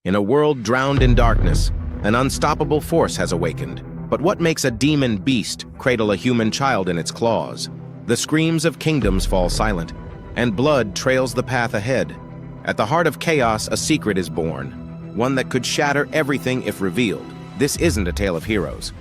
In a world drowned in darkness, an unstoppable force has awakened. But what makes a demon beast cradle a human child in its claws? The screams of kingdoms fall silent, and blood trails the path ahead. At the heart of chaos, a secret is born, one that could shatter everything if revealed. This isn't a tale of heroes.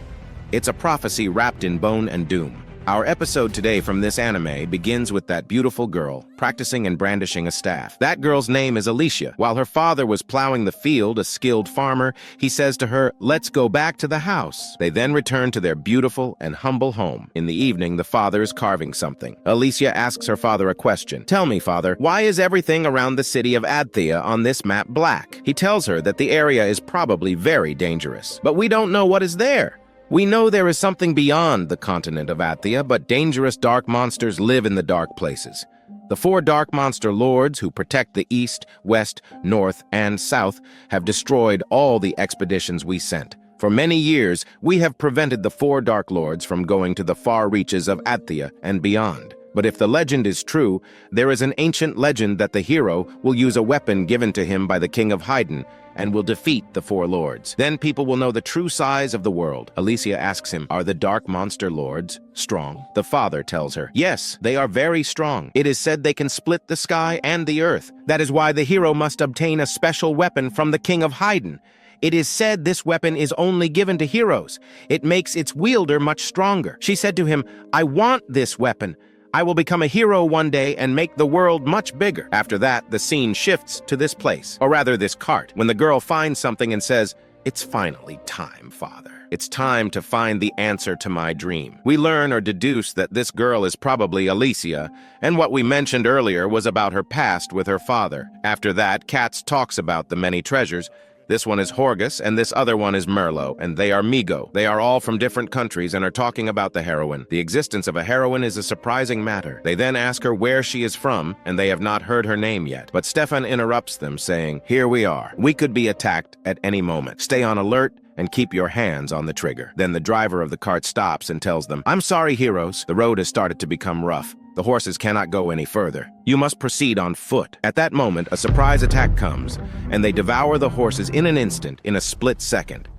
It's a prophecy wrapped in bone and doom. Our episode today from this anime begins with that beautiful girl practicing and brandishing a staff. That girl's name is Alicia. While her father was plowing the field, a skilled farmer, he says to her, "Let's go back to the house." They then return to their beautiful and humble home. In the evening, the father is carving something. Alicia asks her father a question. "Tell me, father, why is everything around the city of Adthea on this map black?" He tells her that the area is probably very dangerous. "But we don't know what is there. We know there is something beyond the continent of Adthea, but dangerous dark monsters live in the dark places. The 4 dark monster lords who protect the east, west, north, and south have destroyed all the expeditions we sent. For many years, we have prevented the 4 dark lords from going to the far reaches of Adthea and beyond. But if the legend is true, there is an ancient legend that the hero will use a weapon given to him by the king of Haydn and will defeat the 4 lords. Then people will know the true size of the world." Alicia asks him, "Are the dark monster lords strong?" The father tells her, "Yes, they are very strong. It is said they can split the sky and the earth. That is why the hero must obtain a special weapon from the king of Haydn. It is said this weapon is only given to heroes. It makes its wielder much stronger." She said to him, "I want this weapon. I will become a hero one day and make the world much bigger." After that, the scene shifts to this place, or rather this cart, when the girl finds something and says, "It's finally time, father. It's time to find the answer to my dream." We learn or deduce that this girl is probably Alicia, and what we mentioned earlier was about her past with her father. After that, Katz talks about the many treasures. This one is Horgus, and this other one is Merlot, and they are Migo. They are all from different countries and are talking about the heroine. The existence of a heroine is a surprising matter. They then ask her where she is from, and they have not heard her name yet. But Stefan interrupts them, saying, "Here we are. We could be attacked at any moment. Stay on alert and keep your hands on the trigger." Then the driver of the cart stops and tells them, "I'm sorry, heroes. The road has started to become rough. The horses cannot go any further. You must proceed on foot." At that moment, a surprise attack comes, and they devour the horses in an instant, in a split second.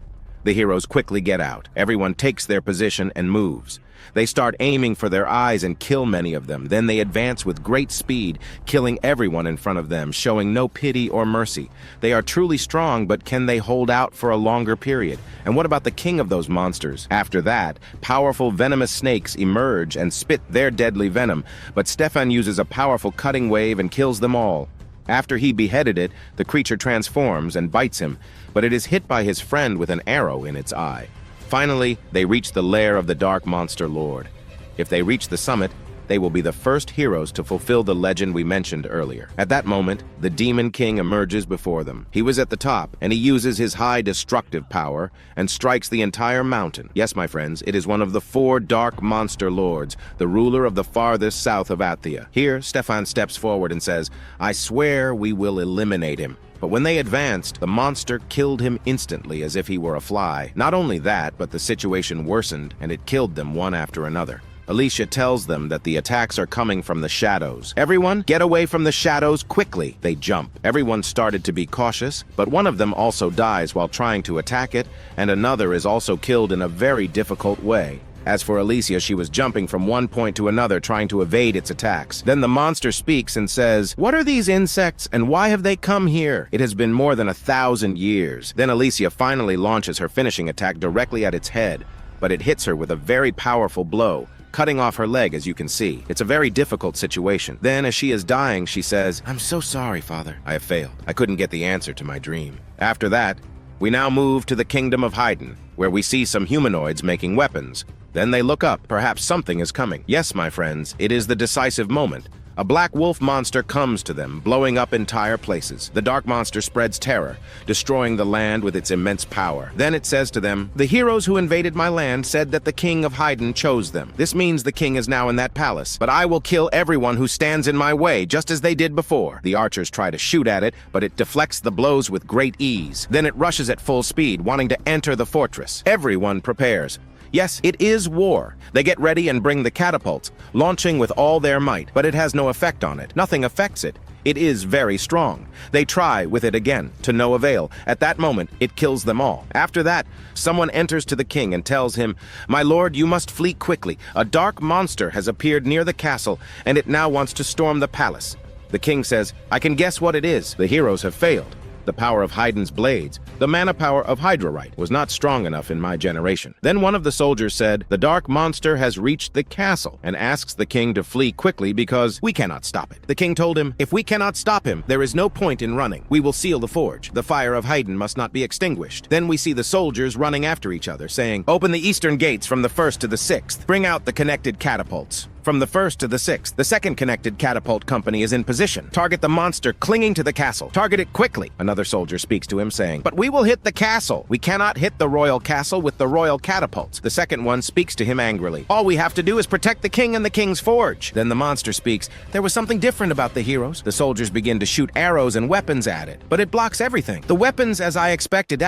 The heroes quickly get out. Everyone takes their position and moves. They start aiming for their eyes and kill many of them. Then they advance with great speed, killing everyone in front of them, showing no pity or mercy. They are truly strong, but can they hold out for a longer period? And what about the king of those monsters? After that, powerful venomous snakes emerge and spit their deadly venom, but Stefan uses a powerful cutting wave and kills them all. After he beheaded it, the creature transforms and bites him, but it is hit by his friend with an arrow in its eye. Finally, they reach the lair of the Dark Monster Lord. If they reach the summit, they will be the first heroes to fulfill the legend we mentioned earlier. At that moment, the Demon King emerges before them. He was at the top, and he uses his high destructive power and strikes the entire mountain. Yes, my friends, it is one of the 4 Dark Monster Lords, the ruler of the farthest south of Adthea. Here, Stefan steps forward and says, "I swear we will eliminate him." But when they advanced, the monster killed him instantly as if he were a fly. Not only that, but the situation worsened, and it killed them one after another. Alicia tells them that the attacks are coming from the shadows. "Everyone, get away from the shadows quickly." They jump. Everyone started to be cautious, but one of them also dies while trying to attack it, and another is also killed in a very difficult way. As for Alicia, she was jumping from one point to another trying to evade its attacks. Then the monster speaks and says, "What are these insects and why have they come here? It has been more than 1,000 years." Then Alicia finally launches her finishing attack directly at its head, but it hits her with a very powerful blow, cutting off her leg, as you can see. It's a very difficult situation. Then, as she is dying, she says, "I'm so sorry, father. I have failed. I couldn't get the answer to my dream." After that, we now move to the kingdom of Haydn, where we see some humanoids making weapons. Then they look up. Perhaps something is coming. Yes, my friends, it is the decisive moment. A black wolf monster comes to them, blowing up entire places. The dark monster spreads terror, destroying the land with its immense power. Then it says to them, "The heroes who invaded my land said that the king of Haydn chose them. This means the king is now in that palace. But I will kill everyone who stands in my way, just as they did before." The archers try to shoot at it, but it deflects the blows with great ease. Then it rushes at full speed, wanting to enter the fortress. Everyone prepares. Yes, it is war. They get ready and bring the catapults, launching with all their might, but it has no effect on it. Nothing affects it. It is very strong. They try with it again, to no avail. At that moment, it kills them all. After that, someone enters to the king and tells him, "My lord, you must flee quickly. A dark monster has appeared near the castle, and it now wants to storm the palace." The king says, "I can guess what it is. The heroes have failed. The power of Haydn's blades, the mana power of Hydrorite, was not strong enough in my generation." Then one of the soldiers said, "The dark monster has reached the castle," and asks the king to flee quickly because we cannot stop it. The king told him, "If we cannot stop him, there is no point in running. We will seal the forge. The fire of Haydn must not be extinguished." Then we see the soldiers running after each other, saying, "Open the eastern gates from the 1st to the 6th. Bring out the connected catapults." From the 1st to the 6th, the second connected catapult company is in position. Target the monster clinging to the castle. Target it quickly. Another soldier speaks to him, saying, "But we will hit the castle. We cannot hit the royal castle with the royal catapults." The second one speaks to him angrily. "All we have to do is protect the king and the king's forge." Then the monster speaks, "There was something different about the heroes." The soldiers begin to shoot arrows and weapons at it, but it blocks everything. The weapons, as I expected,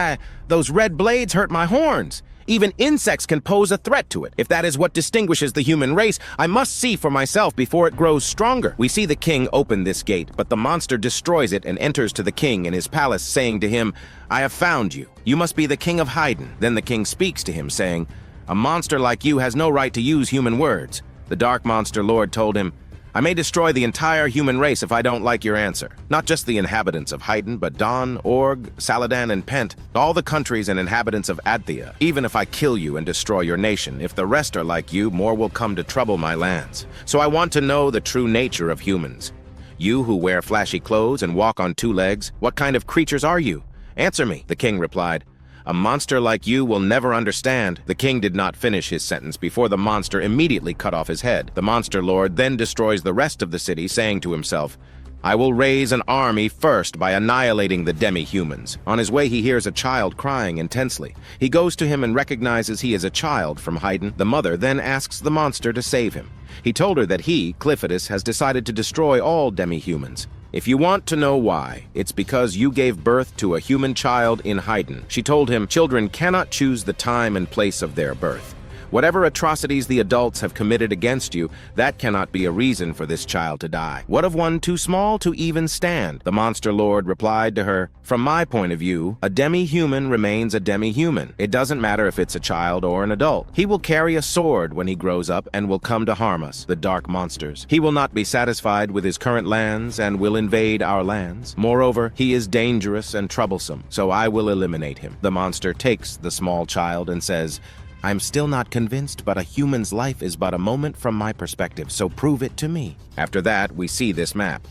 those red blades hurt my horns. Even insects can pose a threat to it. If that is what distinguishes the human race, I must see for myself before it grows stronger. We see the king open this gate, but the monster destroys it and enters to the king in his palace, saying to him, "I have found you. You must be the king of Haydn." Then the king speaks to him, saying, "A monster like you has no right to use human words." The dark monster lord told him, "I may destroy the entire human race if I don't like your answer. Not just the inhabitants of Haydn, but Don, Org, Saladan, and Pent, all the countries and inhabitants of Adthea. Even if I kill you and destroy your nation, if the rest are like you, more will come to trouble my lands. So I want to know the true nature of humans. You who wear flashy clothes and walk on 2 legs, what kind of creatures are you? Answer me." The king replied, "A monster like you will never understand." The king did not finish his sentence before the monster immediately cut off his head. The monster lord then destroys the rest of the city, saying to himself, "I will raise an army first by annihilating the demi-humans." On his way, he hears a child crying intensely. He goes to him and recognizes he is a child from Haydn. The mother then asks the monster to save him. He told her that he, Cliffidus, has decided to destroy all demi-humans. "If you want to know why, it's because you gave birth to a human child in Haydn." She told him, "Children cannot choose the time and place of their birth. Whatever atrocities the adults have committed against you, that cannot be a reason for this child to die. What of one too small to even stand?" The monster lord replied to her, "From my point of view, a demi-human remains a demi-human. It doesn't matter if it's a child or an adult. He will carry a sword when he grows up and will come to harm us, the dark monsters. He will not be satisfied with his current lands and will invade our lands. Moreover, he is dangerous and troublesome, so I will eliminate him." The monster takes the small child and says, "I'm still not convinced, but a human's life is but a moment from my perspective, so prove it to me." After that, we see this map.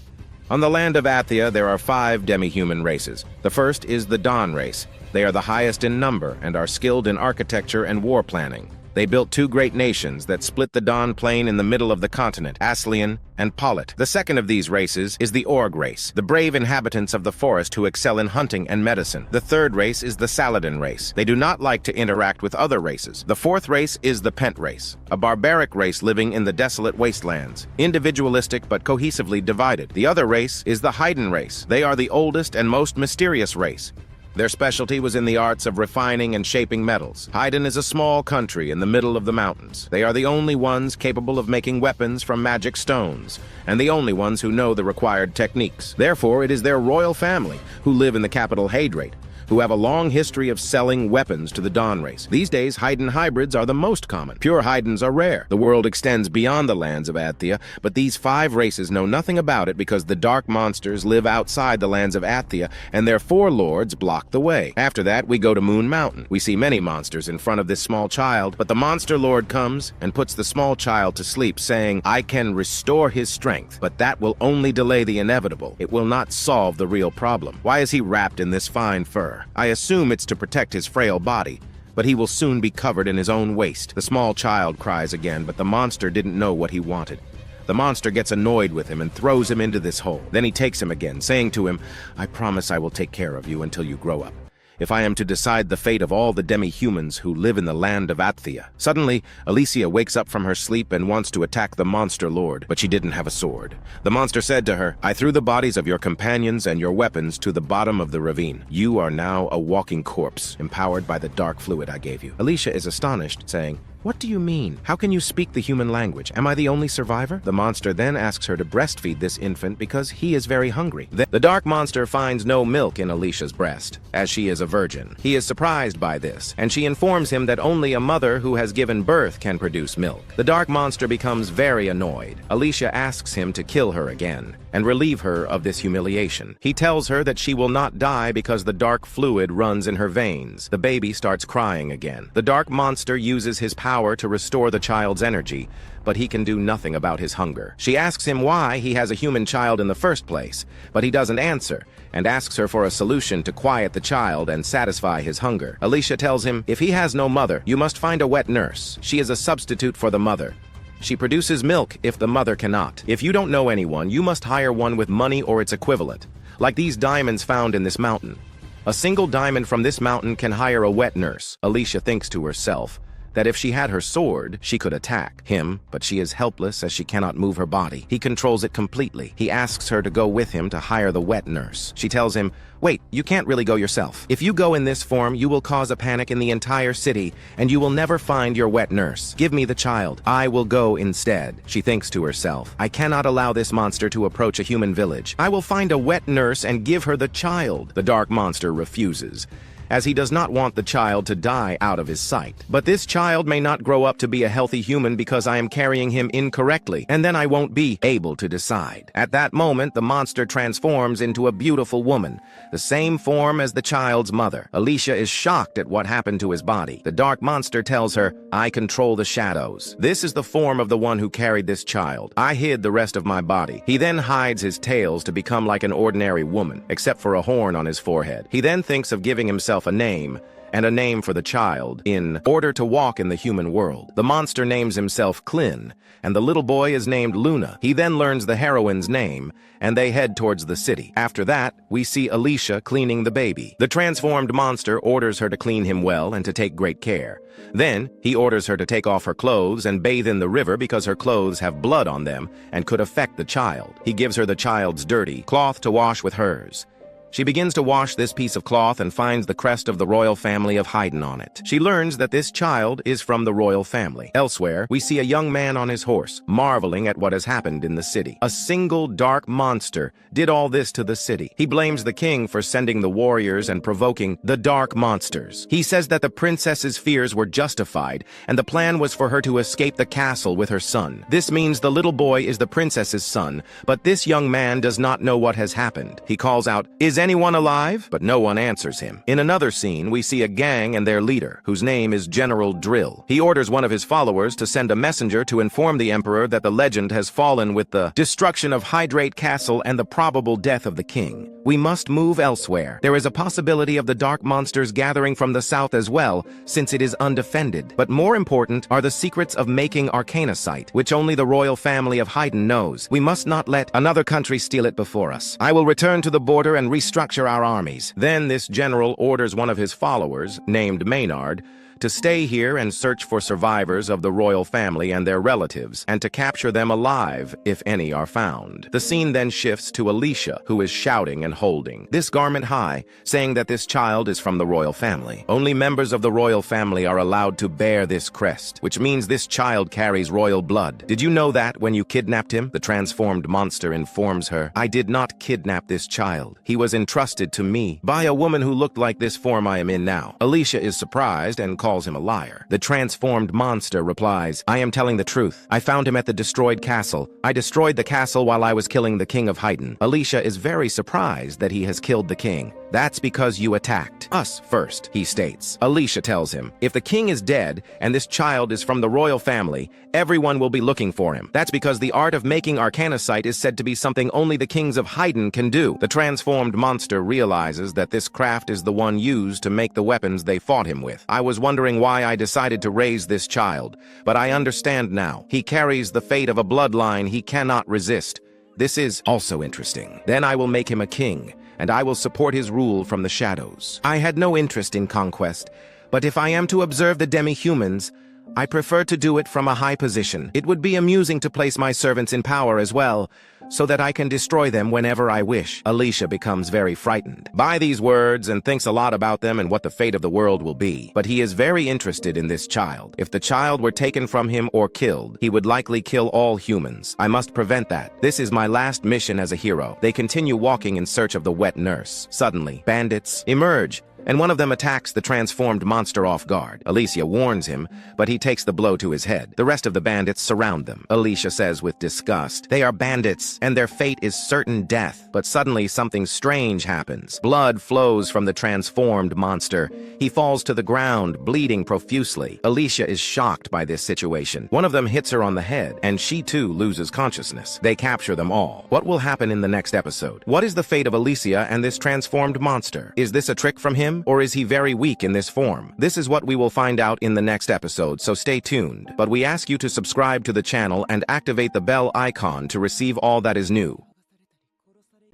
On the land of Athea, there are 5 demi-human races. The first is the Don race. They are the highest in number and are skilled in architecture and war planning. They built 2 great nations that split the Don plain in the middle of the continent, Aslian and Polit. The second of these races is the Org race, the brave inhabitants of the forest who excel in hunting and medicine. The third race is the Saladan race. They do not like to interact with other races. The fourth race is the Pent race, a barbaric race living in the desolate wastelands, individualistic but cohesively divided. The other race is the Haydn race. They are the oldest and most mysterious race. Their specialty was in the arts of refining and shaping metals. Haydn is a small country in the middle of the mountains. They are the only ones capable of making weapons from magic stones, and the only ones who know the required techniques. Therefore, it is their royal family who live in the capital Hydrate, who have a long history of selling weapons to the Dawn race. These days, Haydn hybrids are the most common. Pure Haydns are rare. The world extends beyond the lands of Athea, but these 5 races know nothing about it because the dark monsters live outside the lands of Athea, and their 4 lords block the way. After that, we go to Moon Mountain. We see many monsters in front of this small child, but the monster lord comes and puts the small child to sleep, saying, "I can restore his strength, but that will only delay the inevitable. It will not solve the real problem. Why is he wrapped in this fine fur? I assume it's to protect his frail body, but he will soon be covered in his own waste." The small child cries again, but the monster didn't know what he wanted. The monster gets annoyed with him and throws him into this hole. Then he takes him again, saying to him, "I promise I will take care of you until you grow up. If I am to decide the fate of all the demi-humans who live in the land of Athea." Suddenly, Alicia wakes up from her sleep and wants to attack the monster lord, but she didn't have a sword. The monster said to her, "I threw the bodies of your companions and your weapons to the bottom of the ravine. You are now a walking corpse, empowered by the dark fluid I gave you." Alicia is astonished, saying, What do you mean? How can you speak the human language? Am I the only survivor? The monster then asks her to breastfeed this infant because he is very hungry. The dark monster finds no milk in Alicia's breast, as she is a virgin. He is surprised by this, and she informs him that only a mother who has given birth can produce milk. The dark monster becomes very annoyed. Alicia asks him to kill her again and relieve her of this humiliation. He tells her that she will not die because the dark fluid runs in her veins. The baby starts crying again. The dark monster uses his power to restore the child's energy, but he can do nothing about his hunger. She asks him why he has a human child in the first place, but he doesn't answer, and asks her for a solution to quiet the child and satisfy his hunger. Alicia tells him, if he has no mother, you must find a wet nurse. She is a substitute for the mother. She produces milk if the mother cannot. If you don't know anyone, you must hire one with money or its equivalent, like these diamonds found in this mountain. A single diamond from this mountain can hire a wet nurse. Alicia thinks to herself that if she had her sword, she could attack him, but she is helpless as she cannot move her body. He controls it completely. He asks her to go with him to hire the wet nurse. She tells him, wait, you can't really go yourself. If you go in this form, you will cause a panic in the entire city, and you will never find your wet nurse. Give me the child. I will go instead. She thinks to herself, I cannot allow this monster to approach a human village. I will find a wet nurse and give her the child. The dark monster refuses, as he does not want the child to die out of his sight. But this child may not grow up to be a healthy human because I am carrying him incorrectly, and then I won't be able to decide. At that moment, the monster transforms into a beautiful woman, the same form as the child's mother. Alicia is shocked at what happened to his body. The dark monster tells her, I control the shadows. This is the form of the one who carried this child. I hid the rest of my body. He then hides his tails to become like an ordinary woman, except for a horn on his forehead. He then thinks of giving himself a name, and a name for the child, in order to walk in the human world. The monster names himself Klin, and the little boy is named Luna. He then learns the heroine's name, and they head towards the city. After that, we see Alicia cleaning the baby. The transformed monster orders her to clean him well and to take great care. Then, he orders her to take off her clothes and bathe in the river because her clothes have blood on them and could affect the child. He gives her the child's dirty cloth to wash with hers. She begins to wash this piece of cloth and finds the crest of the royal family of Haydn on it. She learns that this child is from the royal family. Elsewhere, we see a young man on his horse, marveling at what has happened in the city. A single dark monster did all this to the city. He blames the king for sending the warriors and provoking the dark monsters. He says that the princess's fears were justified, and the plan was for her to escape the castle with her son. This means the little boy is the princess's son, but this young man does not know what has happened. He calls out, "Is anyone alive?" But no one answers him. In another scene, we see a gang and their leader, whose name is General Drill. He orders one of his followers to send a messenger to inform the emperor that the legend has fallen with the destruction of Hydrate Castle and the probable death of the king. We must move elsewhere. There is a possibility of the dark monsters gathering from the south as well, since it is undefended. But more important are the secrets of making arcanocite, which only the royal family of Haydn knows. We must not let another country steal it before us. I will return to the border and restructure our armies. Then this general orders one of his followers, named Maynard, to stay here and search for survivors of the royal family and their relatives, and to capture them alive if any are found. The scene then shifts to Alicia, who is shouting and holding this garment high, saying that this child is from the royal family. Only members of the royal family are allowed to bear this crest, which means this child carries royal blood. Did you know that when you kidnapped him? The transformed monster informs her, I did not kidnap this child. He was entrusted to me by a woman who looked like this form I am in now. Alicia is surprised and calls him a liar. The transformed monster replies, I am telling the truth. I found him at the destroyed castle. I destroyed the castle while I was killing the king of Haydn. Alicia is very surprised that he has killed the king. That's because you attacked us first, he states. Alicia tells him, if the king is dead and this child is from the royal family, everyone will be looking for him. That's because the art of making arcanocite is said to be something only the kings of Haydn can do. The transformed monster realizes that this craft is the one used to make the weapons they fought him with. I was wondering why I decided to raise this child, but I understand now. He carries the fate of a bloodline he cannot resist. This is also interesting. Then I will make him a king, and I will support his rule from the shadows. I had no interest in conquest, but if I am to observe the demi-humans, I prefer to do it from a high position. It would be amusing to place my servants in power as well, so that I can destroy them whenever I wish. Alicia becomes very frightened by these words and thinks a lot about them and what the fate of the world will be. But he is very interested in this child. If the child were taken from him or killed, he would likely kill all humans. I must prevent that. This is my last mission as a hero. They continue walking in search of the wet nurse. Suddenly, bandits emerge, and one of them attacks the transformed monster off guard. Alicia warns him, but he takes the blow to his head. The rest of the bandits surround them. Alicia says with disgust, "They are bandits, and their fate is certain death." But suddenly something strange happens. Blood flows from the transformed monster. He falls to the ground, bleeding profusely. Alicia is shocked by this situation. One of them hits her on the head, and she too loses consciousness. They capture them all. What will happen in the next episode? What is the fate of Alicia and this transformed monster? Is this a trick from him? Or is he very weak in this form? This is what we will find out in the next episode, so stay tuned. But we ask you to subscribe to the channel and activate the bell icon to receive all that is new.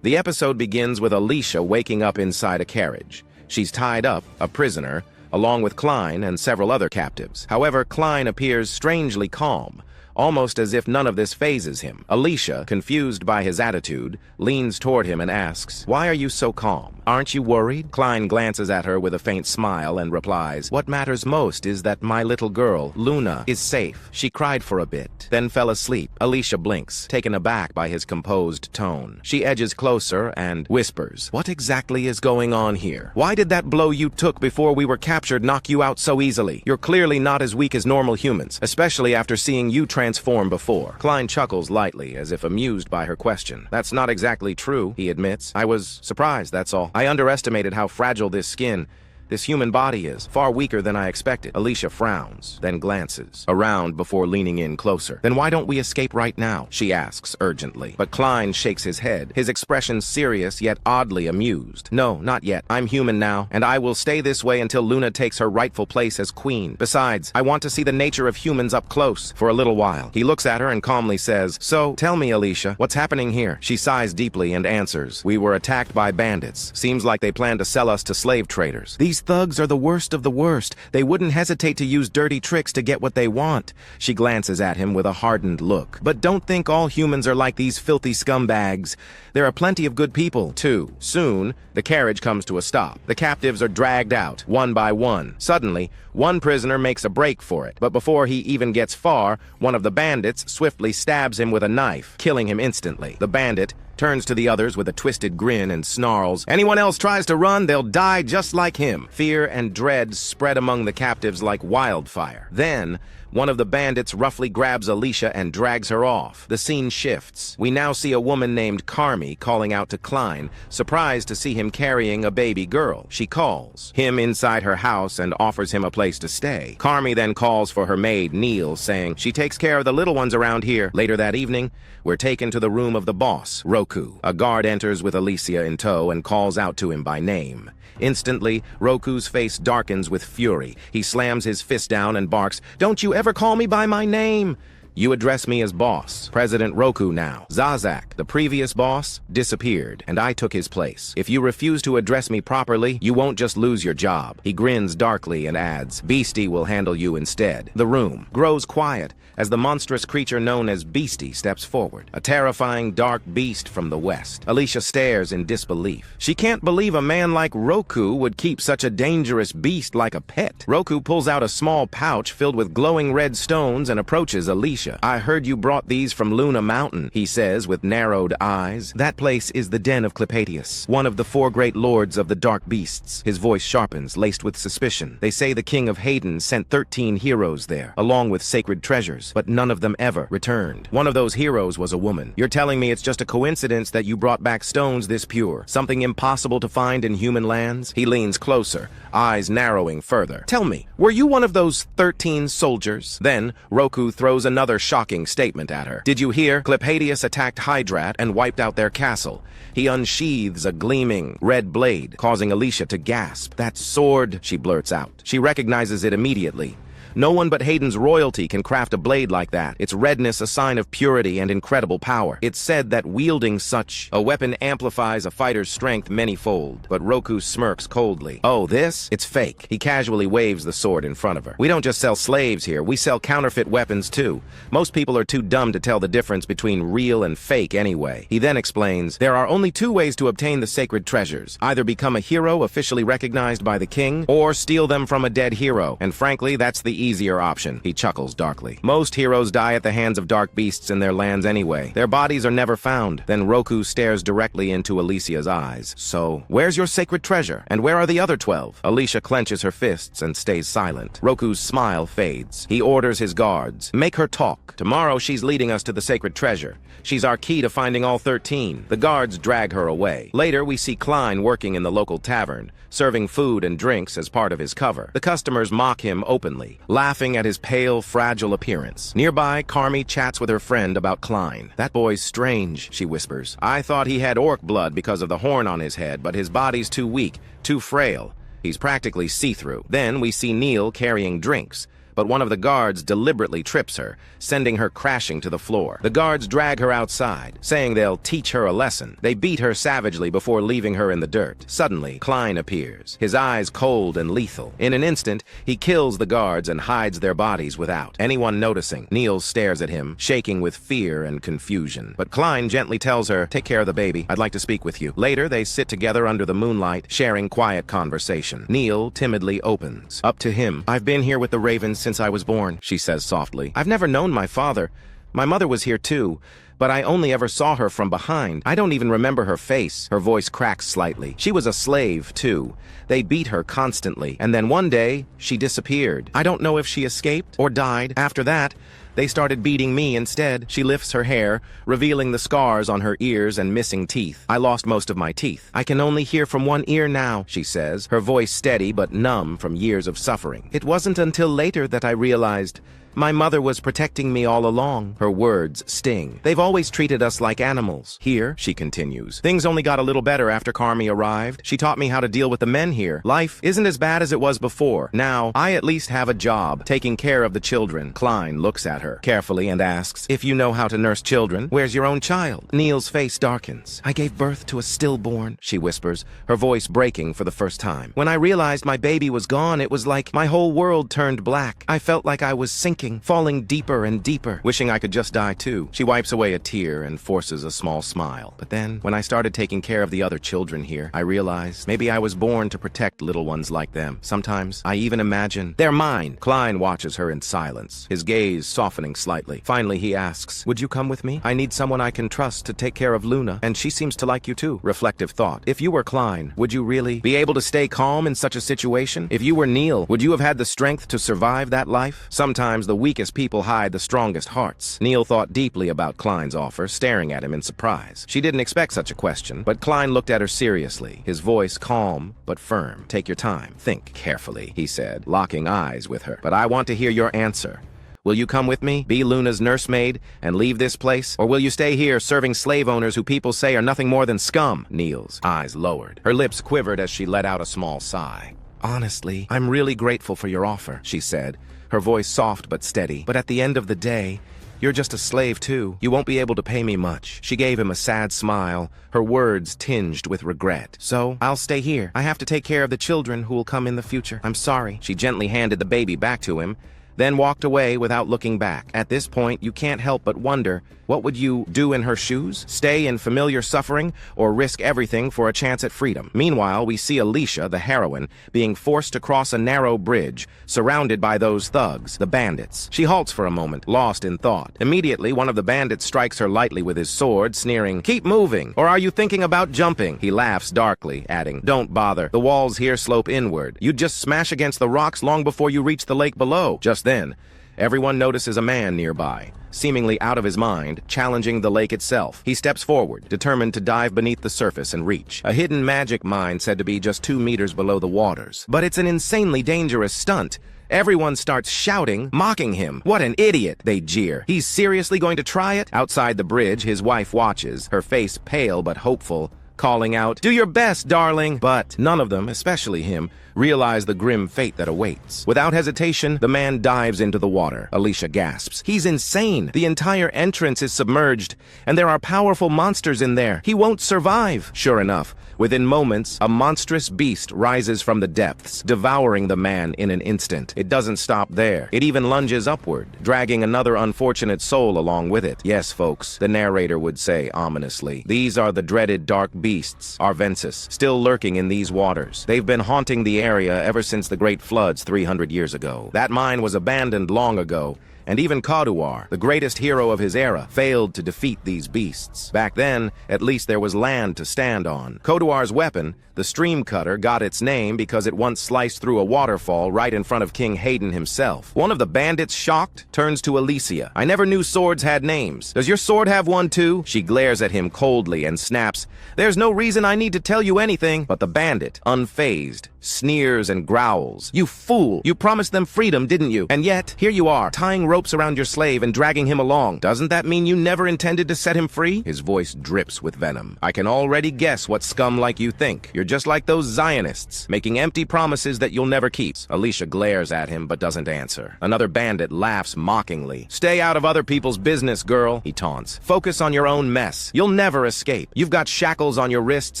The episode begins with Alicia waking up inside a carriage. She's tied up, a prisoner, along with Klein and several other captives. However, Klein appears strangely calm, almost as if none of this phases him. Alicia, confused by his attitude, leans toward him and asks, "Why are you so calm? Aren't you worried?" Klein glances at her with a faint smile and replies, "What matters most is that my little girl, Luna, is safe. She cried for a bit, then fell asleep." Alicia blinks, taken aback by his composed tone. She edges closer and whispers, "What exactly is going on here? Why did that blow you took before we were captured knock you out so easily? You're clearly not as weak as normal humans, especially after seeing you transform before." Klein chuckles lightly, as if amused by her question. "That's not exactly true," he admits. "I was surprised, that's all. I underestimated how fragile this human body is. Far weaker than I expected." Alicia frowns, then glances around before leaning in closer. "Then why don't we escape right now?" she asks urgently. But Klein shakes his head, his expression serious yet oddly amused. "No, not yet. I'm human now, and I will stay this way until Luna takes her rightful place as queen. Besides, I want to see the nature of humans up close for a little while." He looks at her and calmly says, "So, tell me, Alicia, what's happening here?" She sighs deeply and answers, "We were attacked by bandits. Seems like they plan to sell us to slave traders. These thugs are the worst of the worst. They wouldn't hesitate to use dirty tricks to get what they want." She glances at him with a hardened look. "But don't think all humans are like these filthy scumbags. There are plenty of good people, too." Soon, the carriage comes to a stop. The captives are dragged out, one by one. Suddenly, one prisoner makes a break for it, but before he even gets far, one of the bandits swiftly stabs him with a knife, killing him instantly. The bandit turns to the others with a twisted grin and snarls, "Anyone else tries to run, they'll die just like him." Fear and dread spread among the captives like wildfire. Then, one of the bandits roughly grabs Alicia and drags her off. The scene shifts. We now see a woman named Carmi calling out to Klein, surprised to see him carrying a baby girl. She calls him inside her house and offers him a place to stay. Carmi then calls for her maid, Neil, saying she takes care of the little ones around here. Later that evening, we're taken to the room of the boss, Roku. A guard enters with Alicia in tow and calls out to him by name. Instantly, Roku's face darkens with fury. He slams his fist down and barks, "Don't you ever call me by my name! You address me as boss. President Roku now. Zazak, the previous boss, disappeared, and I took his place. If you refuse to address me properly, you won't just lose your job." He grins darkly and adds, "Beastie will handle you instead." The room grows quiet as the monstrous creature known as Beastie steps forward, a terrifying dark beast from the west. Alicia stares in disbelief. She can't believe a man like Roku would keep such a dangerous beast like a pet. Roku pulls out a small pouch filled with glowing red stones and approaches Alicia. "I heard you brought these from Luna Mountain," he says with narrowed eyes. "That place is the den of Clepatius, one of the 4 great lords of the dark beasts." His voice sharpens, laced with suspicion. "They say the king of Hayden sent 13 heroes there, along with sacred treasures, but none of them ever returned. One of those heroes was a woman. You're telling me it's just a coincidence that you brought back stones this pure? Something impossible to find in human lands?" He leans closer, eyes narrowing further. "Tell me, were you one of those 13 soldiers?" Then, Roku throws another shocking statement at her. "Did you hear? Clepatius attacked Hydrat and wiped out their castle. He unsheathes a gleaming red blade, causing Alicia to gasp. "That sword," she blurts out. She recognizes it immediately. No one but Hayden's royalty can craft a blade like that. Its redness a sign of purity and incredible power. It's said that wielding such a weapon amplifies a fighter's strength many-fold. But Roku smirks coldly. Oh, this? It's fake. He casually waves the sword in front of her. We don't just sell slaves here, we sell counterfeit weapons too. Most people are too dumb to tell the difference between real and fake anyway. He then explains, there are only two ways to obtain the sacred treasures. Either become a hero officially recognized by the king, or steal them from a dead hero. And frankly, that's the easier option. He chuckles darkly. Most heroes die at the hands of dark beasts in their lands anyway. Their bodies are never found. Then Roku stares directly into Alicia's eyes. So, where's your sacred treasure? And where are the other 12? Alicia clenches her fists and stays silent. Roku's smile fades. He orders his guards. Make her talk. Tomorrow she's leading us to the sacred treasure. She's our key to finding all 13. The guards drag her away. Later, we see Klein working in the local tavern, serving food and drinks as part of his cover. The customers mock him openly, laughing at his pale, fragile appearance. Nearby, Carmi chats with her friend about Klein. That boy's strange, she whispers. I thought he had orc blood because of the horn on his head, but his body's too weak, too frail. He's practically see-through. Then we see Neil carrying drinks, but one of the guards deliberately trips her, sending her crashing to the floor. The guards drag her outside, saying they'll teach her a lesson. They beat her savagely before leaving her in the dirt. Suddenly, Klein appears, his eyes cold and lethal. In an instant, he kills the guards and hides their bodies without anyone noticing. Neil stares at him, shaking with fear and confusion. But Klein gently tells her, take care of the baby. I'd like to speak with you. Later, they sit together under the moonlight, sharing quiet conversation. Neil timidly opens. Up to him. I've been here with the Ravens since I was born, she says softly. I've never known my father. My mother was here too, but I only ever saw her from behind. I don't even remember her face. Her voice cracks slightly. She was a slave too. They beat her constantly, and then one day, she disappeared. I don't know if she escaped or died. After that, they started beating me instead. She lifts her hair, revealing the scars on her ears and missing teeth. I lost most of my teeth. I can only hear from one ear now, she says, her voice steady but numb from years of suffering. It wasn't until later that I realized my mother was protecting me all along. Her words sting. They've always treated us like animals. Here, she continues, things only got a little better after Carmi arrived. She taught me how to deal with the men here. Life isn't as bad as it was before. Now, I at least have a job, taking care of the children. Klein looks at her carefully and asks, if you know how to nurse children, where's your own child? Neil's face darkens. I gave birth to a stillborn, she whispers, her voice breaking for the first time. When I realized my baby was gone, it was like my whole world turned black. I felt like I was sinking, falling deeper and deeper, wishing I could just die too. She wipes away a tear and forces a small smile. But then, when I started taking care of the other children here, I realized maybe I was born to protect little ones like them. Sometimes, I even imagine, they're mine. Klein watches her in silence, his gaze softening slightly. Finally, he asks, would you come with me? I need someone I can trust to take care of Luna, and she seems to like you too. Reflective thought. If you were Klein, would you really be able to stay calm in such a situation? If you were Neil, would you have had the strength to survive that life? Sometimes the weakest people hide the strongest hearts. Neil thought deeply about Klein's offer, staring at him in surprise. She didn't expect such a question, but Klein looked at her seriously, his voice calm but firm. Take your time. Think carefully, he said, locking eyes with her. But I want to hear your answer. Will you come with me, be Luna's nursemaid, and leave this place? Or will you stay here serving slave owners who people say are nothing more than scum? Neil's eyes lowered. Her lips quivered as she let out a small sigh. Honestly, I'm really grateful for your offer, she said, her voice soft but steady. But at the end of the day, you're just a slave too. You won't be able to pay me much. She gave him a sad smile, her words tinged with regret. So, I'll stay here. I have to take care of the children who will come in the future. I'm sorry. She gently handed the baby back to him, then walked away without looking back. At this point, you can't help but wonder, what would you do in her shoes? Stay in familiar suffering, or risk everything for a chance at freedom? Meanwhile, we see Alicia, the heroine, being forced to cross a narrow bridge, surrounded by those thugs, the bandits. She halts for a moment, lost in thought. Immediately, one of the bandits strikes her lightly with his sword, sneering, "Keep moving, or are you thinking about jumping?" He laughs darkly, adding, "Don't bother. The walls here slope inward. You'd just smash against the rocks long before you reach the lake below." Just then, everyone notices a man nearby, seemingly out of his mind, challenging the lake itself. He steps forward, determined to dive beneath the surface and reach a hidden magic mine said to be just 2 meters below the waters. But it's an insanely dangerous stunt. Everyone starts shouting, mocking him. What an idiot, they jeer. He's seriously going to try it? Outside the bridge, his wife watches, her face pale but hopeful. calling out, "Do your best, darling!" But none of them, especially him, realize the grim fate that awaits. Without hesitation, the man dives into the water. Alicia gasps. He's insane! The entire entrance is submerged, and there are powerful monsters in there. He won't survive! Sure enough, within moments, a monstrous beast rises from the depths, devouring the man in an instant. It doesn't stop there. It even lunges upward, dragging another unfortunate soul along with it. Yes, folks, the narrator would say ominously. These are the dreaded dark beasts, Arvensis, still lurking in these waters. They've been haunting the area ever since the Great Floods 300 years ago. That mine was abandoned long ago, and even Kaduar, the greatest hero of his era, failed to defeat these beasts. Back then, at least there was land to stand on. Kaduar's weapon, the stream cutter, got its name because it once sliced through a waterfall right in front of King Hayden himself. One of the bandits, shocked, turns to Alicia. "I never knew swords had names. Does your sword have one too?" She glares at him coldly and snaps, "There's no reason I need to tell you anything." But the bandit, unfazed, sneers and growls. "You fool! You promised them freedom, didn't you? And yet, here you are, tying ropes around your slave and dragging him along. Doesn't that mean you never intended to set him free?" His voice drips with venom. "I can already guess what scum like you think. You're just like those Zionists, making empty promises that you'll never keep." Alicia glares at him but doesn't answer. Another bandit laughs mockingly. "Stay out of other people's business, girl," he taunts. "Focus on your own mess. You'll never escape. You've got shackles on your wrists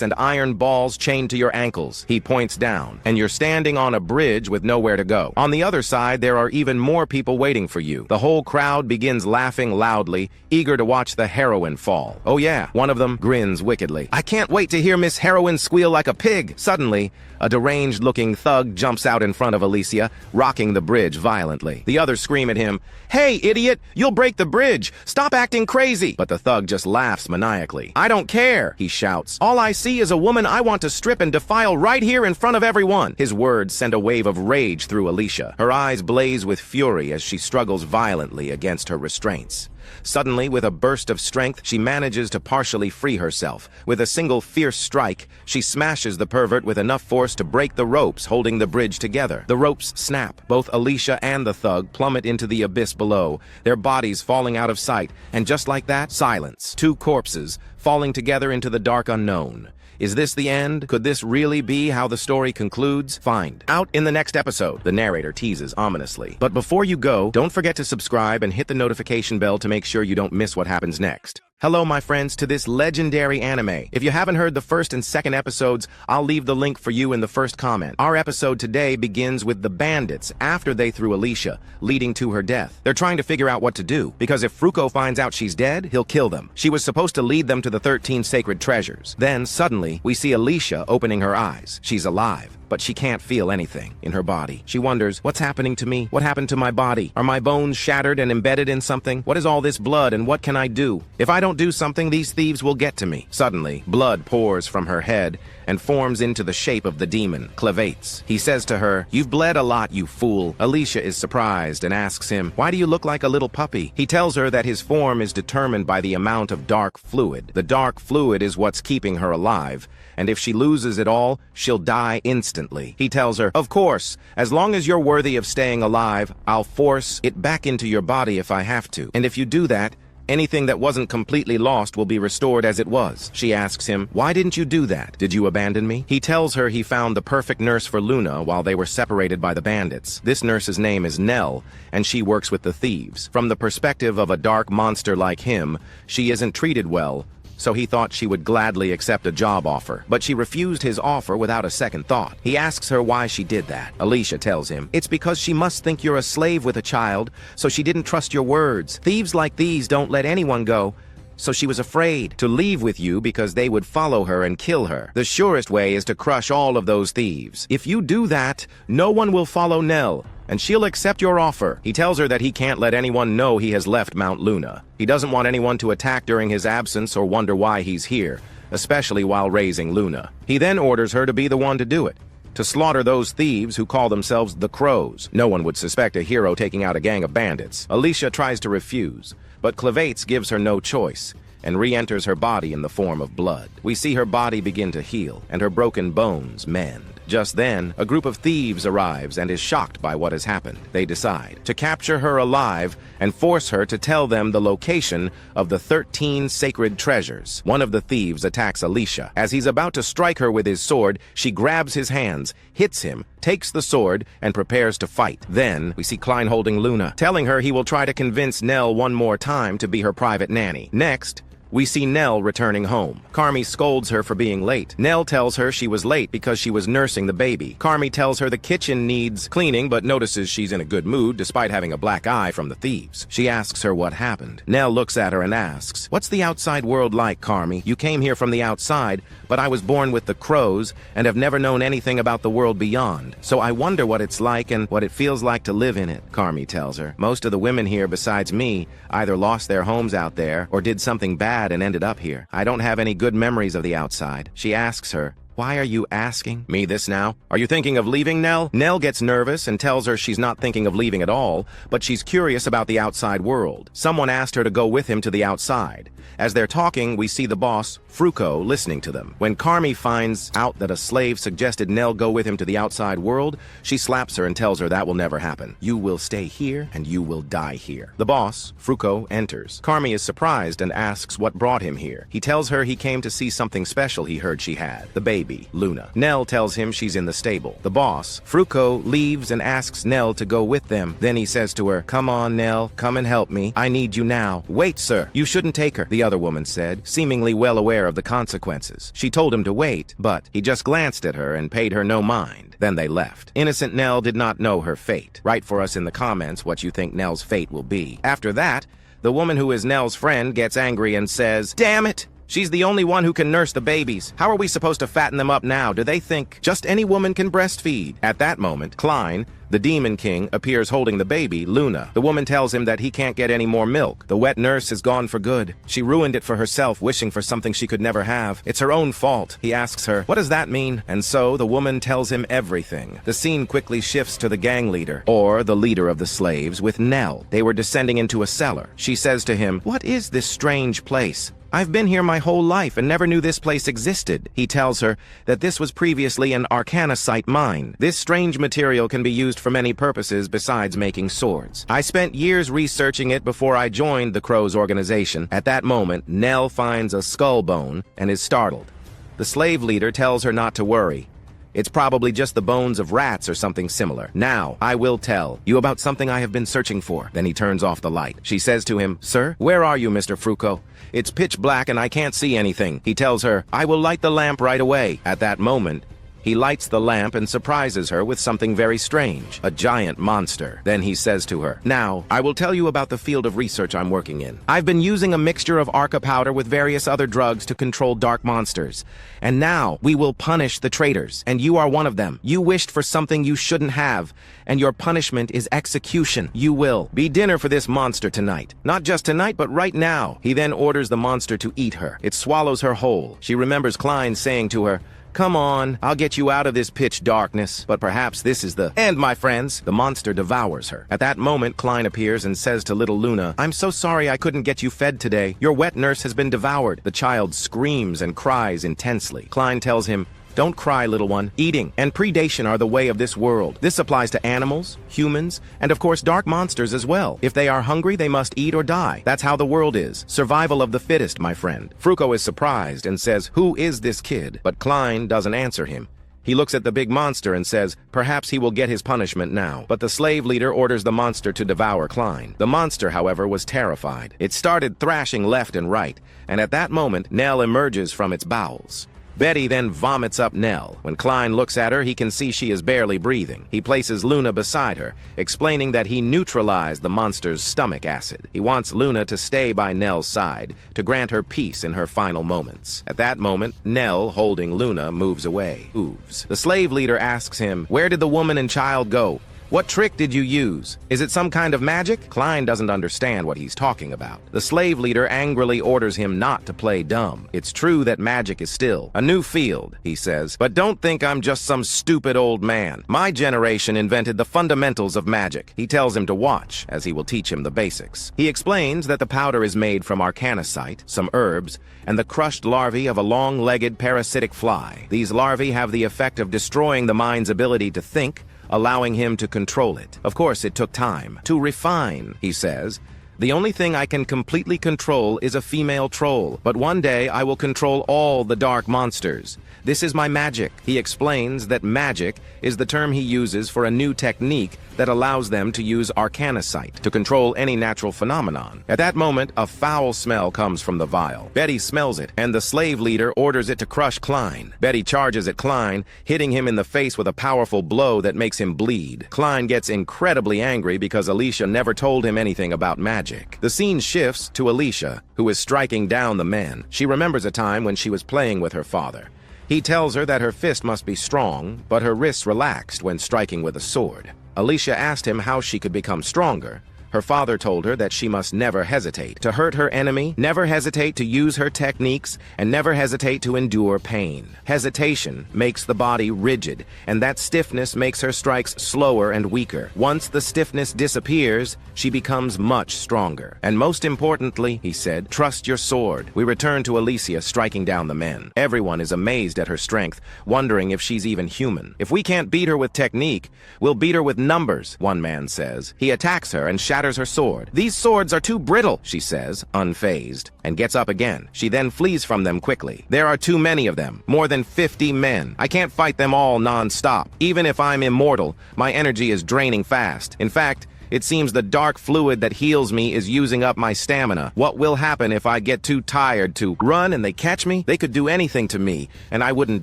and iron balls chained to your ankles." He points down. "And you're standing on a bridge with nowhere to go. On the other side, there are even more people waiting for you." The whole crowd begins laughing loudly, eager to watch the heroine fall. Oh yeah, one of them grins wickedly. "I can't wait to hear Miss Heroine squeal like a pig." Suddenly, a deranged-looking thug jumps out in front of Alicia, rocking the bridge violently. The others scream at him, "Hey, idiot! You'll break the bridge! Stop acting crazy!" But the thug just laughs maniacally. "I don't care," he shouts. "All I see is a woman I want to strip and defile right here in front of everyone." His words send a wave of rage through Alicia. Her eyes blaze with fury as she struggles violently against her restraints. Suddenly, with a burst of strength, she manages to partially free herself. With a single fierce strike, she smashes the pervert with enough force to break the ropes holding the bridge together. The ropes snap. Both Alicia and the thug plummet into the abyss below, their bodies falling out of sight, and just like that, silence. Two corpses falling together into the dark unknown. Is this the end? Could this really be how the story concludes? Find out in the next episode, the narrator teases ominously. But before you go, don't forget to subscribe and hit the notification bell to make sure you don't miss what happens next. Hello, my friends, to this legendary anime. If you haven't heard the first and second episodes, I'll leave the link for you in the first comment. Our episode today begins with the bandits after they threw Alicia, leading to her death. They're trying to figure out what to do, because if Fruko finds out she's dead, he'll kill them. She was supposed to lead them to the 13 sacred treasures. Then, suddenly, we see Alicia opening her eyes. She's alive, but she can't feel anything in her body. She wonders, what's happening to me? What happened to my body? Are my bones shattered and embedded in something? What is all this blood and what can I do? If I don't do something, these thieves will get to me. Suddenly, blood pours from her head and forms into the shape of the demon, Clavates. He says to her, "You've bled a lot, you fool." Alicia is surprised and asks him, "Why do you look like a little puppy?" He tells her that his form is determined by the amount of dark fluid. The dark fluid is what's keeping her alive, and if she loses it all, she'll die instantly. He tells her, "Of course, as long as you're worthy of staying alive, I'll force it back into your body if I have to. And if you do that, anything that wasn't completely lost will be restored as it was." She asks him, "Why didn't you do that? Did you abandon me?" He tells her he found the perfect nurse for Luna while they were separated by the bandits. This nurse's name is Nell, and she works with the thieves. From the perspective of a dark monster like him, she isn't treated well, so he thought she would gladly accept a job offer. But she refused his offer without a second thought. He asks her why she did that. Alicia tells him, "It's because she must think you're a slave with a child, so she didn't trust your words. Thieves like these don't let anyone go, so she was afraid to leave with you because they would follow her and kill her. The surest way is to crush all of those thieves. If you do that, no one will follow Nell, and she'll accept your offer." He tells her that he can't let anyone know he has left Mount Luna. He doesn't want anyone to attack during his absence or wonder why he's here, especially while raising Luna. He then orders her to be the one to do it, to slaughter those thieves who call themselves the Crows. No one would suspect a hero taking out a gang of bandits. Alicia tries to refuse, but Clavates gives her no choice and re-enters her body in the form of blood. We see her body begin to heal, and her broken bones mend. Just then, a group of thieves arrives and is shocked by what has happened. They decide to capture her alive and force her to tell them the location of the 13 sacred treasures. One of the thieves attacks Alicia. As he's about to strike her with his sword, she grabs his hands, hits him, takes the sword, and prepares to fight. Then, we see Klein holding Luna, telling her he will try to convince Nell one more time to be her private nanny. Next, we see Nell returning home. Carmi scolds her for being late. Nell tells her she was late because she was nursing the baby. Carmi tells her the kitchen needs cleaning but notices she's in a good mood despite having a black eye from the thieves. She asks her what happened. Nell looks at her and asks, "What's the outside world like, Carmi? You came here from the outside, but I was born with the crows and have never known anything about the world beyond. So I wonder what it's like and what it feels like to live in it," Carmi tells her. "Most of the women here besides me either lost their homes out there or did something bad and ended up here. I don't have any good memories of the outside." She asks her, "Why are you asking me this now? Are you thinking of leaving, Nell?" Nell gets nervous and tells her she's not thinking of leaving at all, but she's curious about the outside world. Someone asked her to go with him to the outside. As they're talking, we see the boss, Fruko, listening to them. When Carmi finds out that a slave suggested Nell go with him to the outside world, she slaps her and tells her that will never happen. "You will stay here and you will die here." The boss, Fruko, enters. Carmi is surprised and asks what brought him here. He tells her he came to see something special he heard she had, the baby, Luna. Nell tells him she's in the stable. The boss, Fruko, leaves and asks Nell to go with them. Then he says to her, "Come on, Nell, come and help me. I need you now." "Wait, sir, you shouldn't take her," the other woman said, seemingly well aware of the consequences. She told him to wait, but he just glanced at her and paid her no mind. Then they left. Innocent Nell did not know her fate. Write for us in the comments what you think Nell's fate will be. After that, the woman who is Nell's friend gets angry and says, "Damn it! She's the only one who can nurse the babies. How are we supposed to fatten them up now? Do they think just any woman can breastfeed?" At that moment, Klein, the Demon King, appears holding the baby, Luna. The woman tells him that he can't get any more milk. The wet nurse is gone for good. She ruined it for herself, wishing for something she could never have. It's her own fault. He asks her, "What does that mean?" And so the woman tells him everything. The scene quickly shifts to the gang leader, or the leader of the slaves, with Nell. They were descending into a cellar. She says to him, "What is this strange place? I've been here my whole life and never knew this place existed." He tells her that this was previously an arcanasite mine. This strange material can be used for many purposes besides making swords. "I spent years researching it before I joined the Crows organization." At that moment, Nell finds a skull bone and is startled. The slave leader tells her not to worry. It's probably just the bones of rats or something similar. "Now, I will tell you about something I have been searching for." Then he turns off the light. She says to him, "Sir, where are you, Mr. Fruko? It's pitch black and I can't see anything." He tells her, "I will light the lamp right away." At that moment, he lights the lamp and surprises her with something very strange, a giant monster. Then he says to her, "Now, I will tell you about the field of research I'm working in. I've been using a mixture of arca powder with various other drugs to control dark monsters. And now, we will punish the traitors, and you are one of them. You wished for something you shouldn't have, and your punishment is execution. You will be dinner for this monster tonight. Not just tonight, but right now." He then orders the monster to eat her. It swallows her whole. She remembers Klein saying to her, "Come on, I'll get you out of this pitch darkness." But perhaps this is the end, my friends. The monster devours her. At that moment, Klein appears and says to little Luna, "I'm so sorry I couldn't get you fed today. Your wet nurse has been devoured." The child screams and cries intensely. Klein tells him, "Don't cry, little one. Eating and predation are the way of this world. This applies to animals, humans, and of course dark monsters as well. If they are hungry, they must eat or die. That's how the world is. Survival of the fittest, my friend." Fruko is surprised and says, "Who is this kid?" But Klein doesn't answer him. He looks at the big monster and says, perhaps he will get his punishment now. But the slave leader orders the monster to devour Klein. The monster, however, was terrified. It started thrashing left and right, and at that moment, Nell emerges from its bowels. Betty then vomits up Nell. When Klein looks at her, he can see she is barely breathing. He places Luna beside her, explaining that he neutralized the monster's stomach acid. He wants Luna to stay by Nell's side, to grant her peace in her final moments. At that moment, Nell, holding Luna, moves away. Ooves. The slave leader asks him, "Where did the woman and child go? What trick did you use? Is it some kind of magic? Klein doesn't understand what he's talking about. The slave leader angrily orders him not to play dumb. It's true that magic is still a new field, he says, but don't think I'm just some stupid old man. My generation invented the fundamentals of magic. He tells him to watch, as he will teach him the basics. He explains that the powder is made from arcanicite, some herbs, and the crushed larvae of a long-legged parasitic fly. These larvae have the effect of destroying the mind's ability to think, allowing him to control it. Of course, it took time to refine, he says. The only thing I can completely control is a female troll, but one day I will control all the dark monsters. This is my magic. He explains that magic is the term he uses for a new technique that allows them to use arcanicite to control any natural phenomenon. At that moment, a foul smell comes from the vial. Betty smells it, and the slave leader orders it to crush Klein. Betty charges at Klein, hitting him in the face with a powerful blow that makes him bleed. Klein gets incredibly angry because Alicia never told him anything about magic. The scene shifts to Alicia, who is striking down the men. She remembers a time when she was playing with her father. He tells her that her fist must be strong, but her wrists relaxed when striking with a sword. Alicia asked him how she could become stronger. Her father told her that she must never hesitate to hurt her enemy, never hesitate to use her techniques, and never hesitate to endure pain. Hesitation makes the body rigid, and that stiffness makes her strikes slower and weaker. Once the stiffness disappears, she becomes much stronger. And most importantly, he said, trust your sword. We return to Alicia striking down the men. Everyone is amazed at her strength, wondering if she's even human. If we can't beat her with technique, we'll beat her with numbers, one man says. He attacks her and shatters her sword. These swords are too brittle, she says, unfazed, and gets up again. She then flees from them quickly. There are too many of them, more than 50 men. I can't fight them all non-stop. Even if I'm immortal, my energy is draining fast. In fact, it seems the dark fluid that heals me is using up my stamina. What will happen if I get too tired to run and they catch me? They could do anything to me, and I wouldn't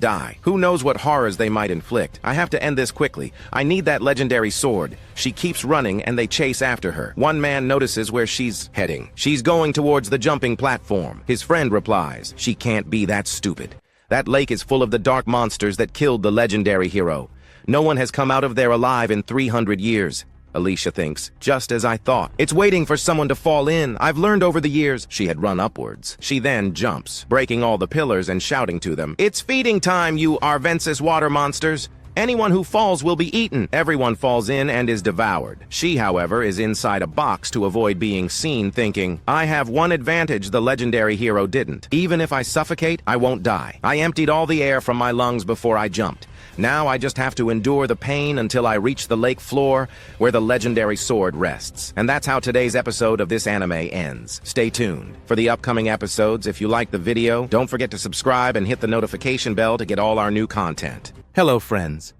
die. Who knows what horrors they might inflict? I have to end this quickly. I need that legendary sword. She keeps running, and they chase after her. One man notices where she's heading. She's going towards the jumping platform. His friend replies, she can't be that stupid. That lake is full of the dark monsters that killed the legendary hero. No one has come out of there alive in 300 years. Alicia thinks, just as I thought. It's waiting for someone to fall in. I've learned over the years. She had run upwards. She then jumps, breaking all the pillars and shouting to them, it's feeding time, you Arvensis water monsters. Anyone who falls will be eaten. Everyone falls in and is devoured. She, however, is inside a box to avoid being seen, thinking, I have one advantage the legendary hero didn't. Even if I suffocate, I won't die. I emptied all the air from my lungs before I jumped. Now I just have to endure the pain until I reach the lake floor where the legendary sword rests. And that's how today's episode of this anime ends. Stay tuned for the upcoming episodes. If you like the video, don't forget to subscribe and hit the notification bell to get all our new content. Hello, friends.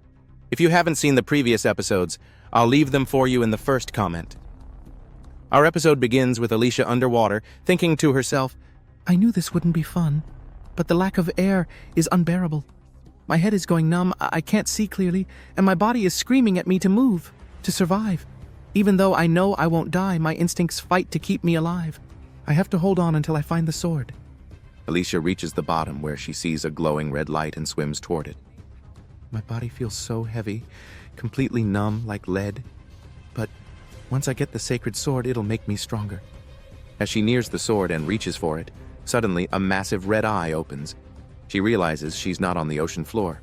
If you haven't seen the previous episodes, I'll leave them for you in the first comment. Our episode begins with Alicia underwater, thinking to herself, I knew this wouldn't be fun, but the lack of air is unbearable. My head is going numb, I can't see clearly, and my body is screaming at me to move, to survive. Even though I know I won't die, my instincts fight to keep me alive. I have to hold on until I find the sword. Alicia reaches the bottom where she sees a glowing red light and swims toward it. My body feels so heavy, completely numb like lead. But once I get the sacred sword, it'll make me stronger. As she nears the sword and reaches for it, suddenly a massive red eye opens. She realizes she's not on the ocean floor.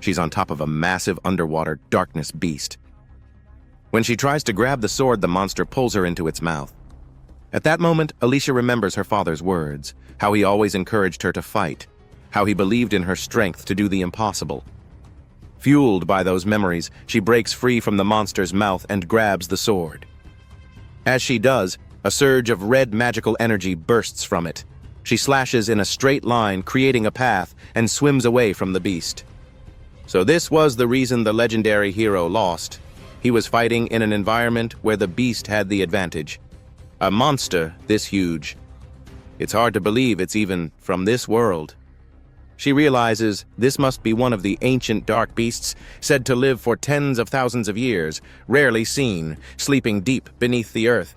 She's on top of a massive underwater darkness beast. When she tries to grab the sword, the monster pulls her into its mouth. At that moment, Alicia remembers her father's words, how he always encouraged her to fight, how he believed in her strength to do the impossible. Fueled by those memories, she breaks free from the monster's mouth and grabs the sword. As she does, a surge of red magical energy bursts from it. She slashes in a straight line, creating a path, and swims away from the beast. So this was the reason the legendary hero lost. He was fighting in an environment where the beast had the advantage. A monster this huge. It's hard to believe it's even from this world. She realizes this must be one of the ancient dark beasts said to live for tens of thousands of years, rarely seen, sleeping deep beneath the earth.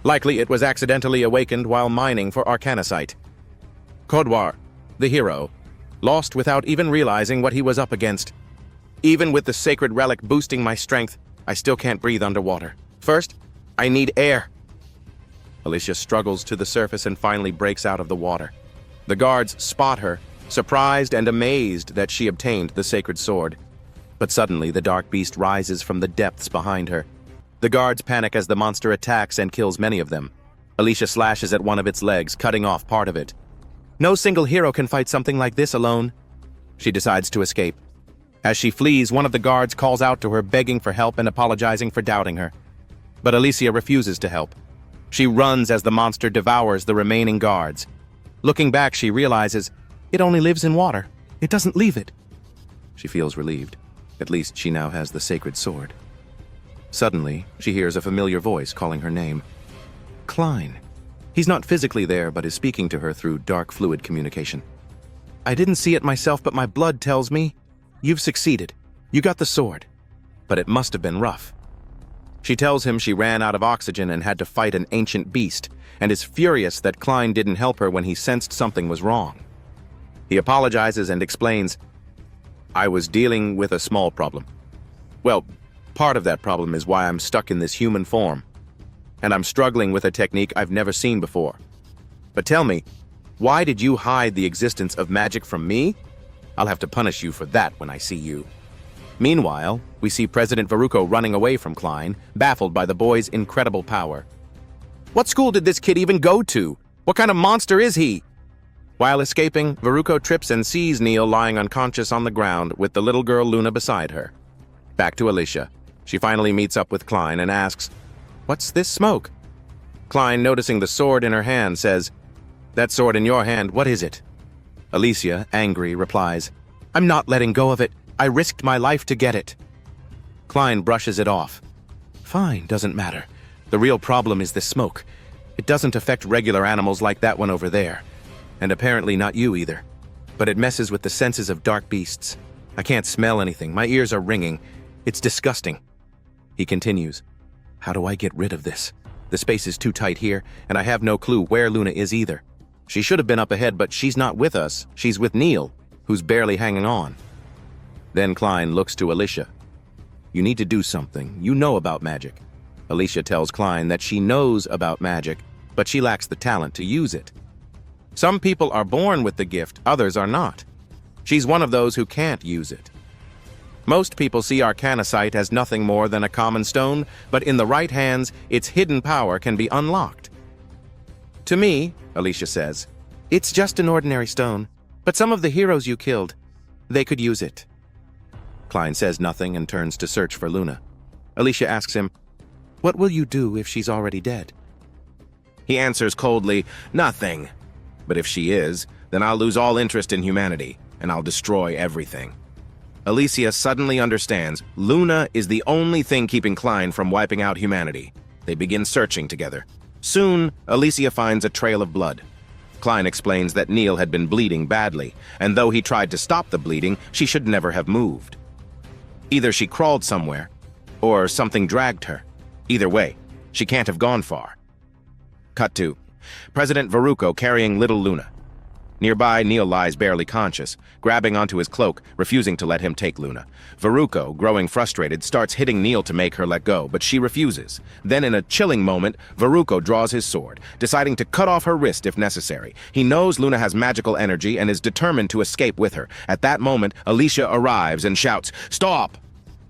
Likely it was accidentally awakened while mining for arcanicite. Kodwar, the hero, lost without even realizing what he was up against. Even with the sacred relic boosting my strength, I still can't breathe underwater. First, I need air. Alicia struggles to the surface and finally breaks out of the water. The guards spot her, surprised and amazed that she obtained the sacred sword. But suddenly, the dark beast rises from the depths behind her. The guards panic as the monster attacks and kills many of them. Alicia slashes at one of its legs, cutting off part of it. No single hero can fight something like this alone. She decides to escape. As she flees, one of the guards calls out to her, begging for help and apologizing for doubting her. But Alicia refuses to help. She runs as the monster devours the remaining guards. Looking back, she realizes it only lives in water. It doesn't leave it. She feels relieved. At least she now has the sacred sword. Suddenly, she hears a familiar voice calling her name. Klein. He's not physically there, but is speaking to her through dark fluid communication. I didn't see it myself, but my blood tells me, you've succeeded. You got the sword. But it must have been rough. She tells him she ran out of oxygen and had to fight an ancient beast, and is furious that Klein didn't help her when he sensed something was wrong. He apologizes and explains, I was dealing with a small problem. Well, part of that problem is why I'm stuck in this human form, and I'm struggling with a technique I've never seen before. But tell me, why did you hide the existence of magic from me? I'll have to punish you for that when I see you. Meanwhile, we see President Veruco running away from Klein, baffled by the boy's incredible power. What school did this kid even go to? What kind of monster is he? While escaping, Veruco trips and sees Neil lying unconscious on the ground with the little girl Luna beside her. Back to Alicia. She finally meets up with Klein and asks, What's this smoke? Klein, noticing the sword in her hand, says, That sword in your hand, what is it? Alicia, angry, replies, I'm not letting go of it. I risked my life to get it. Klein brushes it off. Fine, doesn't matter. The real problem is the smoke. It doesn't affect regular animals like that one over there. And apparently not you either. But it messes with the senses of dark beasts. I can't smell anything. My ears are ringing. It's disgusting. He continues. How do I get rid of this? The space is too tight here, and I have no clue where Luna is either. She should have been up ahead, but she's not with us. She's with Neil, who's barely hanging on. Then Klein looks to Alicia. You need to do something. You know about magic. Alicia tells Klein that she knows about magic, but she lacks the talent to use it. Some people are born with the gift, others are not. She's one of those who can't use it. Most people see arcanocite as nothing more than a common stone, but in the right hands, its hidden power can be unlocked. To me, Alicia says, it's just an ordinary stone, but some of the heroes you killed, they could use it. Klein says nothing and turns to search for Luna. Alicia asks him, What will you do if she's already dead? He answers coldly, Nothing. But if she is, then I'll lose all interest in humanity, and I'll destroy everything. Alicia suddenly understands Luna is the only thing keeping Klein from wiping out humanity. They begin searching together. Soon, Alicia finds a trail of blood. Klein explains that Neil had been bleeding badly, and though he tried to stop the bleeding, she should never have moved. Either she crawled somewhere, or something dragged her. Either way, she can't have gone far. Cut to President Veruco carrying little Luna. Nearby, Neil lies barely conscious, grabbing onto his cloak, refusing to let him take Luna. Veruco, growing frustrated, starts hitting Neil to make her let go, but she refuses. Then, in a chilling moment, Veruco draws his sword, deciding to cut off her wrist if necessary. He knows Luna has magical energy and is determined to escape with her. At that moment, Alicia arrives and shouts, Stop!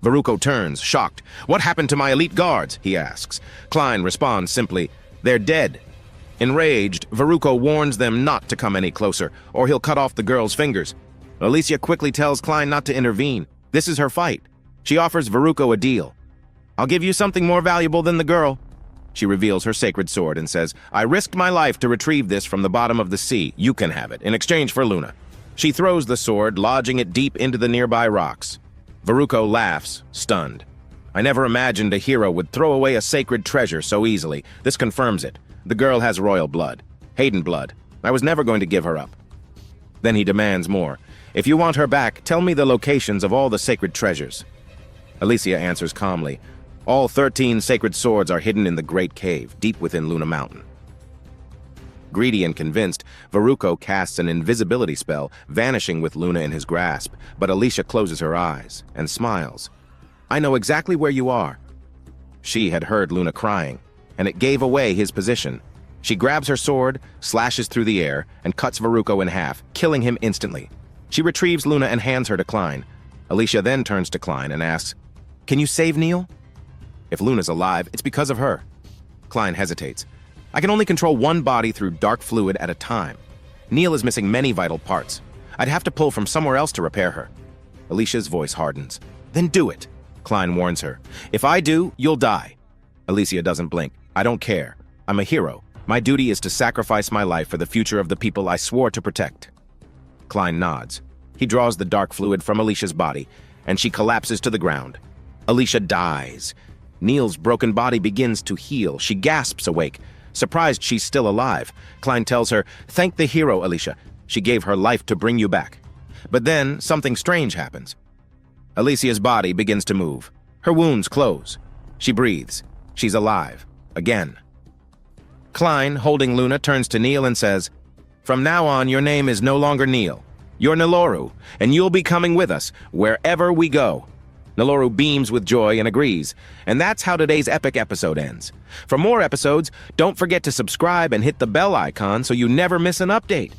Veruco turns, shocked. What happened to my elite guards? He asks. Klein responds simply, They're dead. Enraged, Veruco warns them not to come any closer, or he'll cut off the girl's fingers. Alicia quickly tells Klein not to intervene. This is her fight. She offers Veruco a deal. I'll give you something more valuable than the girl. She reveals her sacred sword and says, I risked my life to retrieve this from the bottom of the sea. You can have it, in exchange for Luna. She throws the sword, lodging it deep into the nearby rocks. Veruco laughs, stunned. I never imagined a hero would throw away a sacred treasure so easily. This confirms it. The girl has royal blood. Hayden blood. I was never going to give her up. Then he demands more. If you want her back, tell me the locations of all the sacred treasures. Alicia answers calmly. All 13 sacred swords are hidden in the Great Cave, deep within Luna Mountain. Greedy and convinced, Veruco casts an invisibility spell, vanishing with Luna in his grasp, but Alicia closes her eyes and smiles. I know exactly where you are. She had heard Luna crying, and it gave away his position. She grabs her sword, slashes through the air, and cuts Veruco in half, killing him instantly. She retrieves Luna and hands her to Klein. Alicia then turns to Klein and asks, "Can you save Neil?" If Luna's alive, it's because of her. Klein hesitates. "I can only control one body through dark fluid at a time. Neil is missing many vital parts. I'd have to pull from somewhere else to repair her." Alicia's voice hardens. "Then do it," Klein warns her. "If I do, you'll die." Alicia doesn't blink. "I don't care. I'm a hero. My duty is to sacrifice my life for the future of the people I swore to protect." Klein nods. He draws the dark fluid from Alicia's body, and she collapses to the ground. Alicia dies. Neil's broken body begins to heal. She gasps awake, surprised she's still alive. Klein tells her, "Thank the hero, Alicia. She gave her life to bring you back." But then something strange happens. Alicia's body begins to move. Her wounds close. She breathes. She's alive. Again. Klein, holding Luna, turns to Neil and says, "From now on, your name is no longer Neil. You're Niloru, and you'll be coming with us wherever we go." Niloru beams with joy and agrees, and that's how today's epic episode ends. For more episodes, don't forget to subscribe and hit the bell icon so you never miss an update.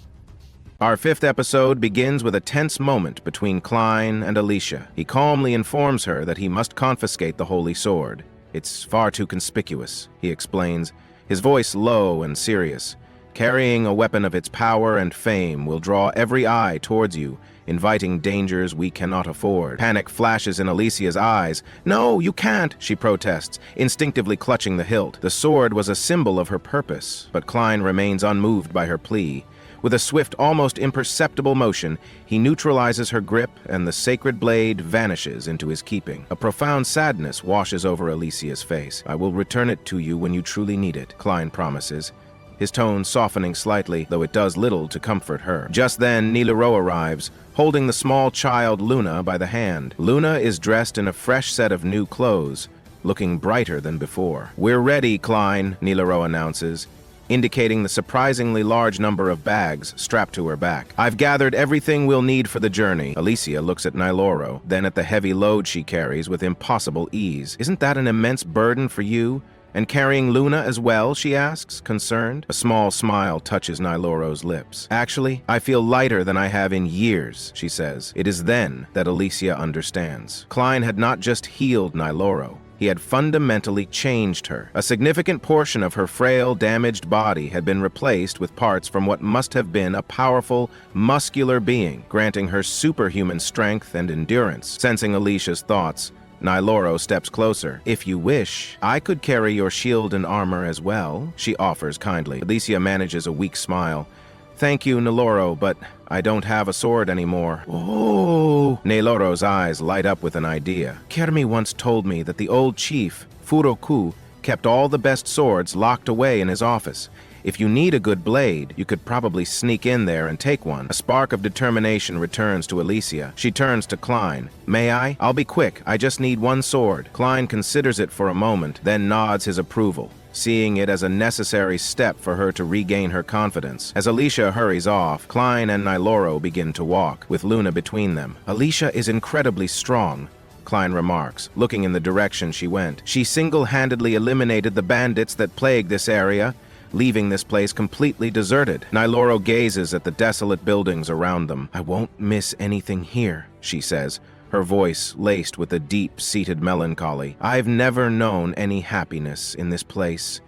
Our 5th episode begins with a tense moment between Klein and Alicia. He calmly informs her that he must confiscate the holy sword. "It's far too conspicuous," he explains, his voice low and serious. "Carrying a weapon of its power and fame will draw every eye towards you, inviting dangers we cannot afford." Panic flashes in Alicia's eyes. "No, you can't," she protests, instinctively clutching the hilt. The sword was a symbol of her purpose, but Klein remains unmoved by her plea. With a swift, almost imperceptible motion, he neutralizes her grip, and the sacred blade vanishes into his keeping. A profound sadness washes over Alicia's face. "I will return it to you when you truly need it," Klein promises, his tone softening slightly, though it does little to comfort her. Just then, Nilaro arrives, holding the small child Luna by the hand. Luna is dressed in a fresh set of new clothes, looking brighter than before. "We're ready, Klein," Nilaro announces, indicating the surprisingly large number of bags strapped to her back. "I've gathered everything we'll need for the journey." Alicia looks at Niloro, then at the heavy load she carries with impossible ease. "Isn't that an immense burden for you? And carrying Luna as well?" she asks, concerned. A small smile touches Niloro's lips. "Actually, I feel lighter than I have in years," she says. It is then that Alicia understands. Klein had not just healed Niloro. He had fundamentally changed her. A significant portion of her frail, damaged body had been replaced with parts from what must have been a powerful, muscular being, granting her superhuman strength and endurance. Sensing Alicia's thoughts, Niloro steps closer. "If you wish, I could carry your shield and armor as well," she offers kindly. Alicia manages a weak smile. "Thank you, Niloro, but I don't have a sword anymore." "Oh!" Niloro's eyes light up with an idea. "Kermi once told me that the old chief, Furoku, kept all the best swords locked away in his office. If you need a good blade, you could probably sneak in there and take one." A spark of determination returns to Alicia. She turns to Klein. "May I? I'll be quick. I just need one sword." Klein considers it for a moment, then nods his approval, seeing it as a necessary step for her to regain her confidence. As Alicia hurries off, Klein and Niloro begin to walk, with Luna between them. "Alicia is incredibly strong," Klein remarks, looking in the direction she went. "She single-handedly eliminated the bandits that plague this area, leaving this place completely deserted." Niloro gazes at the desolate buildings around them. "I won't miss anything here," she says, her voice laced with a deep-seated melancholy. "I've never known any happiness in this place.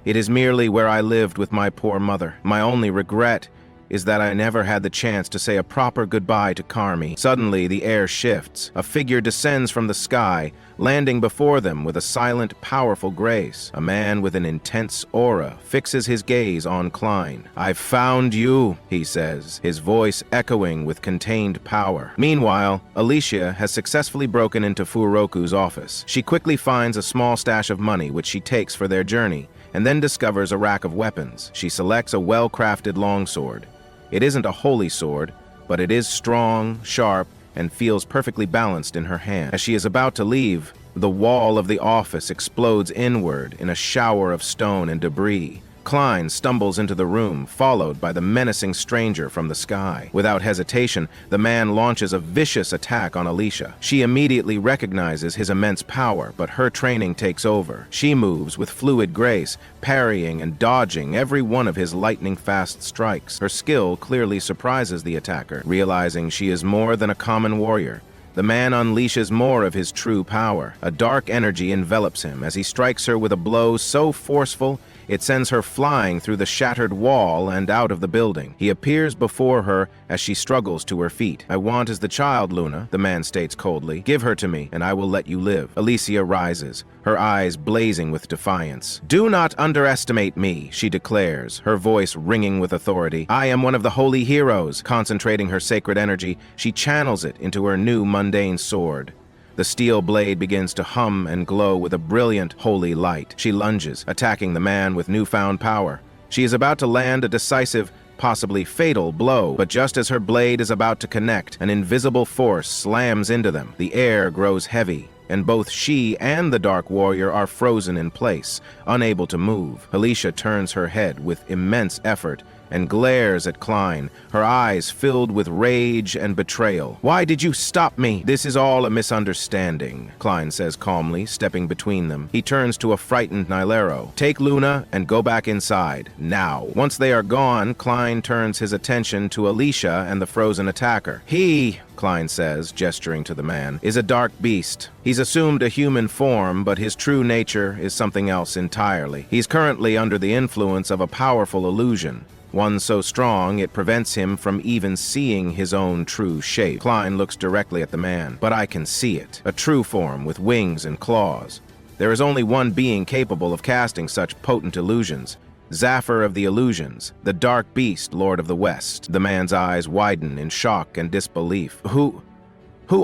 It is merely where I lived with my poor mother. My only regret is that I never had the chance to say a proper goodbye to Carmi." Suddenly, the air shifts. A figure descends from the sky, landing before them with a silent, powerful grace. A man with an intense aura fixes his gaze on Klein. "I've found you," he says, his voice echoing with contained power. Meanwhile, Alicia has successfully broken into Furoku's office. She quickly finds a small stash of money, which she takes for their journey, and then discovers a rack of weapons. She selects a well-crafted longsword. It isn't a holy sword, but it is strong, sharp, and feels perfectly balanced in her hand. As she is about to leave, the wall of the office explodes inward in a shower of stone and debris, Klein stumbles into the room, followed by the menacing stranger from the sky. Without hesitation, the man launches a vicious attack on Alicia. She immediately recognizes his immense power, but her training takes over. She moves with fluid grace, parrying and dodging every one of his lightning-fast strikes. Her skill clearly surprises the attacker, realizing she is more than a common warrior. The man unleashes more of his true power. A dark energy envelops him as he strikes her with a blow so forceful it sends her flying through the shattered wall and out of the building. He appears before her as she struggles to her feet. "I want is the child, Luna," the man states coldly. "Give her to me, and I will let you live." Alicia rises, her eyes blazing with defiance. "Do not underestimate me," she declares, her voice ringing with authority. "I am one of the holy heroes." Concentrating her sacred energy, she channels it into her new mundane sword. The steel blade begins to hum and glow with a brilliant, holy light. She lunges, attacking the man with newfound power. She is about to land a decisive, possibly fatal blow, but just as her blade is about to connect, an invisible force slams into them. The air grows heavy, and both she and the Dark Warrior are frozen in place, unable to move. Alicia turns her head with immense effort and glares at Klein, her eyes filled with rage and betrayal. "Why did you stop me?" "This is all a misunderstanding," Klein says calmly, stepping between them. He turns to a frightened Nilero. "Take Luna and go back inside, now." Once they are gone, Klein turns his attention to Alicia and the frozen attacker. "He," Klein says, gesturing to the man, "is a dark beast. He's assumed a human form, but his true nature is something else entirely. He's currently under the influence of a powerful illusion, one so strong it prevents him from even seeing his own true shape." Klein looks directly at the man. "But I can see it. A true form with wings and claws. There is only one being capable of casting such potent illusions. Zephyr of the Illusions, the Dark Beast, Lord of the West." The man's eyes widen in shock and disbelief. Who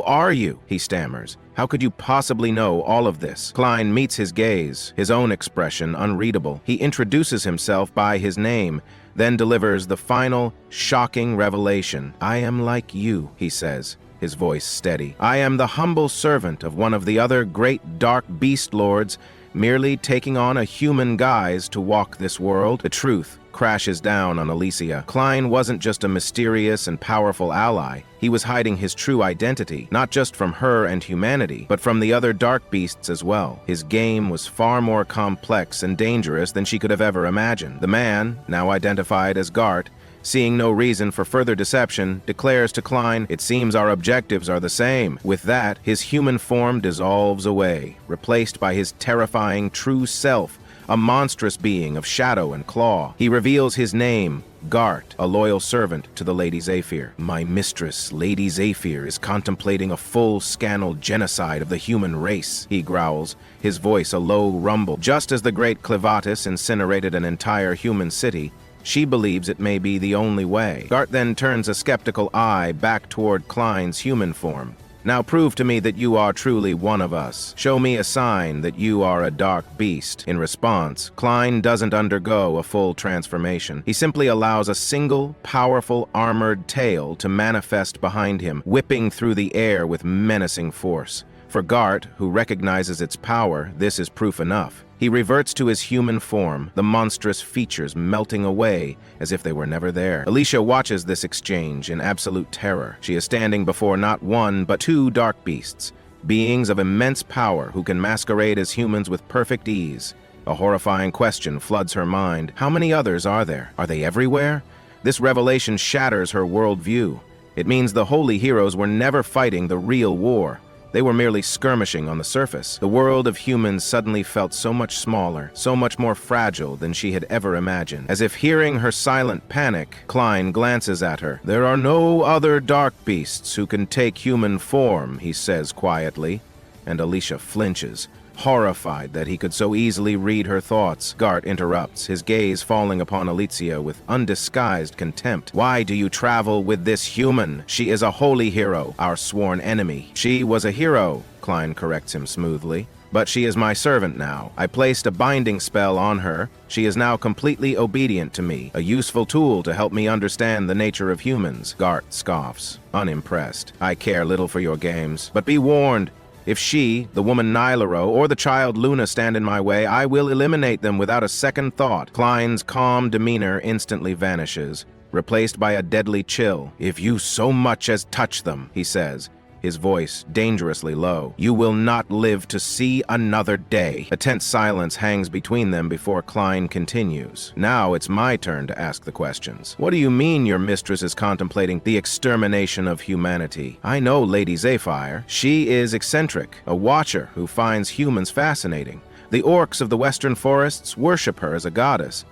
are you?" he stammers. "How could you possibly know all of this?" Klein meets his gaze, his own expression unreadable. He introduces himself by his name, then delivers the final, shocking revelation. "I am like you," he says, his voice steady. "I am the humble servant of one of the other great dark beast lords, merely taking on a human guise to walk this world." The truth crashes down on Alicia. Klein wasn't just a mysterious and powerful ally. He was hiding his true identity, not just from her and humanity, but from the other dark beasts as well. His game was far more complex and dangerous than she could have ever imagined. The man, now identified as Gart, seeing no reason for further deception, declares to Klein, "It seems our objectives are the same." With that, his human form dissolves away, replaced by his terrifying true self, a monstrous being of shadow and claw. He reveals his name, Gart, a loyal servant to the Lady Zephyr. "My mistress, Lady Zephyr, is contemplating a full-scale genocide of the human race," he growls, his voice a low rumble. Just as the great Clivatis incinerated an entire human city, she believes it may be the only way. Gart then turns a skeptical eye back toward Klein's human form. "Now prove to me that you are truly one of us. Show me a sign that you are a dark beast." In response, Klein doesn't undergo a full transformation. He simply allows a single, powerful, armored tail to manifest behind him, whipping through the air with menacing force. For Gart, who recognizes its power, this is proof enough. He reverts to his human form, the monstrous features melting away as if they were never there. Alicia watches this exchange in absolute terror. She is standing before not one, but two dark beasts, beings of immense power who can masquerade as humans with perfect ease. A horrifying question floods her mind. How many others are there? Are they everywhere? This revelation shatters her worldview. It means the holy heroes were never fighting the real war. They were merely skirmishing on the surface. The world of humans suddenly felt so much smaller, so much more fragile than she had ever imagined. As if hearing her silent panic, Klein glances at her. "There are no other dark beasts who can take human form," he says quietly, and Alicia flinches, horrified that he could so easily read her thoughts. Gart interrupts, his gaze falling upon Alicia with undisguised contempt. "Why do you travel with this human? She is a holy hero, our sworn enemy." "She was a hero," Klein corrects him smoothly, "but she is my servant now. I placed a binding spell on her. She is now completely obedient to me, a useful tool to help me understand the nature of humans." Gart scoffs, unimpressed. "I care little for your games, but be warned. If she, the woman Nylaro, or the child Luna stand in my way, I will eliminate them without a second thought. Klein's calm demeanor instantly vanishes, replaced by a deadly chill. If you so much as touch them, he says, his voice dangerously low, you will not live to see another day. A tense silence hangs between them before Klein continues. Now it's my turn to ask the questions. What do you mean your mistress is contemplating the extermination of humanity? I know Lady Zephyr. She is eccentric, a watcher who finds humans fascinating. The orcs of the western forests worship her as a goddess.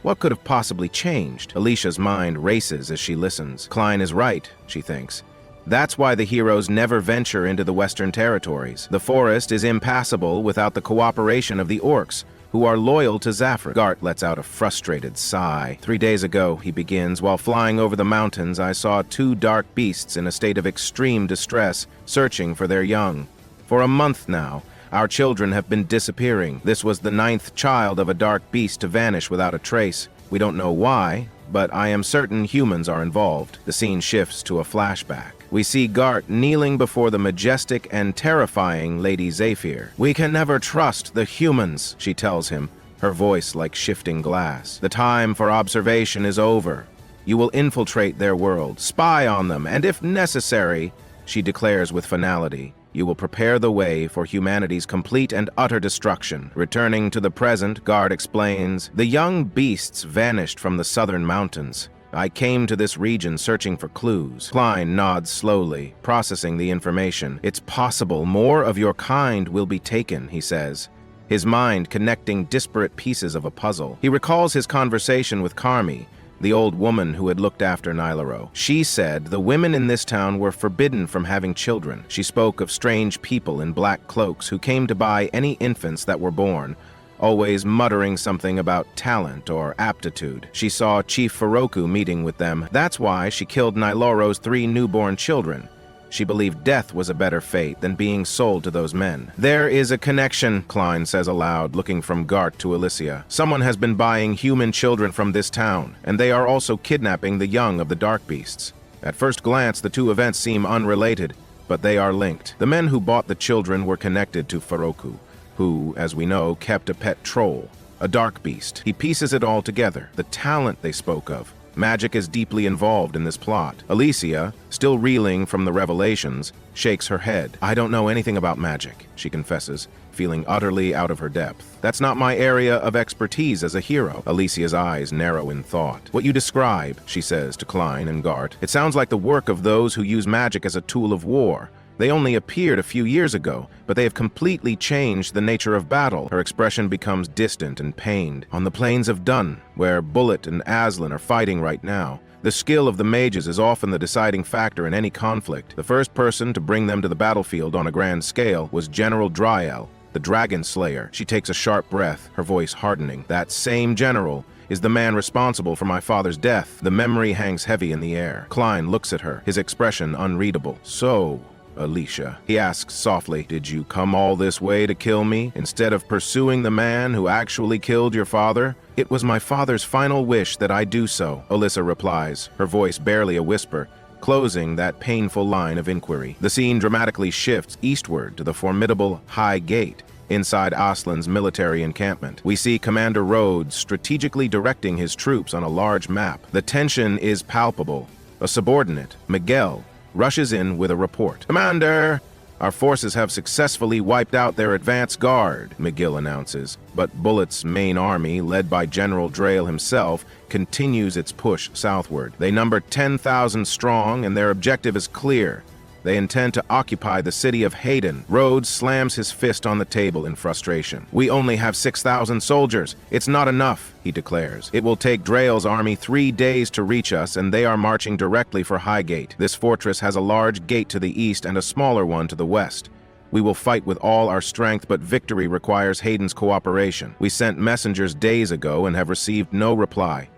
What could have possibly changed? Alicia's mind races as she listens. Klein is right, she thinks. That's why the heroes never venture into the western territories. The forest is impassable without the cooperation of the orcs, who are loyal to Zafra. Gart lets out a frustrated sigh. 3 days ago, he begins, while flying over the mountains, I saw 2 dark beasts in a state of extreme distress, searching for their young. For a month now, our children have been disappearing. This was the 9th child of a dark beast to vanish without a trace. We don't know why, but I am certain humans are involved. The scene shifts to a flashback. We see Gart kneeling before the majestic and terrifying Lady Zephyr. We can never trust the humans, she tells him, her voice like shifting glass. The time for observation is over. You will infiltrate their world, spy on them, and if necessary, she declares with finality, you will prepare the way for humanity's complete and utter destruction. Returning to the present, Gart explains, the young beasts vanished from the southern mountains. I came to this region searching for clues. Klein nods slowly, processing the information. It's possible more of your kind will be taken, he says, his mind connecting disparate pieces of a puzzle. He recalls his conversation with Carmi, the old woman who had looked after Nylaro. She said the women in this town were forbidden from having children. She spoke of strange people in black cloaks who came to buy any infants that were born, always muttering something about talent or aptitude. She saw Chief Furoku meeting with them. That's why she killed Nylaro's 3 newborn children. She believed death was a better fate than being sold to those men. There is a connection, Klein says aloud, looking from Gart to Alicia. Someone has been buying human children from this town, and they are also kidnapping the young of the dark beasts. At first glance, the 2 events seem unrelated, but they are linked. The men who bought the children were connected to Furoku, who, as we know, kept a pet troll, a dark beast. He pieces it all together, the talent they spoke of. Magic is deeply involved in this plot. Alicia, still reeling from the revelations, shakes her head. I don't know anything about magic, she confesses, feeling utterly out of her depth. That's not my area of expertise as a hero. Alicia's eyes narrow in thought. What you describe, she says to Klein and Gart, it sounds like the work of those who use magic as a tool of war. They only appeared a few years ago, but they have completely changed the nature of battle. Her expression becomes distant and pained. On the plains of Dun, where Bullet and Aslan are fighting right now, the skill of the mages is often the deciding factor in any conflict. The first person to bring them to the battlefield on a grand scale was General Dryel, the Dragon Slayer. She takes a sharp breath, her voice hardening. That same general is the man responsible for my father's death. The memory hangs heavy in the air. Klein looks at her, his expression unreadable. So, Alicia, he asks softly, did you come all this way to kill me, instead of pursuing the man who actually killed your father? It was my father's final wish that I do so, Alyssa replies, her voice barely a whisper, closing that painful line of inquiry. The scene dramatically shifts eastward to the formidable High Gate, inside Aslan's military encampment. We see Commander Rhodes strategically directing his troops on a large map. The tension is palpable. A subordinate, Miguel, rushes in with a report. Commander, our forces have successfully wiped out their advance guard, Miguel announces, but Bullet's main army, led by General Drail himself, continues its push southward. They number 10,000 strong, and their objective is clear. They intend to occupy the city of Hayden. Rhodes slams his fist on the table in frustration. We only have 6,000 soldiers. It's not enough, he declares. It will take Drail's army 3 days to reach us, and they are marching directly for Highgate. This fortress has a large gate to the east and a smaller one to the west. We will fight with all our strength, but victory requires Hayden's cooperation. We sent messengers days ago and have received no reply.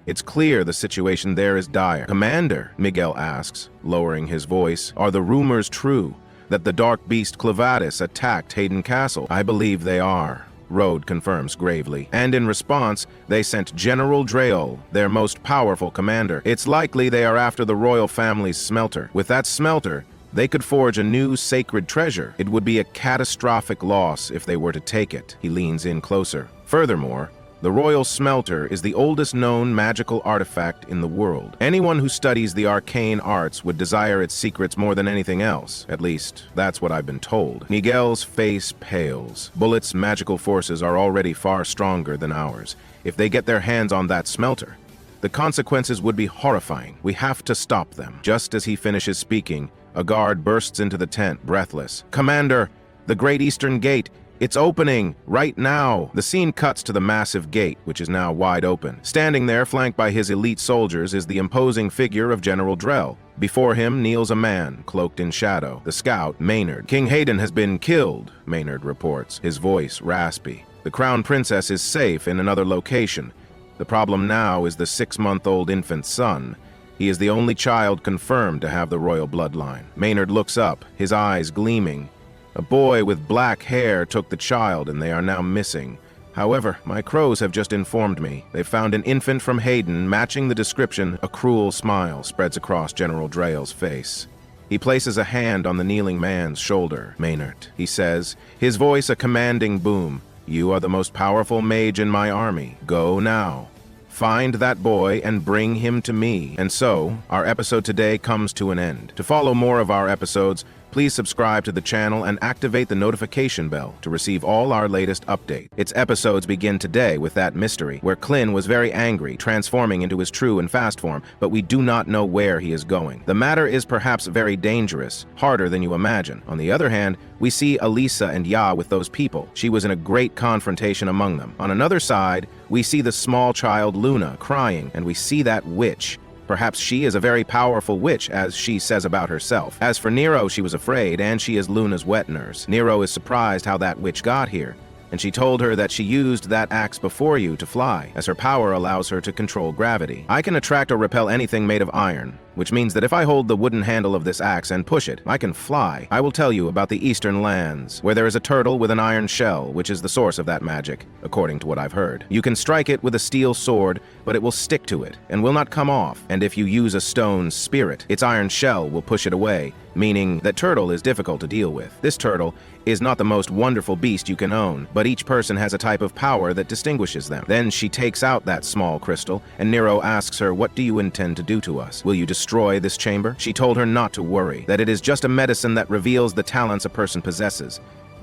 It's clear the situation there is dire. Commander, Miguel asks, lowering his voice, are the rumors true that the dark beast Clevadis attacked Hayden Castle? I believe they are, Rhodes confirms gravely. And in response, they sent General Drail, their most powerful commander. It's likely they are after the royal family's smelter. With that smelter, They could forge a new sacred treasure. It would be a catastrophic loss if they were to take it. He leans in closer. Furthermore, the royal smelter is the oldest known magical artifact in the world. Anyone who studies the arcane arts would desire its secrets more than anything else. At least, that's what I've been told. Nigel's face pales. Bullet's magical forces are already far stronger than ours. If they get their hands on that smelter, the consequences would be horrifying. We have to stop them. Just as he finishes speaking, a guard bursts into the tent, breathless. "Commander, the Great Eastern Gate, it's opening, right now!" The scene cuts to the massive gate, which is now wide open. Standing there, flanked by his elite soldiers, is the imposing figure of General Drell. Before him kneels a man, cloaked in shadow, the scout, Maynard. "King Hayden has been killed," Maynard reports, his voice raspy. "The Crown Princess is safe in another location. The problem now is the 6-month-old infant son. He is the only child confirmed to have the royal bloodline." Maynard looks up, his eyes gleaming. "A boy with black hair took the child, and they are now missing. However, my crows have just informed me. They found an infant from Hayden matching the description." A cruel smile spreads across General Drell's face. He places a hand on the kneeling man's shoulder. "Maynard," he says, his voice a commanding boom, "you are the most powerful mage in my army. Go now. Find that boy and bring him to me." And so, our episode today comes to an end. To follow more of our episodes, please subscribe to the channel and activate the notification bell to receive all our latest updates. Its episodes begin today with that mystery, where Clint was very angry, transforming into his true and fast form, but we do not know where he is going. The matter is perhaps very dangerous, harder than you imagine. On the other hand, we see Elisa and Ya with those people. She was in a great confrontation among them. On another side, we see the small child Luna crying, and we see that witch. Perhaps she is a very powerful witch, as she says about herself. As for Nero, she was afraid, and she is Luna's wet nurse. Nero is surprised how that witch got here, and she told her that she used that axe before you to fly, as her power allows her to control gravity. I can attract or repel anything made of iron, which means that if I hold the wooden handle of this axe and push it, I can fly. I will tell you about the eastern lands, where there is a turtle with an iron shell, which is the source of that magic, according to what I've heard. You can strike it with a steel sword, but it will stick to it, and will not come off. And if you use a stone spirit, its iron shell will push it away, meaning that turtle is difficult to deal with. This turtle is not the most wonderful beast you can own, but each person has a type of power that distinguishes them. Then she takes out that small crystal, and Nero asks her, "What do you intend to do to us? Will you destroy this chamber?" She told her not to worry, that it is just a medicine that reveals the talents a person possesses.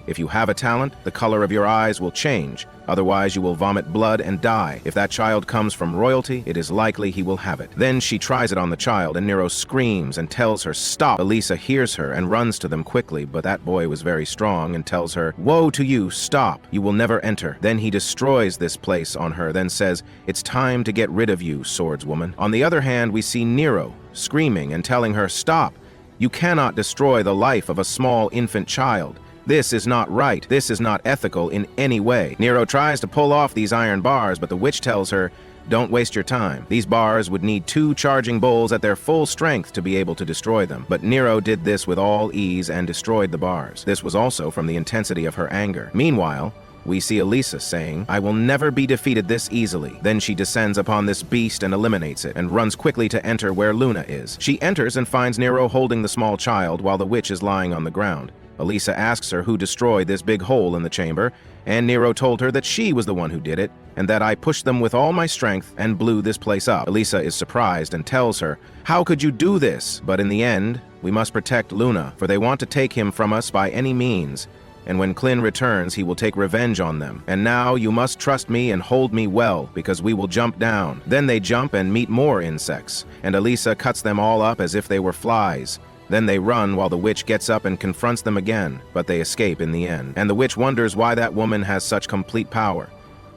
If you have a talent, the color of your eyes will change. Otherwise, you will vomit blood and die. If that child comes from royalty, it is likely he will have it. Then she tries it on the child, and Nero screams and tells her, "Stop!" Elisa hears her and runs to them quickly, but that boy was very strong and tells her, "Woe to you, stop! You will never enter." Then he destroys this place on her, then says, "It's time to get rid of you, swordswoman." On the other hand, we see Nero screaming and telling her, "Stop! You cannot destroy the life of a small infant child. This is not right. This is not ethical in any way." Nero tries to pull off these iron bars, but the witch tells her, "Don't waste your time. These bars would need 2 charging bowls at their full strength to be able to destroy them." But Nero did this with all ease and destroyed the bars. This was also from the intensity of her anger. Meanwhile, we see Elisa saying, "I will never be defeated this easily." Then she descends upon this beast and eliminates it, and runs quickly to enter where Luna is. She enters and finds Nero holding the small child while the witch is lying on the ground. Elisa asks her who destroyed this big hole in the chamber, and Nero told her that she was the one who did it, and that I pushed them with all my strength and blew this place up. Elisa is surprised and tells her, "How could you do this?" But in the end, we must protect Luna, for they want to take him from us by any means. And when Clint returns, he will take revenge on them. And now you must trust me and hold me well, because we will jump down. Then they jump and meet more insects, and Elisa cuts them all up as if they were flies. Then they run while the witch gets up and confronts them again, but they escape in the end. And the witch wonders why that woman has such complete power.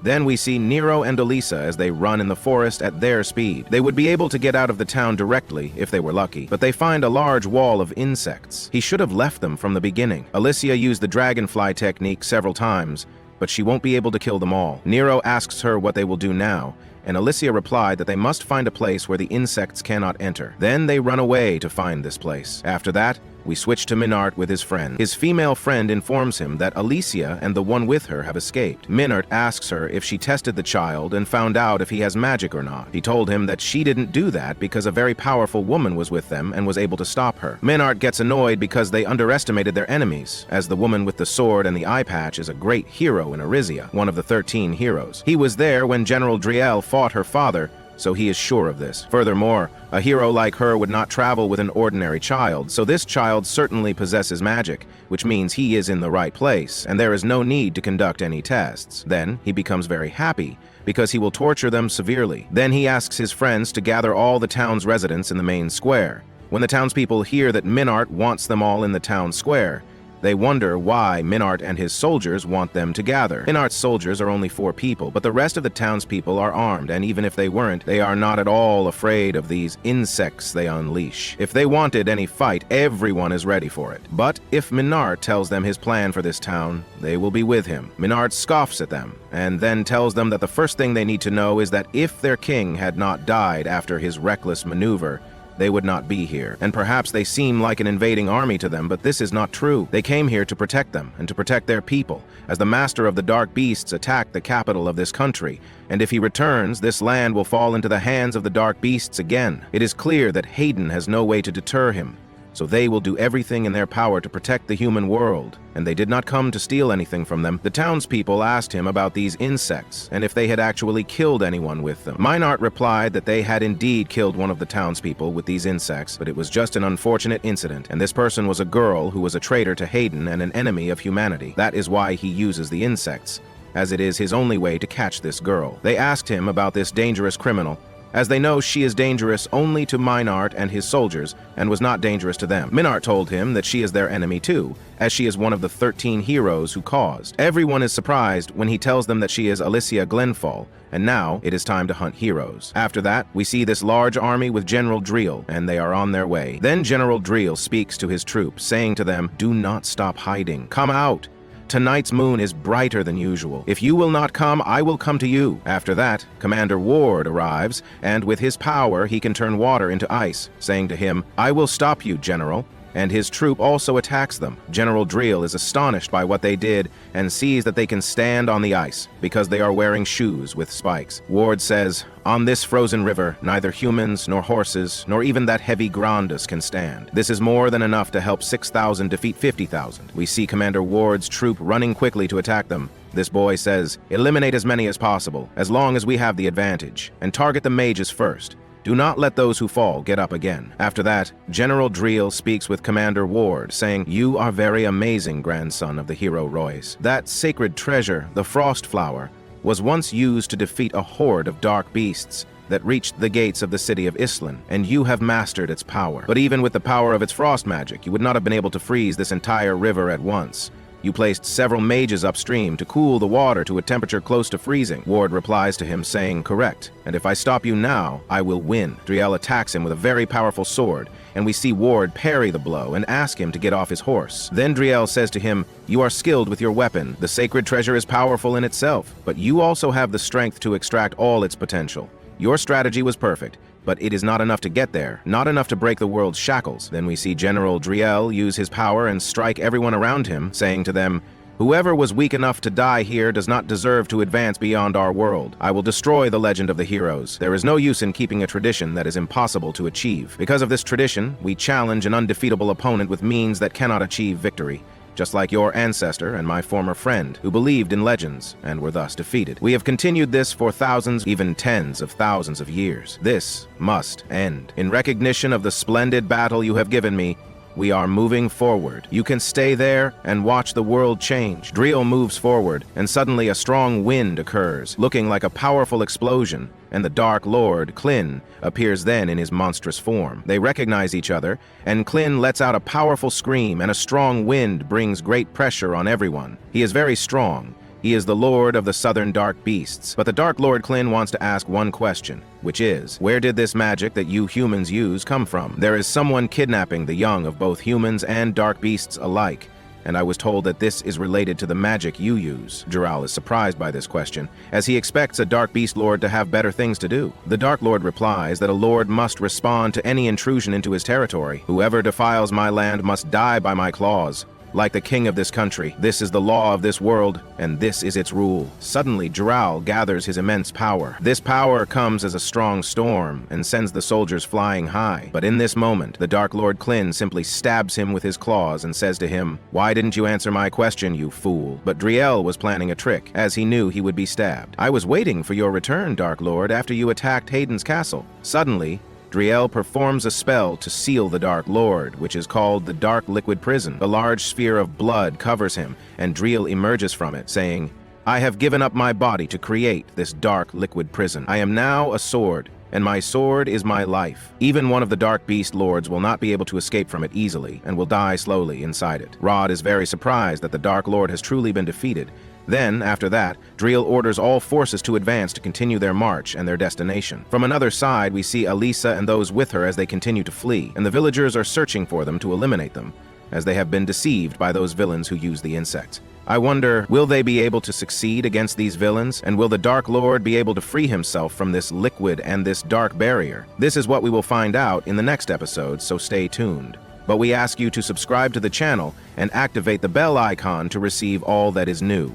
Then we see Nero and Elisa as they run in the forest at their speed. They would be able to get out of the town directly if they were lucky, but they find a large wall of insects. He should have left them from the beginning. Alicia used the dragonfly technique several times, but she won't be able to kill them all. Nero asks her what they will do now, and Alicia replied that they must find a place where the insects cannot enter. Then they run away to find this place. After that, We switch to Minart with his friend. His female friend informs him that Alicia and the one with her have escaped. Minart asks her if she tested the child and found out if he has magic or not. He told him that she didn't do that because a very powerful woman was with them and was able to stop her. Minart gets annoyed because they underestimated their enemies, as the woman with the sword and the eye patch is a great hero in Arisia, one of the 13 heroes. He was there when General Driel fought her father, so he is sure of this. Furthermore, a hero like her would not travel with an ordinary child, so this child certainly possesses magic, which means he is in the right place, and there is no need to conduct any tests. Then, he becomes very happy, because he will torture them severely. Then he asks his friends to gather all the town's residents in the main square. When the townspeople hear that Minart wants them all in the town square, they wonder why Minart and his soldiers want them to gather. Minart's soldiers are only 4 people, but the rest of the townspeople are armed, and even if they weren't, they are not at all afraid of these insects they unleash. If they wanted any fight, everyone is ready for it. But if Minart tells them his plan for this town, they will be with him. Minart scoffs at them, and then tells them that the first thing they need to know is that if their king had not died after his reckless maneuver, they would not be here. And perhaps they seem like an invading army to them, but this is not true. They came here to protect them and to protect their people, as the master of the dark beasts attacked the capital of this country. And if he returns, this land will fall into the hands of the dark beasts again. It is clear that Hayden has no way to deter him, so they will do everything in their power to protect the human world. And they did not come to steal anything from them. The townspeople asked him about these insects, and if they had actually killed anyone with them. Minart replied that they had indeed killed one of the townspeople with these insects, but it was just an unfortunate incident, and this person was a girl who was a traitor to Hayden and an enemy of humanity. That is why he uses the insects, as it is his only way to catch this girl. They asked him about this dangerous criminal, as they know she is dangerous only to Minart and his soldiers, and was not dangerous to them. Minart told him that she is their enemy too, as she is one of the 13 heroes who caused. Everyone is surprised when he tells them that she is Alicia Glenfall, and now it is time to hunt heroes. After that, we see this large army with General Driel, and they are on their way. Then General Driel speaks to his troops, saying to them, "Do not stop hiding. Come out. Tonight's moon is brighter than usual. If you will not come, I will come to you." After that, Commander Ward arrives, and with his power, he can turn water into ice, saying to him, "I will stop you, General." And his troop also attacks them. General Driel is astonished by what they did and sees that they can stand on the ice because they are wearing shoes with spikes. Ward says, "On this frozen river, neither humans nor horses nor even that heavy Grandus can stand. This is more than enough to help 6,000 defeat 50,000. We see Commander Ward's troop running quickly to attack them. This boy says, "Eliminate as many as possible, as long as we have the advantage, and target the mages first. Do not let those who fall get up again." After that, General Driel speaks with Commander Ward, saying, "You are very amazing, grandson of the hero Royce. That sacred treasure, the Frost Flower, was once used to defeat a horde of dark beasts that reached the gates of the city of Islan, and you have mastered its power. But even with the power of its frost magic, you would not have been able to freeze this entire river at once. You placed several mages upstream to cool the water to a temperature close to freezing." Ward replies to him saying, "Correct, and if I stop you now, I will win." Driel attacks him with a very powerful sword, and we see Ward parry the blow and ask him to get off his horse. Then Driel says to him, "You are skilled with your weapon. The sacred treasure is powerful in itself, but you also have the strength to extract all its potential. Your strategy was perfect, but it is not enough to get there, not enough to break the world's shackles." Then we see General Driel use his power and strike everyone around him, saying to them, "Whoever was weak enough to die here does not deserve to advance beyond our world. I will destroy the legend of the heroes. There is no use in keeping a tradition that is impossible to achieve. Because of this tradition, we challenge an undefeatable opponent with means that cannot achieve victory, just like your ancestor and my former friend, who believed in legends and were thus defeated. We have continued this for thousands, even tens of thousands of years. This must end. In recognition of the splendid battle you have given me, we are moving forward. You can stay there and watch the world change." Driel moves forward, and suddenly a strong wind occurs, looking like a powerful explosion, and the Dark Lord, Klin, appears then in his monstrous form. They recognize each other, and Klin lets out a powerful scream, and a strong wind brings great pressure on everyone. He is very strong. He is the Lord of the Southern Dark Beasts. But the Dark Lord Klin wants to ask one question, which is, where did this magic that you humans use come from? There is someone kidnapping the young of both humans and dark beasts alike. and I was told that this is related to the magic you use. Jural is surprised by this question, as he expects a Dark Beast Lord to have better things to do. The Dark Lord replies that a lord must respond to any intrusion into his territory. Whoever defiles my land must die by my claws. Like the king of this country, this is the law of this world, and this is its rule. Suddenly, Jural gathers his immense power. This power comes as a strong storm and sends the soldiers flying high. But in this moment, the Dark Lord Klin simply stabs him with his claws and says to him, "Why didn't you answer my question, you fool?" But Driel was planning a trick, as he knew he would be stabbed. "I was waiting for your return, Dark Lord, after you attacked Hayden's castle." Suddenly, Driel performs a spell to seal the Dark Lord, which is called the Dark Liquid Prison. The large sphere of blood covers him, and Driel emerges from it, saying, "I have given up my body to create this dark liquid prison. I am now a sword, and my sword is my life. Even one of the Dark Beast Lords will not be able to escape from it easily, and will die slowly inside it." Rod is very surprised that the Dark Lord has truly been defeated. Then, after that, Driel orders all forces to advance to continue their march and their destination. From another side, we see Alisa and those with her as they continue to flee, and the villagers are searching for them to eliminate them, as they have been deceived by those villains who use the insects. I wonder, will they be able to succeed against these villains, and will the Dark Lord be able to free himself from this liquid and this dark barrier? This is what we will find out in the next episode, so stay tuned. But we ask you to subscribe to the channel and activate the bell icon to receive all that is new.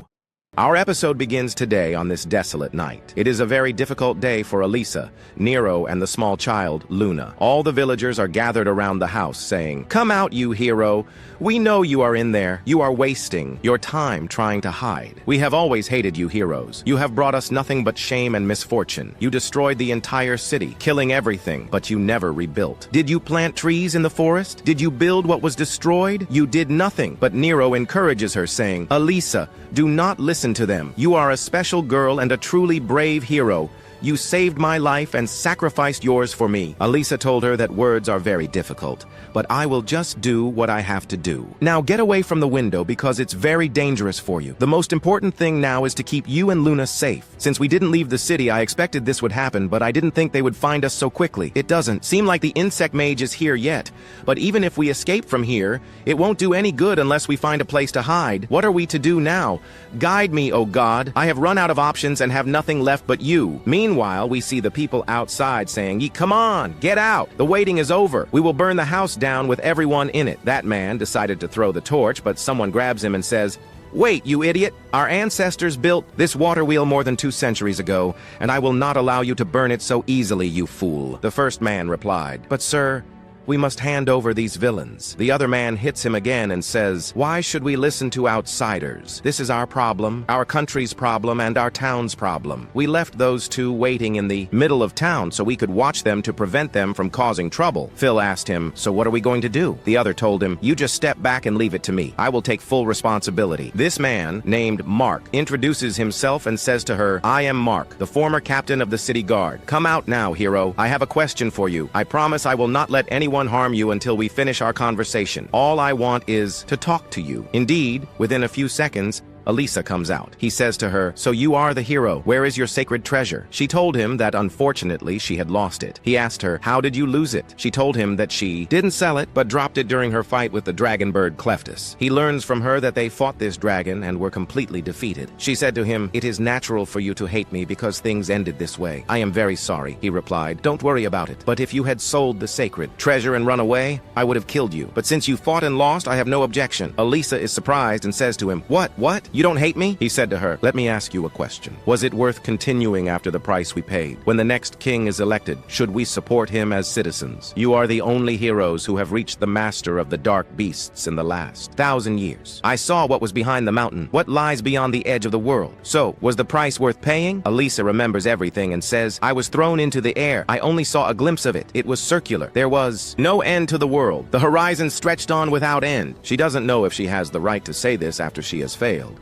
Our episode begins today on this desolate night. It is a very difficult day for Alisa, Nero, and the small child, Luna. All the villagers are gathered around the house saying, "Come out, you hero. We know you are in there. You are wasting your time trying to hide. We have always hated you heroes. You have brought us nothing but shame and misfortune. You destroyed the entire city, killing everything, but you never rebuilt. Did you plant trees in the forest? Did you build what was destroyed? You did nothing." But Nero encourages her, saying, "Alisa, do not listen to them. You are a special girl and a truly brave hero. You saved my life and sacrificed yours for me." Alisa told her that words are very difficult, but I will just do what I have to do. Now get away from the window because it's very dangerous for you. The most important thing now is to keep you and Luna safe. Since we didn't leave the city, I expected this would happen, but I didn't think they would find us so quickly. It doesn't seem like the insect mage is here yet. But even if we escape from here, it won't do any good unless we find a place to hide. What are we to do now? Guide me, O God. I have run out of options and have nothing left but you. Meanwhile, we see the people outside saying, "Come on, get out. The waiting is over. We will burn the house down with everyone in it." That man decided to throw the torch, but someone grabs him and says, "Wait, you idiot! Our ancestors built this water wheel more than 2 centuries ago, and I will not allow you to burn it so easily, you fool." The first man replied, "But sir, we must hand over these villains." The other man hits him again and says, "Why should we listen to outsiders? This is our problem, our country's problem, and our town's problem. We left those two waiting in the middle of town so we could watch them to prevent them from causing trouble." Phil asked him, "So what are we going to do?" The other told him, "You just step back and leave it to me. I will take full responsibility." This man, named Mark, introduces himself and says to her, "I am Mark, the former captain of the city guard. Come out now, hero. I have a question for you. I promise I will not let anyone harm you until we finish our conversation. All I want is to talk to you." Indeed, within a few seconds, Alisa comes out. He says to her, "So you are the hero. Where is your sacred treasure?" She told him that unfortunately she had lost it. He asked her, "How did you lose it?" She told him that she didn't sell it, but dropped it during her fight with the dragon bird Cleftus. He learns from her that they fought this dragon and were completely defeated. She said to him, "It is natural for you to hate me because things ended this way. I am very sorry." He replied, "Don't worry about it. But if you had sold the sacred treasure and run away, I would have killed you. But since you fought and lost, I have no objection." Alisa is surprised and says to him, What? You don't hate me?" He said to her, "Let me ask you a question. Was it worth continuing after the price we paid? When the next king is elected, should we support him as citizens? You are the only heroes who have reached the master of the dark beasts in the last 1,000 years. I saw what was behind the mountain, what lies beyond the edge of the world. So, was the price worth paying?" Alisa remembers everything and says, "I was thrown into the air. I only saw a glimpse of it. It was circular. There was no end to the world. The horizon stretched on without end." She doesn't know if she has the right to say this after she has failed.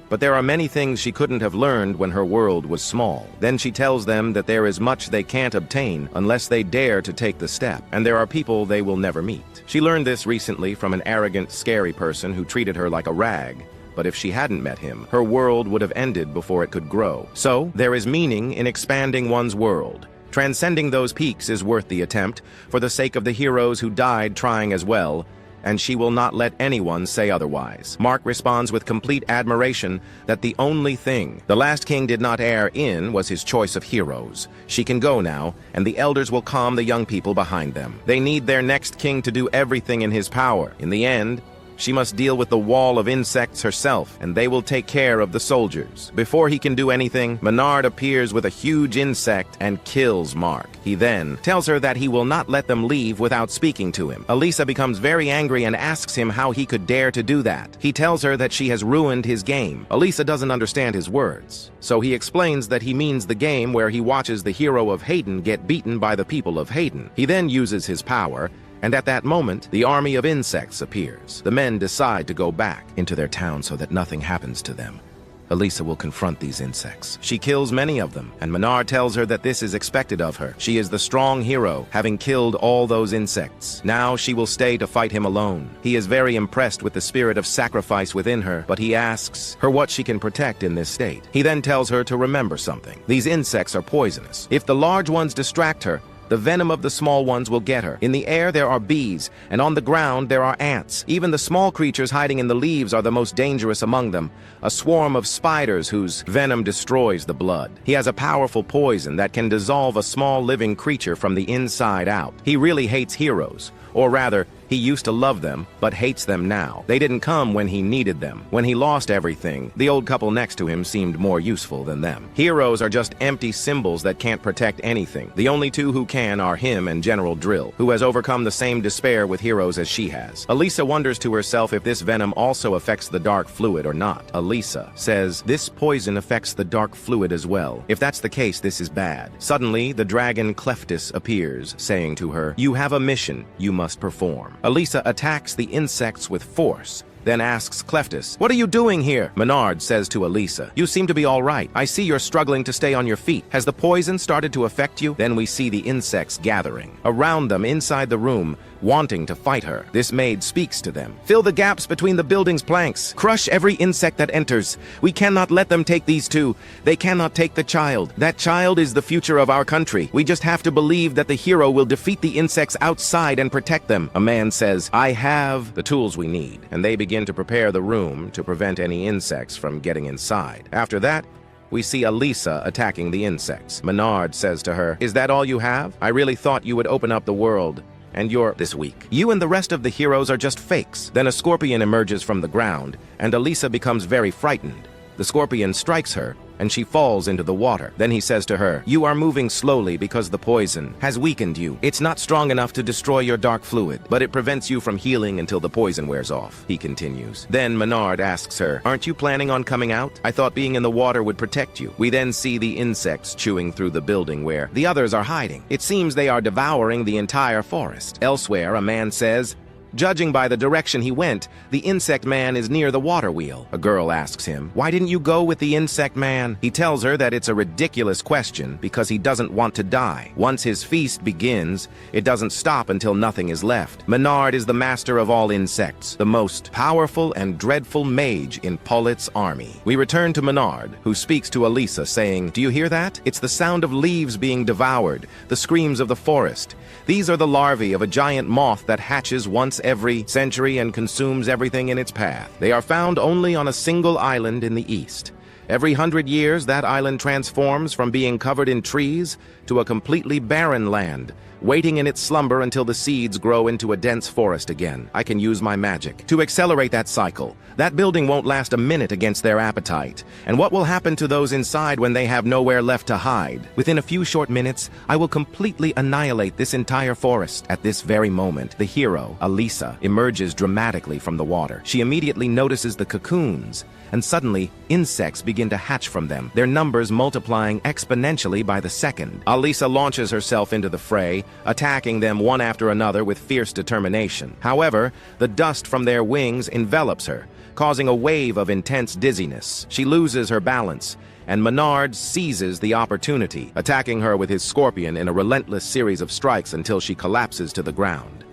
But there are many things she couldn't have learned when her world was small. Then she tells them that there is much they can't obtain unless they dare to take the step, and there are people they will never meet. She learned this recently from an arrogant, scary person who treated her like a rag. But if she hadn't met him, her world would have ended before it could grow. So, there is meaning in expanding one's world. Transcending those peaks is worth the attempt, for the sake of the heroes who died trying as well, and she will not let anyone say otherwise. Mark responds with complete admiration that the only thing the last king did not err in was his choice of heroes. She can go now, and the elders will calm the young people behind them. They need their next king to do everything in his power. In the end, she must deal with the wall of insects herself, and they will take care of the soldiers. Before he can do anything, Menard appears with a huge insect and kills Mark. He then tells her that he will not let them leave without speaking to him. Elisa becomes very angry and asks him how he could dare to do that. He tells her that she has ruined his game. Elisa doesn't understand his words, so he explains that he means the game where he watches the hero of Hayden get beaten by the people of Hayden. He then uses his power, and at that moment, the army of insects appears. The men decide to go back into their town so that nothing happens to them. Elisa will confront these insects. She kills many of them, and Menard tells her that this is expected of her. She is the strong hero, having killed all those insects. Now she will stay to fight him alone. He is very impressed with the spirit of sacrifice within her, but he asks her what she can protect in this state. He then tells her to remember something. These insects are poisonous. If the large ones distract her, the venom of the small ones will get her. In the air there are bees, and on the ground there are ants. Even the small creatures hiding in the leaves are the most dangerous among them, a swarm of spiders whose venom destroys the blood. He has a powerful poison that can dissolve a small living creature from the inside out. He really hates heroes, or rather, he used to love them, but hates them now. They didn't come when he needed them. When he lost everything, the old couple next to him seemed more useful than them. Heroes are just empty symbols that can't protect anything. The only two who can are him and General Drill, who has overcome the same despair with heroes as she has. Elisa wonders to herself if this venom also affects the dark fluid or not. Elisa says, this poison affects the dark fluid as well. If that's the case, this is bad. Suddenly, the dragon Cleftis appears, saying to her, you have a mission you must perform. Elisa attacks the insects with force, then asks Cleftis, what are you doing here? Menard says to Elisa, you seem to be all right. I see you're struggling to stay on your feet. Has the poison started to affect you? Then we see the insects gathering around them inside the room, wanting to fight her. This maid speaks to them. Fill the gaps between the building's planks. Crush every insect that enters. We cannot let them take these two. They cannot take the child. That child is the future of our country. We just have to believe that the hero will defeat the insects outside and protect them. A man says, I have the tools we need. And they begin to prepare the room to prevent any insects from getting inside. After that, we see Elisa attacking the insects. Menard says to her, is that all you have? I really thought you would open up the world. And you're this weak. You and the rest of the heroes are just fakes. Then a scorpion emerges from the ground, and Elisa becomes very frightened. The scorpion strikes her, and she falls into the water. Then he says to her, you are moving slowly because the poison has weakened you. It's not strong enough to destroy your dark fluid, but it prevents you from healing until the poison wears off, he continues. Then Menard asks her, aren't you planning on coming out? I thought being in the water would protect you. We then see the insects chewing through the building where the others are hiding. It seems they are devouring the entire forest. Elsewhere, a man says, judging by the direction he went, the insect man is near the water wheel. A girl asks him, why didn't you go with the insect man? He tells her that it's a ridiculous question because he doesn't want to die. Once his feast begins, it doesn't stop until nothing is left. Menard is the master of all insects, the most powerful and dreadful mage in Pollitt's army. We return to Menard, who speaks to Elisa, saying, do you hear that? It's the sound of leaves being devoured, the screams of the forest. These are the larvae of a giant moth that hatches once every century and consumes everything in its path. They are found only on a single island in the east. Every 100 years, that island transforms from being covered in trees to a completely barren land, waiting in its slumber until the seeds grow into a dense forest again. I can use my magic to accelerate that cycle. That building won't last a minute against their appetite. And what will happen to those inside when they have nowhere left to hide? Within a few short minutes, I will completely annihilate this entire forest. At this very moment, the hero, Elisa, emerges dramatically from the water. She immediately notices the cocoons, and suddenly, insects begin to hatch from them, their numbers multiplying exponentially by the second. Elisa launches herself into the fray, attacking them one after another with fierce determination. However, the dust from their wings envelops her, causing a wave of intense dizziness. She loses her balance, and Menard seizes the opportunity, attacking her with his scorpion in a relentless series of strikes until she collapses to the ground.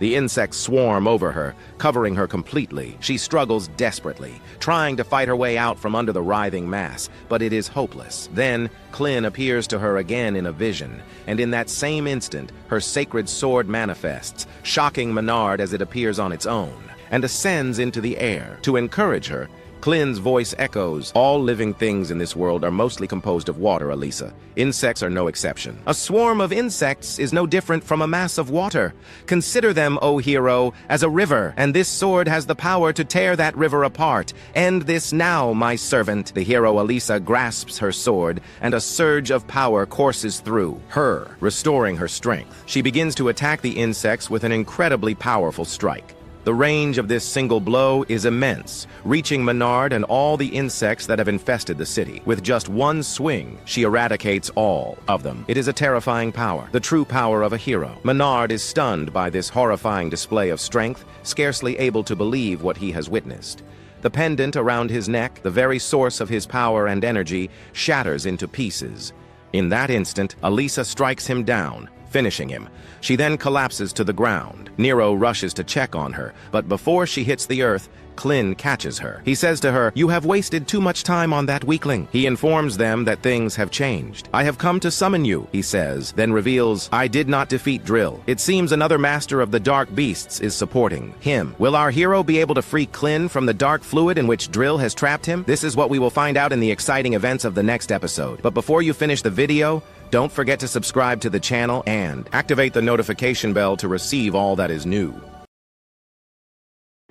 The insects swarm over her, covering her completely. She struggles desperately, trying to fight her way out from under the writhing mass, but it is hopeless. Then, Klin appears to her again in a vision, and in that same instant, her sacred sword manifests, shocking Menard as it appears on its own, and ascends into the air. To encourage her, Klin's voice echoes, "All living things in this world are mostly composed of water, Elisa. Insects are no exception. A swarm of insects is no different from a mass of water. Consider them, O hero, as a river, and this sword has the power to tear that river apart. End this now, my servant." The hero Elisa grasps her sword, and a surge of power courses through her, restoring her strength. She begins to attack the insects with an incredibly powerful strike. The range of this single blow is immense, reaching Menard and all the insects that have infested the city. With just one swing, she eradicates all of them. It is a terrifying power, the true power of a hero. Menard is stunned by this horrifying display of strength, scarcely able to believe what he has witnessed. The pendant around his neck, the very source of his power and energy, shatters into pieces. In that instant, Elisa strikes him down, finishing him. She then collapses to the ground. Nero rushes to check on her, but before she hits the earth, Klin catches her. He says to her, "You have wasted too much time on that weakling." He informs them that things have changed. "I have come to summon you," he says, then reveals, "I did not defeat Drill. It seems another master of the dark beasts is supporting him. Will our hero be able to free Klin from the dark fluid in which Drill has trapped him? This is what we will find out in the exciting events of the next episode. But before you finish the video, don't forget to subscribe to the channel and activate the notification bell to receive all that is new.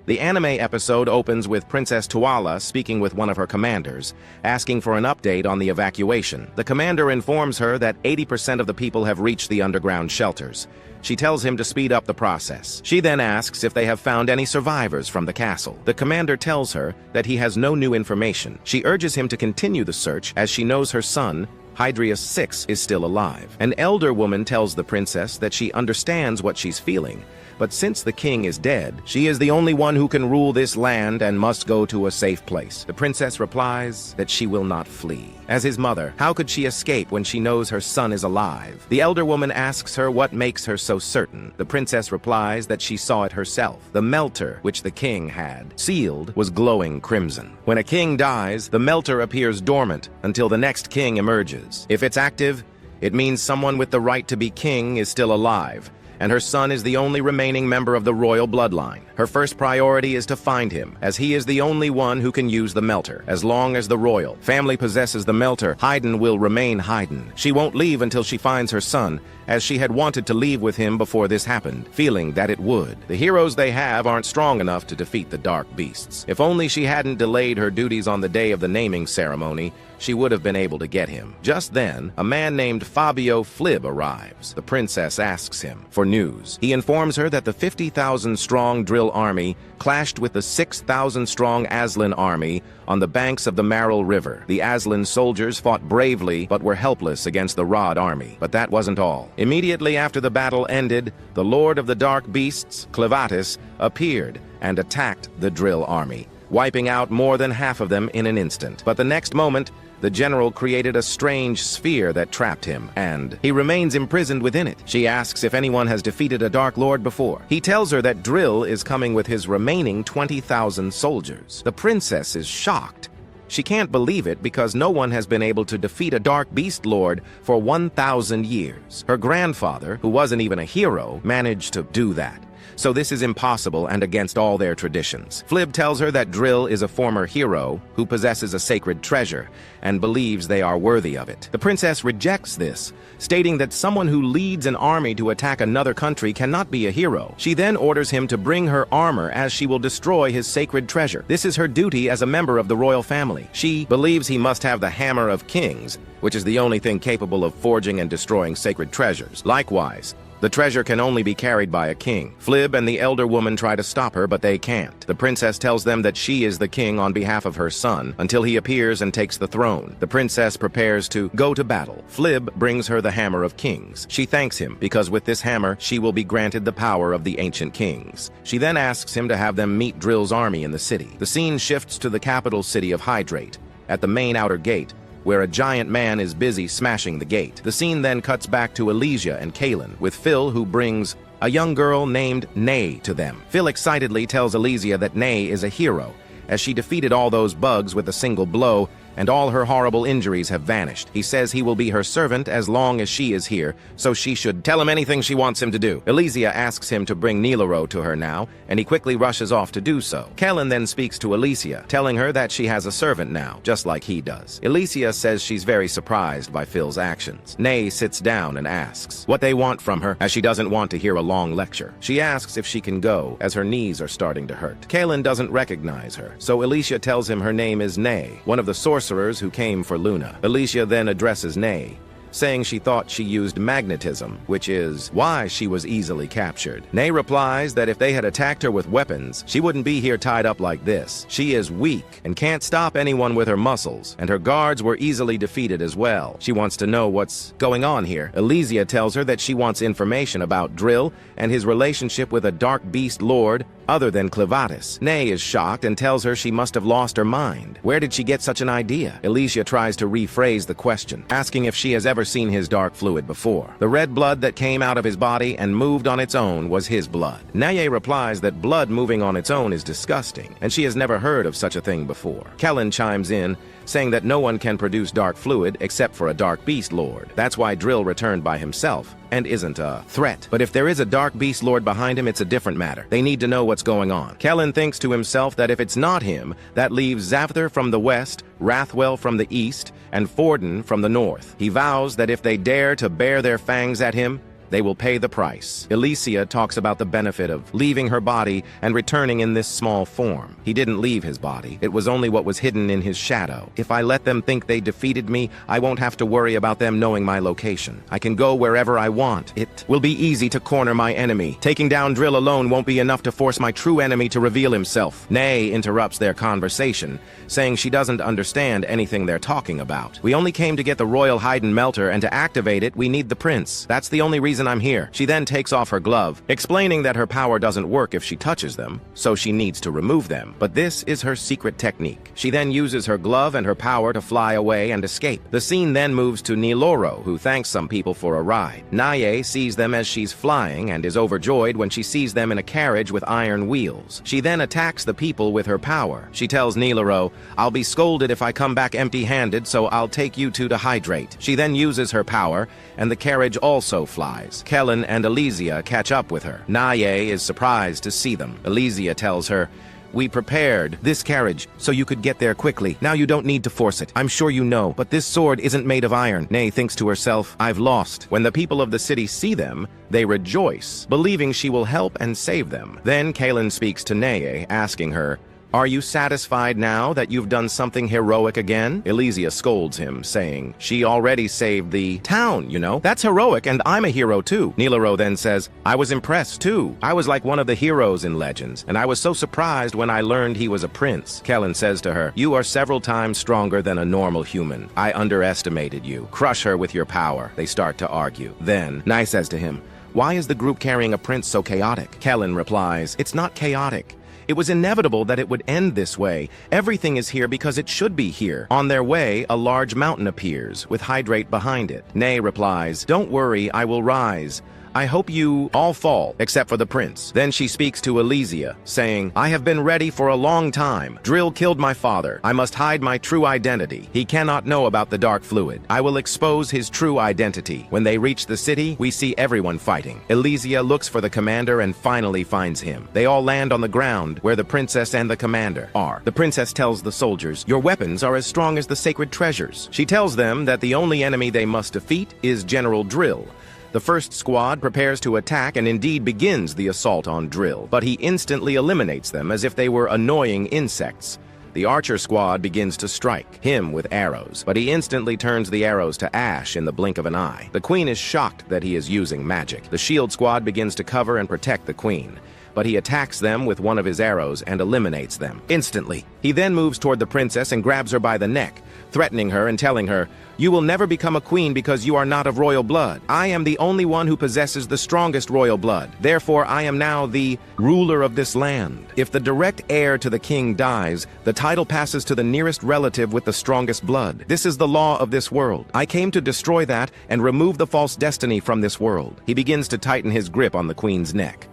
The anime episode opens with Princess Tuala speaking with one of her commanders, asking for an update on the evacuation. The commander informs her that 80% of the people have reached the underground shelters. She tells him to speed up the process. She then asks if they have found any survivors from the castle. The commander tells her that he has no new information. She urges him to continue the search as she knows her son, Hydrius VI, is still alive. An elder woman tells the princess that she understands what she's feeling, but since the king is dead, she is the only one who can rule this land and must go to a safe place. The princess replies that she will not flee. As his mother, how could she escape when she knows her son is alive? The elder woman asks her what makes her so certain. The princess replies that she saw it herself. The melter, which the king had sealed, was glowing crimson. When a king dies, the melter appears dormant until the next king emerges. If it's active, it means someone with the right to be king is still alive, and her son is the only remaining member of the royal bloodline. Her first priority is to find him, as he is the only one who can use the melter. As long as the royal family possesses the melter, Haydn will remain Haydn. She won't leave until she finds her son, as she had wanted to leave with him before this happened, feeling that it would. The heroes they have aren't strong enough to defeat the dark beasts. If only she hadn't delayed her duties on the day of the naming ceremony, she would have been able to get him. Just then, a man named Fabio Flib arrives. The princess asks him for news. He informs her that the 50,000-strong Drill army clashed with the 6,000-strong Aslan army on the banks of the Maril River. The Aslan soldiers fought bravely but were helpless against the Rod army. But that wasn't all. Immediately after the battle ended, the Lord of the Dark Beasts, Clevatis, appeared and attacked the Drill army, wiping out more than half of them in an instant. But the next moment, the general created a strange sphere that trapped him, and he remains imprisoned within it. She asks if anyone has defeated a Dark Lord before. He tells her that Drill is coming with his remaining 20,000 soldiers. The princess is shocked. She can't believe it because no one has been able to defeat a Dark Beast Lord for 1,000 years. Her grandfather, who wasn't even a hero, managed to do that. So this is impossible and against all their traditions. Flib tells her that Drill is a former hero who possesses a sacred treasure and believes they are worthy of it. The princess rejects this, stating that someone who leads an army to attack another country cannot be a hero. She then orders him to bring her armor as she will destroy his sacred treasure. This is her duty as a member of the royal family. She believes he must have the Hammer of Kings, which is the only thing capable of forging and destroying sacred treasures. Likewise, the treasure can only be carried by a king. Flib and the elder woman try to stop her, but they can't. The princess tells them that she is the king on behalf of her son until he appears and takes the throne. The princess prepares to go to battle. Flib brings her the Hammer of Kings. She thanks him because with this hammer, she will be granted the power of the ancient kings. She then asks him to have them meet Drill's army in the city. The scene shifts to the capital city of Hydrate, at the main outer gate, where a giant man is busy smashing the gate. The scene then cuts back to Elysia and Kaelin, with Phil, who brings a young girl named Nay to them. Phil excitedly tells Elysia that Nay is a hero, as she defeated all those bugs with a single blow, and all her horrible injuries have vanished. He says he will be her servant as long as she is here, so she should tell him anything she wants him to do. Elysia asks him to bring Nilaro to her now, and he quickly rushes off to do so. Kellen then speaks to Elysia, telling her that she has a servant now, just like he does. Elysia says she's very surprised by Phil's actions. Nay sits down and asks what they want from her, as she doesn't want to hear a long lecture. She asks if she can go, as her knees are starting to hurt. Kalen doesn't recognize her, so Elysia tells him her name is Nay, one of the sorcerers who came for Luna. Elysia then addresses Nay, saying she thought she used magnetism, which is why she was easily captured. Nay replies that if they had attacked her with weapons, she wouldn't be here tied up like this. She is weak and can't stop anyone with her muscles, and her guards were easily defeated as well. She wants to know what's going on here. Elysia tells her that she wants information about Drill and his relationship with a dark beast lord other than Clivatis. Nay is shocked and tells her she must have lost her mind. Where did she get such an idea? Elysia tries to rephrase the question, asking if she has ever seen his dark fluid before. The red blood that came out of his body and moved on its own was his blood. Naye replies that blood moving on its own is disgusting, and she has never heard of such a thing before. Kellen chimes in, saying that no one can produce dark fluid except for a dark beast lord. That's why Drill returned by himself and isn't a threat. But if there is a dark beast lord behind him, it's a different matter. They need to know what's going on. Kellen thinks to himself that if it's not him, that leaves Zavthar from the west, Rathwell from the east, and Forden from the north. He vows that if they dare to bare their fangs at him, they will pay the price. Elysia talks about the benefit of leaving her body and returning in this small form. He didn't leave his body. It was only what was hidden in his shadow. If I let them think they defeated me, I won't have to worry about them knowing my location. I can go wherever I want. It will be easy to corner my enemy. Taking down Drill alone won't be enough to force my true enemy to reveal himself. Nay interrupts their conversation, saying she doesn't understand anything they're talking about. We only came to get the Royal Haydn Melter, and to activate it, we need the prince. That's the only reason I'm here. She then takes off her glove, explaining that her power doesn't work if she touches them, so she needs to remove them. But this is her secret technique. She then uses her glove and her power to fly away and escape. The scene then moves to Niloro, who thanks some people for a ride. Naye sees them as she's flying and is overjoyed when she sees them in a carriage with iron wheels. She then attacks the people with her power. She tells Niloro, "I'll be scolded if I come back empty-handed, so I'll take you two to hydrate." She then uses her power, and the carriage also flies. Kellen and Elysia catch up with her. Naye is surprised to see them. Elysia tells her, "We prepared this carriage so you could get there quickly. Now you don't need to force it. I'm sure you know, but this sword isn't made of iron." Nay thinks to herself, "I've lost." When the people of the city see them, they rejoice, believing she will help and save them. Then Kalen speaks to Naye, asking her, "Are you satisfied now that you've done something heroic again?" Elysia scolds him, saying, "She already saved the town, you know? That's heroic, and I'm a hero too." Nilaro then says, "I was impressed too. I was like one of the heroes in Legends, and I was so surprised when I learned he was a prince." Kellen says to her, "You are several times stronger than a normal human. I underestimated you. Crush her with your power." They start to argue. Then, Nai says to him, "Why is the group carrying a prince so chaotic?" Kellen replies, "It's not chaotic. It was inevitable that it would end this way. Everything is here because it should be here." On their way, a large mountain appears, with Hydrate behind it. Nay replies, "Don't worry, I will rise. I hope you all fall, except for the prince." Then she speaks to Elysia, saying, "I have been ready for a long time. Drill killed my father. I must hide my true identity. He cannot know about the dark fluid. I will expose his true identity." When they reach the city, we see everyone fighting. Elysia looks for the commander and finally finds him. They all land on the ground where the princess and the commander are. The princess tells the soldiers, "Your weapons are as strong as the sacred treasures." She tells them that the only enemy they must defeat is General Drill. The first squad prepares to attack and indeed begins the assault on Drill, but he instantly eliminates them as if they were annoying insects. The archer squad begins to strike him with arrows, but he instantly turns the arrows to ash in the blink of an eye. The queen is shocked that he is using magic. The shield squad begins to cover and protect the queen. but he attacks them with one of his arrows and eliminates them instantly. He then moves toward the princess and grabs her by the neck, threatening her and telling her, "You will never become a queen because you are not of royal blood. I am the only one who possesses the strongest royal blood. Therefore, I am now the ruler of this land. If the direct heir to the king dies, the title passes to the nearest relative with the strongest blood. This is the law of this world. I came to destroy that and remove the false destiny from this world." He begins to tighten his grip on the queen's neck.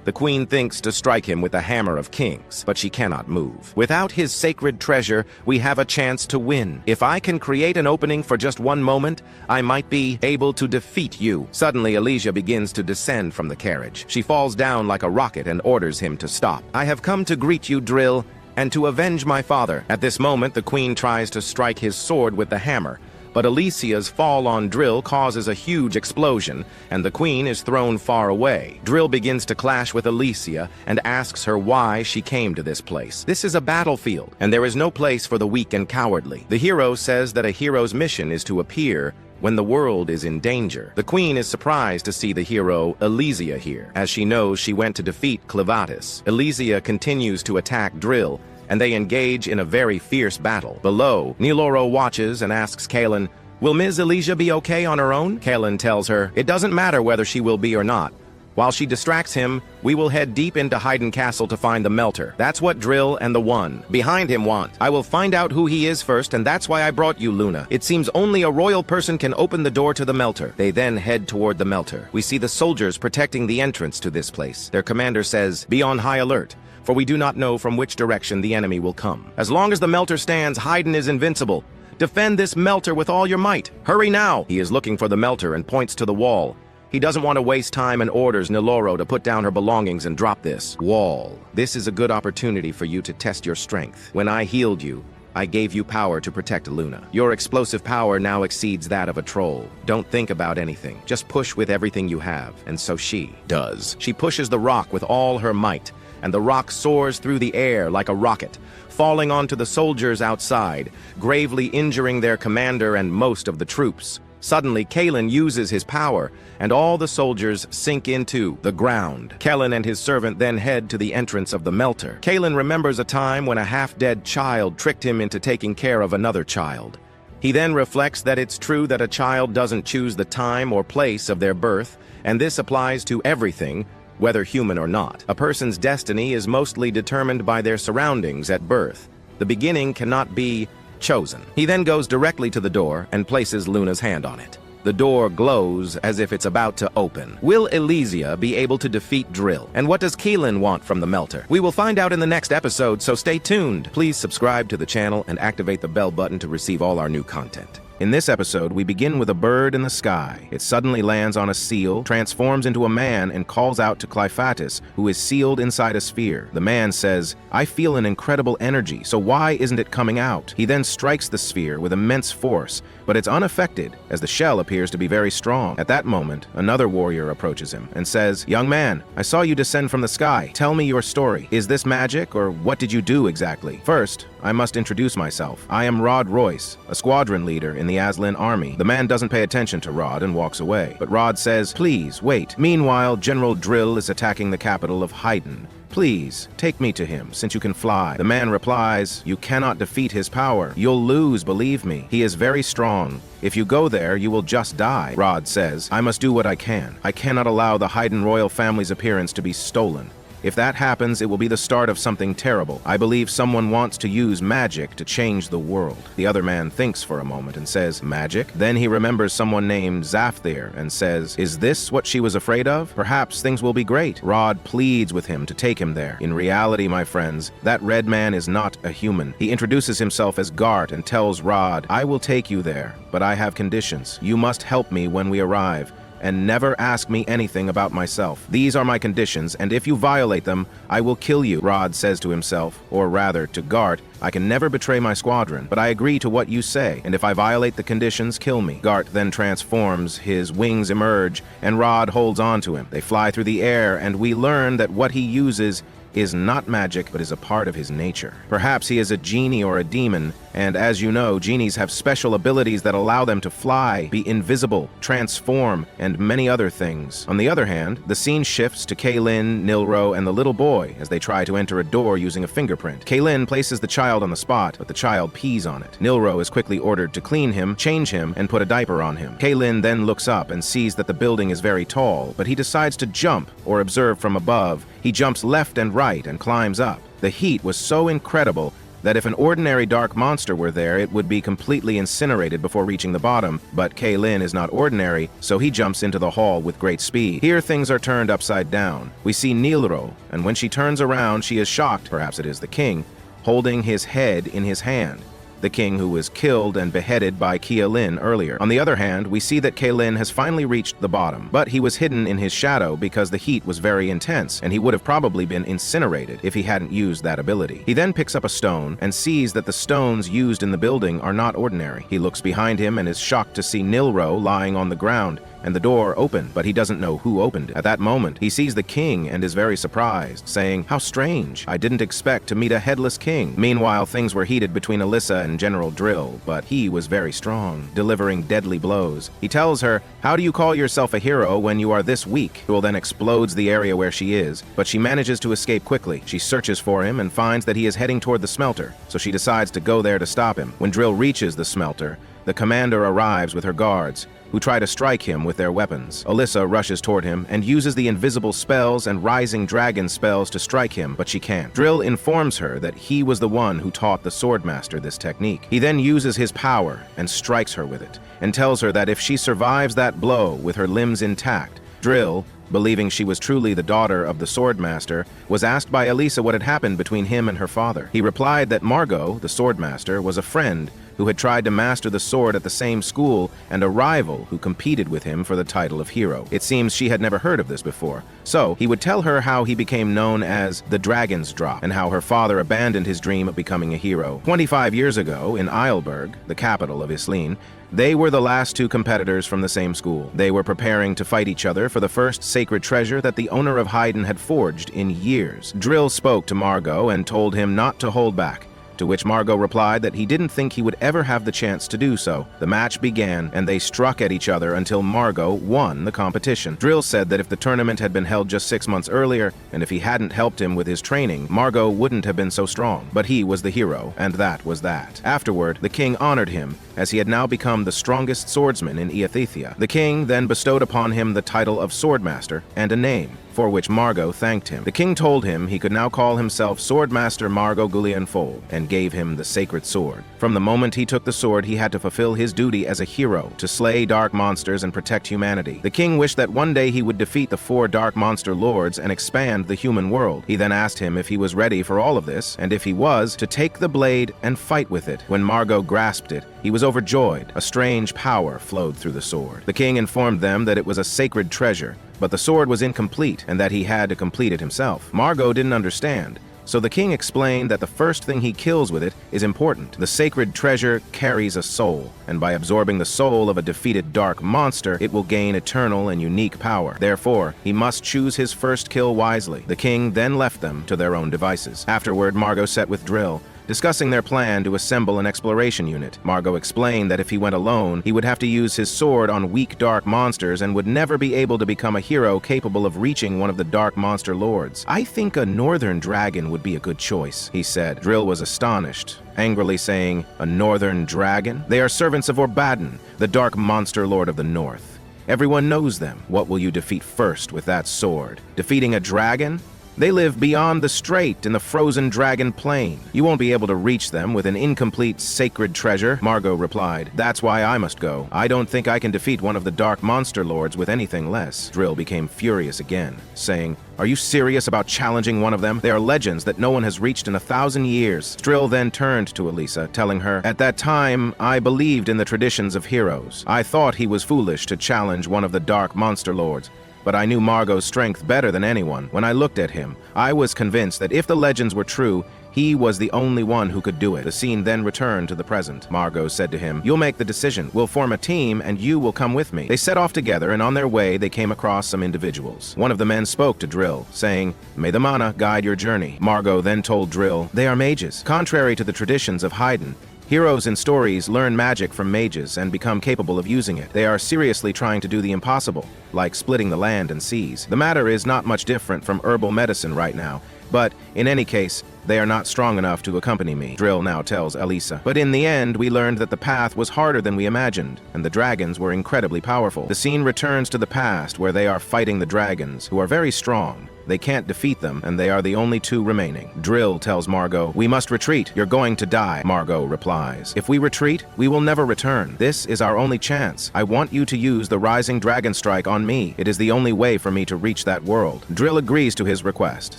The queen thinks to strike him with the hammer of kings, but she cannot move. "Without his sacred treasure, we have a chance to win. If I can create an opening for just one moment, I might be able to defeat you." Suddenly, Alicia begins to descend from the carriage. She falls down like a rocket and orders him to stop. "I have come to greet you, Drill, and to avenge my father." At this moment, the queen tries to strike his sword with the hammer, but Alicia's fall on Drill causes a huge explosion, and the queen is thrown far away. Drill begins to clash with Alicia and asks her why she came to this place. This is a battlefield, and there is no place for the weak and cowardly. The hero says that a hero's mission is to appear when the world is in danger. The queen is surprised to see the hero Alicia here, as she knows she went to defeat Clevatis. Alicia continues to attack Drill, and they engage in a very fierce battle. Below, Niloro watches and asks Kaelin, "Will Ms. Alicia be okay on her own?" Kaelin tells her, "It doesn't matter whether she will be or not. While she distracts him, we will head deep into Hyden Castle to find the Melter. That's what Drill and the one behind him want. I will find out who he is first, and that's why I brought you, Luna. It seems only a royal person can open the door to the Melter." They then head toward the Melter. We see the soldiers protecting the entrance to this place. Their commander says, "Be on high alert, for we do not know from which direction the enemy will come. As long as the Melter stands, Hyden is invincible. Defend this Melter with all your might. Hurry now!" He is looking for the Melter and points to the wall. He doesn't want to waste time and orders Niloro to put down her belongings and drop this wall. "This is a good opportunity for you to test your strength. When I healed you, I gave you power to protect Luna. Your explosive power now exceeds that of a troll. Don't think about anything. Just push with everything you have." And so she does. She pushes the rock with all her might, and the rock soars through the air like a rocket, falling onto the soldiers outside, gravely injuring their commander and most of the troops. Suddenly, Kaelin uses his power, and all the soldiers sink into the ground. Kaelin and his servant then head to the entrance of the Melter. Kaelin remembers a time when a half-dead child tricked him into taking care of another child. He then reflects that it's true that a child doesn't choose the time or place of their birth, and this applies to everything, whether human or not. A person's destiny is mostly determined by their surroundings at birth. The beginning cannot be chosen. He then goes directly to the door and places Luna's hand on it. The door glows as if it's about to open. Will Elysia be able to defeat Drill? And what does Keelan want from the Melter? We will find out in the next episode, so stay tuned. Please subscribe to the channel and activate the bell button to receive all our new content. In this episode, we begin with a bird in the sky. It suddenly lands on a seal, transforms into a man, and calls out to Clevatis, who is sealed inside a sphere. The man says, "I feel an incredible energy, so why isn't it coming out?" He then strikes the sphere with immense force, but it's unaffected, as the shell appears to be very strong. At that moment, another warrior approaches him and says, "Young man, I saw you descend from the sky. Tell me your story. Is this magic, or what did you do exactly?" "First, I must introduce myself. I am Rod Royce, a squadron leader in the Aslan army." The man doesn't pay attention to Rod and walks away, but Rod says, "Please, wait. Meanwhile, General Drill is attacking the capital of Hyden. Please, take me to him, since you can fly." The man replies, "You cannot defeat his power. You'll lose, believe me. He is very strong. If you go there, you will just die." Rod says, "I must do what I can. I cannot allow the Hyden royal family's appearance to be stolen. If that happens, it will be the start of something terrible. I believe someone wants to use magic to change the world." The other man thinks for a moment and says, "Magic?" Then he remembers someone named Zafthir and says, "Is this what she was afraid of? Perhaps things will be great." Rod pleads with him to take him there. In reality, my friends, that red man is not a human. He introduces himself as Gart and tells Rod, "I will take you there, but I have conditions. You must help me when we arrive, and never ask me anything about myself. These are my conditions, and if you violate them, I will kill you." Rod says to himself, or rather to Gart, "I can never betray my squadron, but I agree to what you say, and if I violate the conditions, kill me." Gart then transforms, his wings emerge, and Rod holds on to him. They fly through the air, and we learn that what he uses is not magic, but is a part of his nature. Perhaps he is a genie or a demon, and as you know, genies have special abilities that allow them to fly, be invisible, transform, and many other things. On the other hand, the scene shifts to Kaylin, Nilro, and the little boy as they try to enter a door using a fingerprint. Kaylin places the child on the spot, but the child pees on it. Nilro is quickly ordered to clean him, change him, and put a diaper on him. Kaylin then looks up and sees that the building is very tall, but he decides to jump or observe from above. He jumps left and right and climbs up. The heat was so incredible that if an ordinary dark monster were there, it would be completely incinerated before reaching the bottom, but Kaylin is not ordinary, so he jumps into the hall with great speed. Here things are turned upside down. We see Nilro, and when she turns around, she is shocked, perhaps it is the king, holding his head in his hand. The king who was killed and beheaded by Kaylin earlier. On the other hand, we see that Kaylin has finally reached the bottom, but he was hidden in his shadow because the heat was very intense, and he would have probably been incinerated if he hadn't used that ability. He then picks up a stone and sees that the stones used in the building are not ordinary. He looks behind him and is shocked to see Nilro lying on the ground, and the door opened, but he doesn't know who opened it. At that moment, he sees the king and is very surprised, saying, "How strange, I didn't expect to meet a headless king." Meanwhile, things were heated between Alyssa and General Drill, but he was very strong, delivering deadly blows. He tells her, "How do you call yourself a hero when you are this weak?" Drill then explodes the area where she is, but she manages to escape quickly. She searches for him and finds that he is heading toward the smelter, so she decides to go there to stop him. When Drill reaches the smelter, the commander arrives with her guards, who try to strike him with their weapons. Alyssa rushes toward him and uses the invisible spells and rising dragon spells to strike him, but she can't. Drill informs her that he was the one who taught the swordmaster this technique. He then uses his power and strikes her with it, and tells her that if she survives that blow with her limbs intact, Drill, believing she was truly the daughter of the swordmaster, was asked by Alyssa what had happened between him and her father. He replied that Margot, the swordmaster, was a friend who had tried to master the sword at the same school and a rival who competed with him for the title of hero. It seems she had never heard of this before. So, he would tell her how he became known as the Dragon's Drop and how her father abandoned his dream of becoming a hero. 25 years ago, in Isleburg, the capital of Islene, they were the last two competitors from the same school. They were preparing to fight each other for the first sacred treasure that the owner of Haydn had forged in years. Drill spoke to Margot and told him not to hold back, to which Margot replied that he didn't think he would ever have the chance to do so. The match began, and they struck at each other until Margot won the competition. Drill said that if the tournament had been held just 6 months earlier, and if he hadn't helped him with his training, Margot wouldn't have been so strong. But he was the hero, and that was that. Afterward, the king honored him, as he had now become the strongest swordsman in Eothetia. The king then bestowed upon him the title of Swordmaster and a name, for which Margot thanked him. The king told him he could now call himself Swordmaster Margot Gullienfold, and gave him the sacred sword. From the moment he took the sword, he had to fulfill his duty as a hero, to slay dark monsters and protect humanity. The king wished that one day he would defeat the 4 dark monster lords and expand the human world. He then asked him if he was ready for all of this, and if he was, to take the blade and fight with it. When Margot grasped it, he was overjoyed. A strange power flowed through the sword. The king informed them that it was a sacred treasure, but the sword was incomplete and that he had to complete it himself. Margot didn't understand, so the king explained that the first thing he kills with it is important. The sacred treasure carries a soul, and by absorbing the soul of a defeated dark monster, it will gain eternal and unique power. Therefore, he must choose his first kill wisely. The king then left them to their own devices. Afterward, Margot sat with Drill, discussing their plan to assemble an exploration unit. Margot explained that if he went alone, he would have to use his sword on weak dark monsters and would never be able to become a hero capable of reaching one of the dark monster lords. "I think a northern dragon would be a good choice," he said. Drill was astonished, angrily saying, "A northern dragon? They are servants of Orbaddon, the dark monster lord of the north. Everyone knows them. What will you defeat first with that sword? Defeating a dragon? They live beyond the strait in the frozen dragon plain. You won't be able to reach them with an incomplete sacred treasure," Margot replied. "That's why I must go. I don't think I can defeat one of the dark monster lords with anything less." Drill became furious again, saying, "Are you serious about challenging one of them? They are legends that no one has reached in 1,000 years. Drill then turned to Alyssa, telling her, "At that time, I believed in the traditions of heroes. I thought he was foolish to challenge one of the dark monster lords, but I knew Margot's strength better than anyone. When I looked at him, I was convinced that if the legends were true, He was the only one who could do it. The scene then returned to the present. Margot said to him, "You'll make the decision. We'll form a team and you will come with me." They set off together, and on their way they came across some individuals. One of the men spoke to Drill, saying, "May the mana guide your journey." Margot then told Drill, "They are mages. Contrary to the traditions of Haydn, heroes in stories learn magic from mages and become capable of using it. They are seriously trying to do the impossible, like splitting the land and seas. The matter is not much different from herbal medicine right now, but in any case, they are not strong enough to accompany me," Drill now tells Elisa. "But in the end, we learned that the path was harder than we imagined, and the dragons were incredibly powerful." The scene returns to the past, where they are fighting the dragons, who are very strong. They can't defeat them, and they are the only two remaining. Drill tells Margot, "We must retreat. You're going to die." Margot replies, "If we retreat, we will never return. This is our only chance. I want you to use the Rising Dragon Strike on me. It is the only way for me to reach that world." Drill agrees to his request,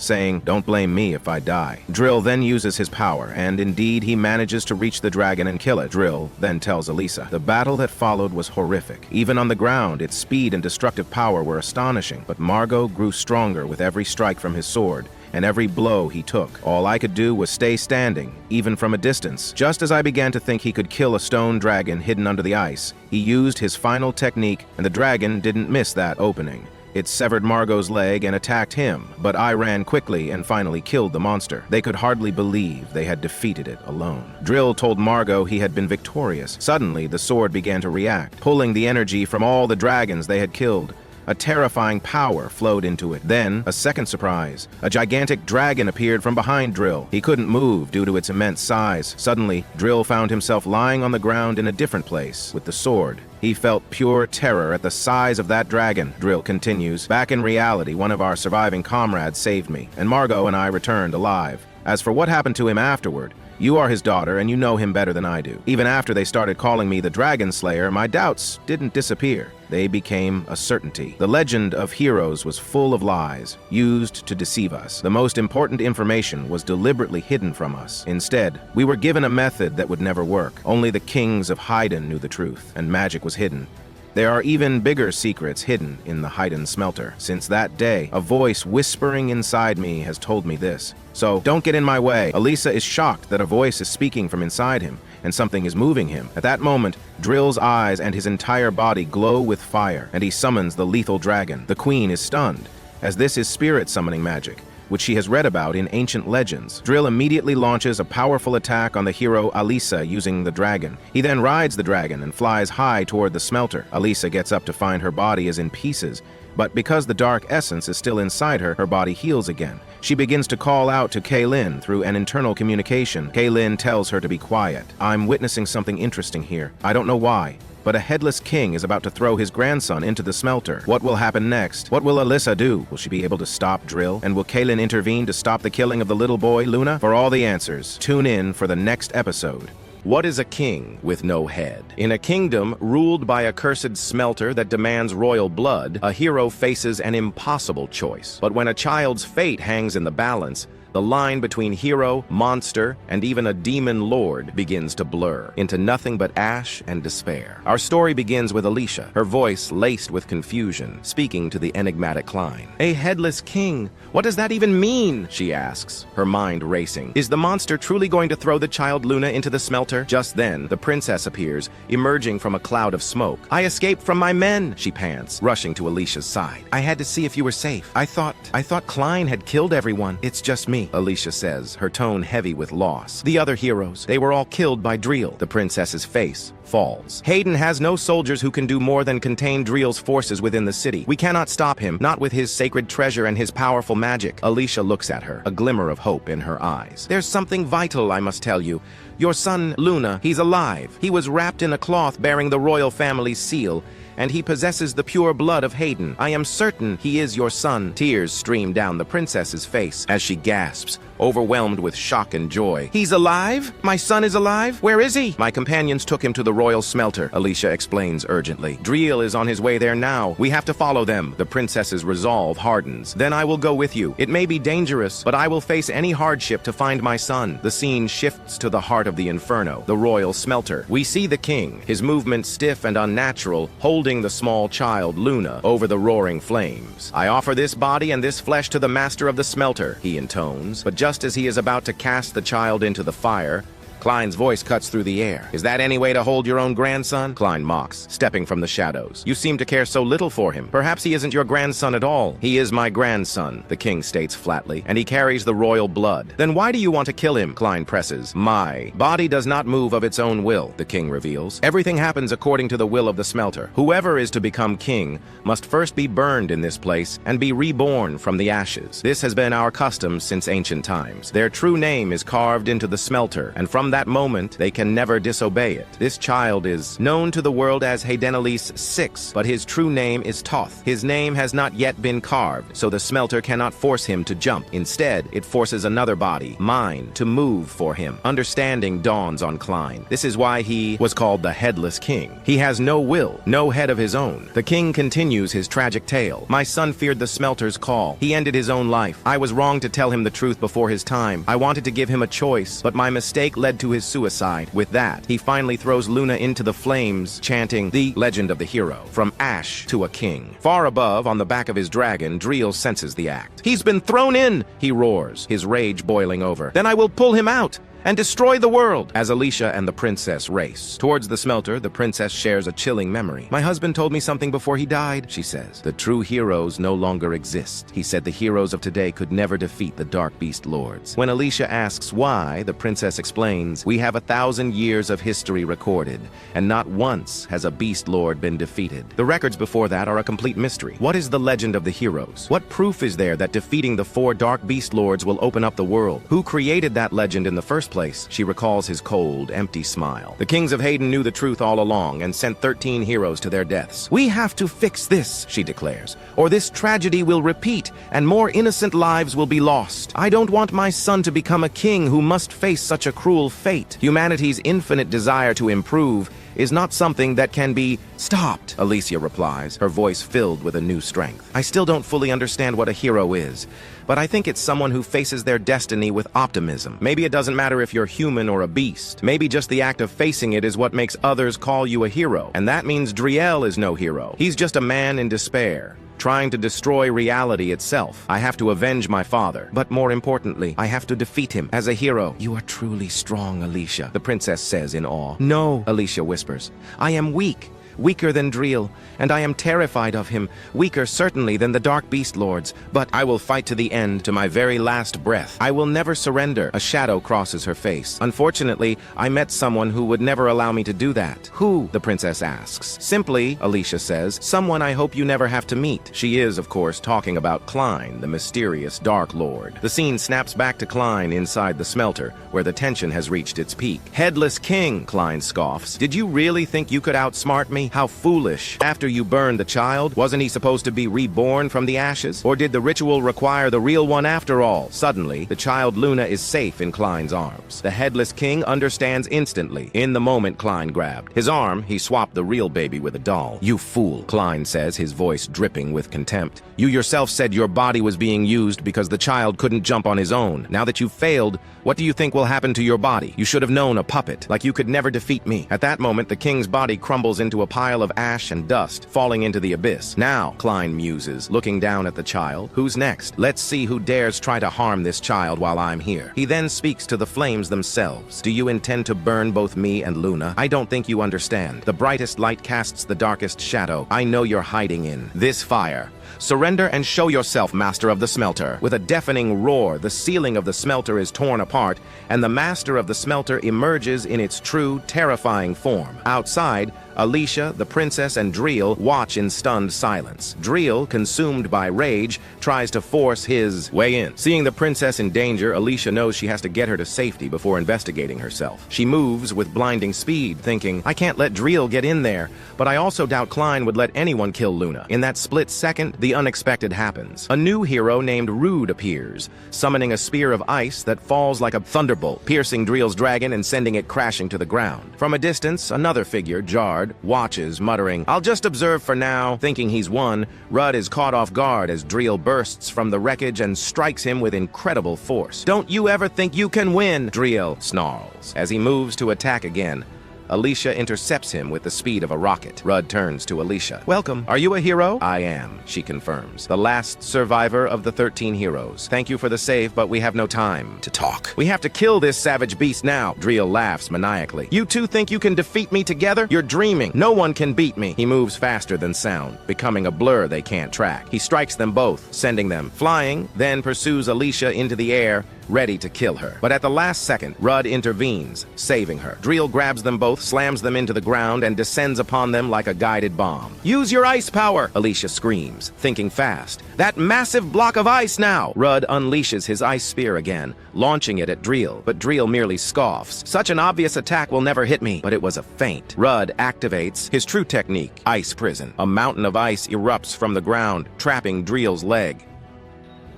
saying, "Don't blame me if I die." Drill then uses his power, and indeed he manages to reach the dragon and kill it. Drill then tells Elisa, "The battle that followed was horrific. Even on the ground, its speed and destructive power were astonishing, but Margot grew stronger with every strike from his sword and every blow he took. All I could do was stay standing, even from a distance. Just as I began to think he could kill a stone dragon hidden under the ice, he used his final technique, and the dragon didn't miss that opening. It severed Margot's leg and attacked him, but I ran quickly and finally killed the monster. They could hardly believe they had defeated it alone." Drill told Margot he had been victorious. Suddenly, the sword began to react, pulling the energy from all the dragons they had killed. A terrifying power flowed into it. Then, a second surprise. A gigantic dragon appeared from behind Drill. He couldn't move due to its immense size. Suddenly, Drill found himself lying on the ground in a different place, with the sword. He felt pure terror at the size of that dragon. Drill continues, "Back in reality, one of our surviving comrades saved me, and Margot and I returned alive. As for what happened to him afterward, you are his daughter and you know him better than I do. Even after they started calling me the Dragon Slayer, my doubts didn't disappear. They became a certainty. The legend of heroes was full of lies, used to deceive us. The most important information was deliberately hidden from us. Instead, we were given a method that would never work. Only the kings of Haydn knew the truth, and magic was hidden. There are even bigger secrets hidden in the Haydn smelter. Since that day, a voice whispering inside me has told me this. So don't get in my way." Elisa is shocked that a voice is speaking from inside him, and something is moving him. At that moment, Drill's eyes and his entire body glow with fire, and he summons the lethal dragon. The queen is stunned, as this is spirit summoning magic, which she has read about in ancient legends. Drill immediately launches a powerful attack on the hero Elisa using the dragon. He then rides the dragon and flies high toward the smelter. Elisa gets up to find her body is in pieces, but because the dark essence is still inside her, her body heals again. She begins to call out to Kaylin through an internal communication. Kaylin tells her to be quiet. "I'm witnessing something interesting here. I don't know why, but a headless king is about to throw his grandson into the smelter. What will happen next? What will Elisa do? Will she be able to stop Drill? And will Kaylin intervene to stop the killing of the little boy, Luna?" For all the answers, tune in for the next episode. What is a king with no head? In a kingdom ruled by a cursed smelter that demands royal blood, a hero faces an impossible choice. But when a child's fate hangs in the balance, the line between hero, monster, and even a demon lord begins to blur into nothing but ash and despair. Our story begins with Alicia, her voice laced with confusion, speaking to the enigmatic Klein. "A headless king? What does that even mean?" she asks, her mind racing. "Is the monster truly going to throw the child Luna into the smelter?" Just then, the princess appears, emerging from a cloud of smoke. "I escaped from my men," she pants, rushing to Alicia's side. "I had to see if you were safe. I thought Klein had killed everyone. It's just me," Alicia says, her tone heavy with loss. "The other heroes, they were all killed by Drill." The princess's face falls. "Haydn has no soldiers who can do more than contain Drill's forces within the city. We cannot stop him, not with his sacred treasure and his powerful magic." Alicia looks at her, a glimmer of hope in her eyes. "There's something vital I must tell you. Your son, Luna, he's alive. He was wrapped in a cloth bearing the royal family's seal, and he possesses the pure blood of Haydn. I am certain he is your son." Tears stream down the princess's face as she gasps, overwhelmed with shock and joy. "He's alive? My son is alive? Where is he?" "My companions took him to the royal smelter," Alicia explains urgently. "Drill is on his way there now. We have to follow them." The princess's resolve hardens. "Then I will go with you. It may be dangerous, but I will face any hardship to find my son." The scene shifts to the heart of the inferno, the royal smelter. We see the king, his movements stiff and unnatural, holding the small child, Luna, over the roaring flames. "I offer this body and this flesh to the master of the smelter," he intones, but Just as he is about to cast the child into the fire, Klein's voice cuts through the air. "Is that any way to hold your own grandson?" Klein mocks, stepping from the shadows. "You seem to care so little for him. Perhaps he isn't your grandson at all." "He is my grandson," the king states flatly, "and he carries the royal blood." "Then why do you want to kill him?" Klein presses. "My body does not move of its own will," the king reveals. "Everything happens according to the will of the smelter. Whoever is to become king must first be burned in this place and be reborn from the ashes. This has been our custom since ancient times. Their true name is carved into the smelter, and from that moment, they can never disobey it. This child is known to the world as Haydenalis VI, but his true name is Toth. His name has not yet been carved, so the smelter cannot force him to jump. Instead, it forces another body, mine, to move for him. Understanding dawns on Klein. This is why he was called the Headless King. He has no will, no head of his own. The king continues his tragic tale. "My son feared the smelter's call. He ended his own life. I was wrong to tell him the truth before his time. I wanted to give him a choice, but my mistake led to his suicide." With that, he finally throws Luna into the flames, chanting the legend of the hero, from ash to a king. Far above, on the back of his dragon, Driel senses the act. "He's been thrown in!" he roars, his rage boiling over. "Then I will pull him out and destroy the world!" As Alicia and the princess race towards the smelter, the princess shares a chilling memory. "My husband told me something before he died," she says. "The true heroes no longer exist. He said the heroes of today could never defeat the Dark Beast Lords." When Alicia asks why, the princess explains, "We have 1,000 years of history recorded, and not once has a Beast Lord been defeated. The records before that are a complete mystery. What is the legend of the heroes? What proof is there that defeating the 4 Dark Beast Lords will open up the world? Who created that legend in the first place?" She recalls his cold, empty smile. "The kings of Hayden knew the truth all along and sent 13 heroes to their deaths. We have to fix this," she declares, "or this tragedy will repeat and more innocent lives will be lost. I don't want my son to become a king who must face such a cruel fate. Humanity's infinite desire to improve is not something that can be stopped," Alicia replies, her voice filled with a new strength. "I still don't fully understand what a hero is, but I think it's someone who faces their destiny with optimism. Maybe it doesn't matter if you're human or a beast. Maybe just the act of facing it is what makes others call you a hero. And that means Driel is no hero. He's just a man in despair, trying to destroy reality itself. I have to avenge my father, but more importantly, I have to defeat him as a hero." "You are truly strong, Alicia," the princess says in awe. "No," Alicia whispers. "I am weak. Weaker than Driel, and I am terrified of him, weaker certainly than the Dark Beast Lords, but I will fight to the end, to my very last breath. I will never surrender." A shadow crosses her face. "Unfortunately, I met someone who would never allow me to do that." "Who?" the princess asks. "Simply," Alicia says, "someone I hope you never have to meet." She is, of course, talking about Klein, the mysterious Dark Lord. The scene snaps back to Klein inside the smelter, where the tension has reached its peak. "Headless King," Klein scoffs. "Did you really think you could outsmart me? How foolish. After you burned the child, wasn't he supposed to be reborn from the ashes? Or did the ritual require the real one after all?" Suddenly, the child Luna is safe in Klein's arms. The Headless King understands instantly. In the moment Klein grabbed his arm, he swapped the real baby with a doll. "You fool," Klein says, his voice dripping with contempt. "You yourself said your body was being used because the child couldn't jump on his own. Now that you've failed, what do you think will happen to your body? You should have known, a puppet, like you could never defeat me." At that moment, the king's body crumbles into a pile of ash and dust, falling into the abyss. "Now," Klein muses, looking down at the child, "who's next? Let's see who dares try to harm this child while I'm here." He then speaks to the flames themselves. "Do you intend to burn both me and Luna? I don't think you understand. The brightest light casts the darkest shadow. I know you're hiding in this fire. Surrender and show yourself, master of the smelter." With a deafening roar, the ceiling of the smelter is torn apart, and the master of the smelter emerges in its true, terrifying form. Outside, Alicia, the princess, and Driel watch in stunned silence. Driel, consumed by rage, tries to force his way in. Seeing the princess in danger, Alicia knows she has to get her to safety before investigating herself. She moves with blinding speed, thinking, "I can't let Driel get in there, but I also doubt Klein would let anyone kill Luna." In that split second, the unexpected happens. A new hero named Rude appears, summoning a spear of ice that falls like a thunderbolt, piercing Driel's dragon and sending it crashing to the ground. From a distance, another figure, Jard, watches, muttering, "I'll just observe for now." Thinking he's won, Rudd is caught off guard as Driel bursts from the wreckage and strikes him with incredible force. "Don't you ever think you can win?" Driel snarls as he moves to attack again. Alicia intercepts him with the speed of a rocket. Rudd turns to Alicia. Welcome. Are you a hero? I am, she confirms. The last survivor of the 13 heroes. Thank you for the save, but we have no time to talk. We have to kill this savage beast now. Driel laughs maniacally. You two think you can defeat me together? You're dreaming. No one can beat me. He moves faster than sound, becoming a blur they can't track. He strikes them both, sending them flying, then pursues Alicia into the air, ready to kill her. But at the last second, Rudd intervenes, saving her. Driel grabs them both, slams them into the ground, and descends upon them like a guided bomb. Use your ice power, Alicia screams, thinking fast. That massive block of ice now! Rudd unleashes his ice spear again, launching it at Driel, but Driel merely scoffs. Such an obvious attack will never hit me, but it was a feint. Rudd activates his true technique, Ice Prison. A mountain of ice erupts from the ground, trapping Driel's leg.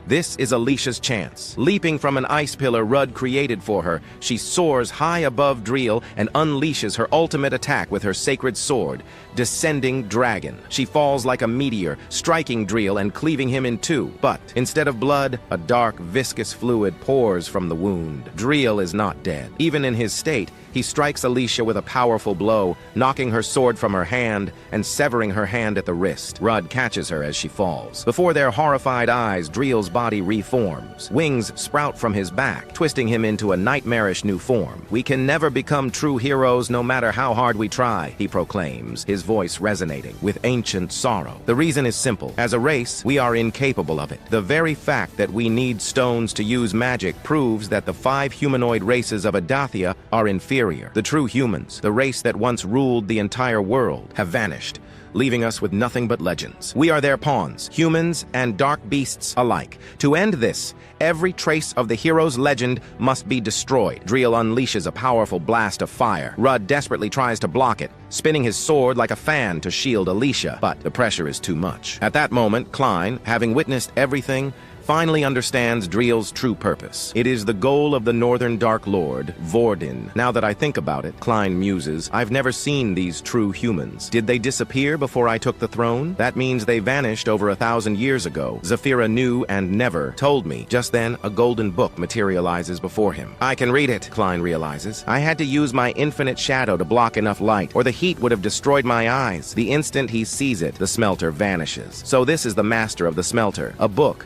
This is Alicia's chance. Leaping from an ice pillar Rudd created for her, she soars high above Driel and unleashes her ultimate attack with her sacred sword, Descending Dragon. She falls like a meteor, striking Driel and cleaving him in two. But instead of blood, a dark, viscous fluid pours from the wound. Driel is not dead. Even in his state, he strikes Alicia with a powerful blow, knocking her sword from her hand and severing her hand at the wrist. Rudd catches her as she falls. Before their horrified eyes, Driel's body reforms. Wings sprout from his back, twisting him into a nightmarish new form. We can never become true heroes no matter how hard we try, he proclaims, his voice resonating with ancient sorrow. The reason is simple. As a race, we are incapable of it. The very fact that we need stones to use magic proves that the 5 humanoid races of Adathia are inferior. The true humans, the race that once ruled the entire world, have vanished, leaving us with nothing but legends. We are their pawns, humans and dark beasts alike. To end this, every trace of the hero's legend must be destroyed. Driel unleashes a powerful blast of fire. Rudd desperately tries to block it, spinning his sword like a fan to shield Alicia, but the pressure is too much. At that moment, Klein, having witnessed everything, finally understands Driel's true purpose. It is the goal of the Northern Dark Lord, Vordin. Now that I think about it, Klein muses, I've never seen these true humans. Did they disappear before I took the throne? That means they vanished over 1,000 years ago. Zafira knew and never told me. Just then, a golden book materializes before him. I can read it, Klein realizes. I had to use my infinite shadow to block enough light, or the heat would have destroyed my eyes. The instant he sees it, the smelter vanishes. So this is the master of the smelter. A book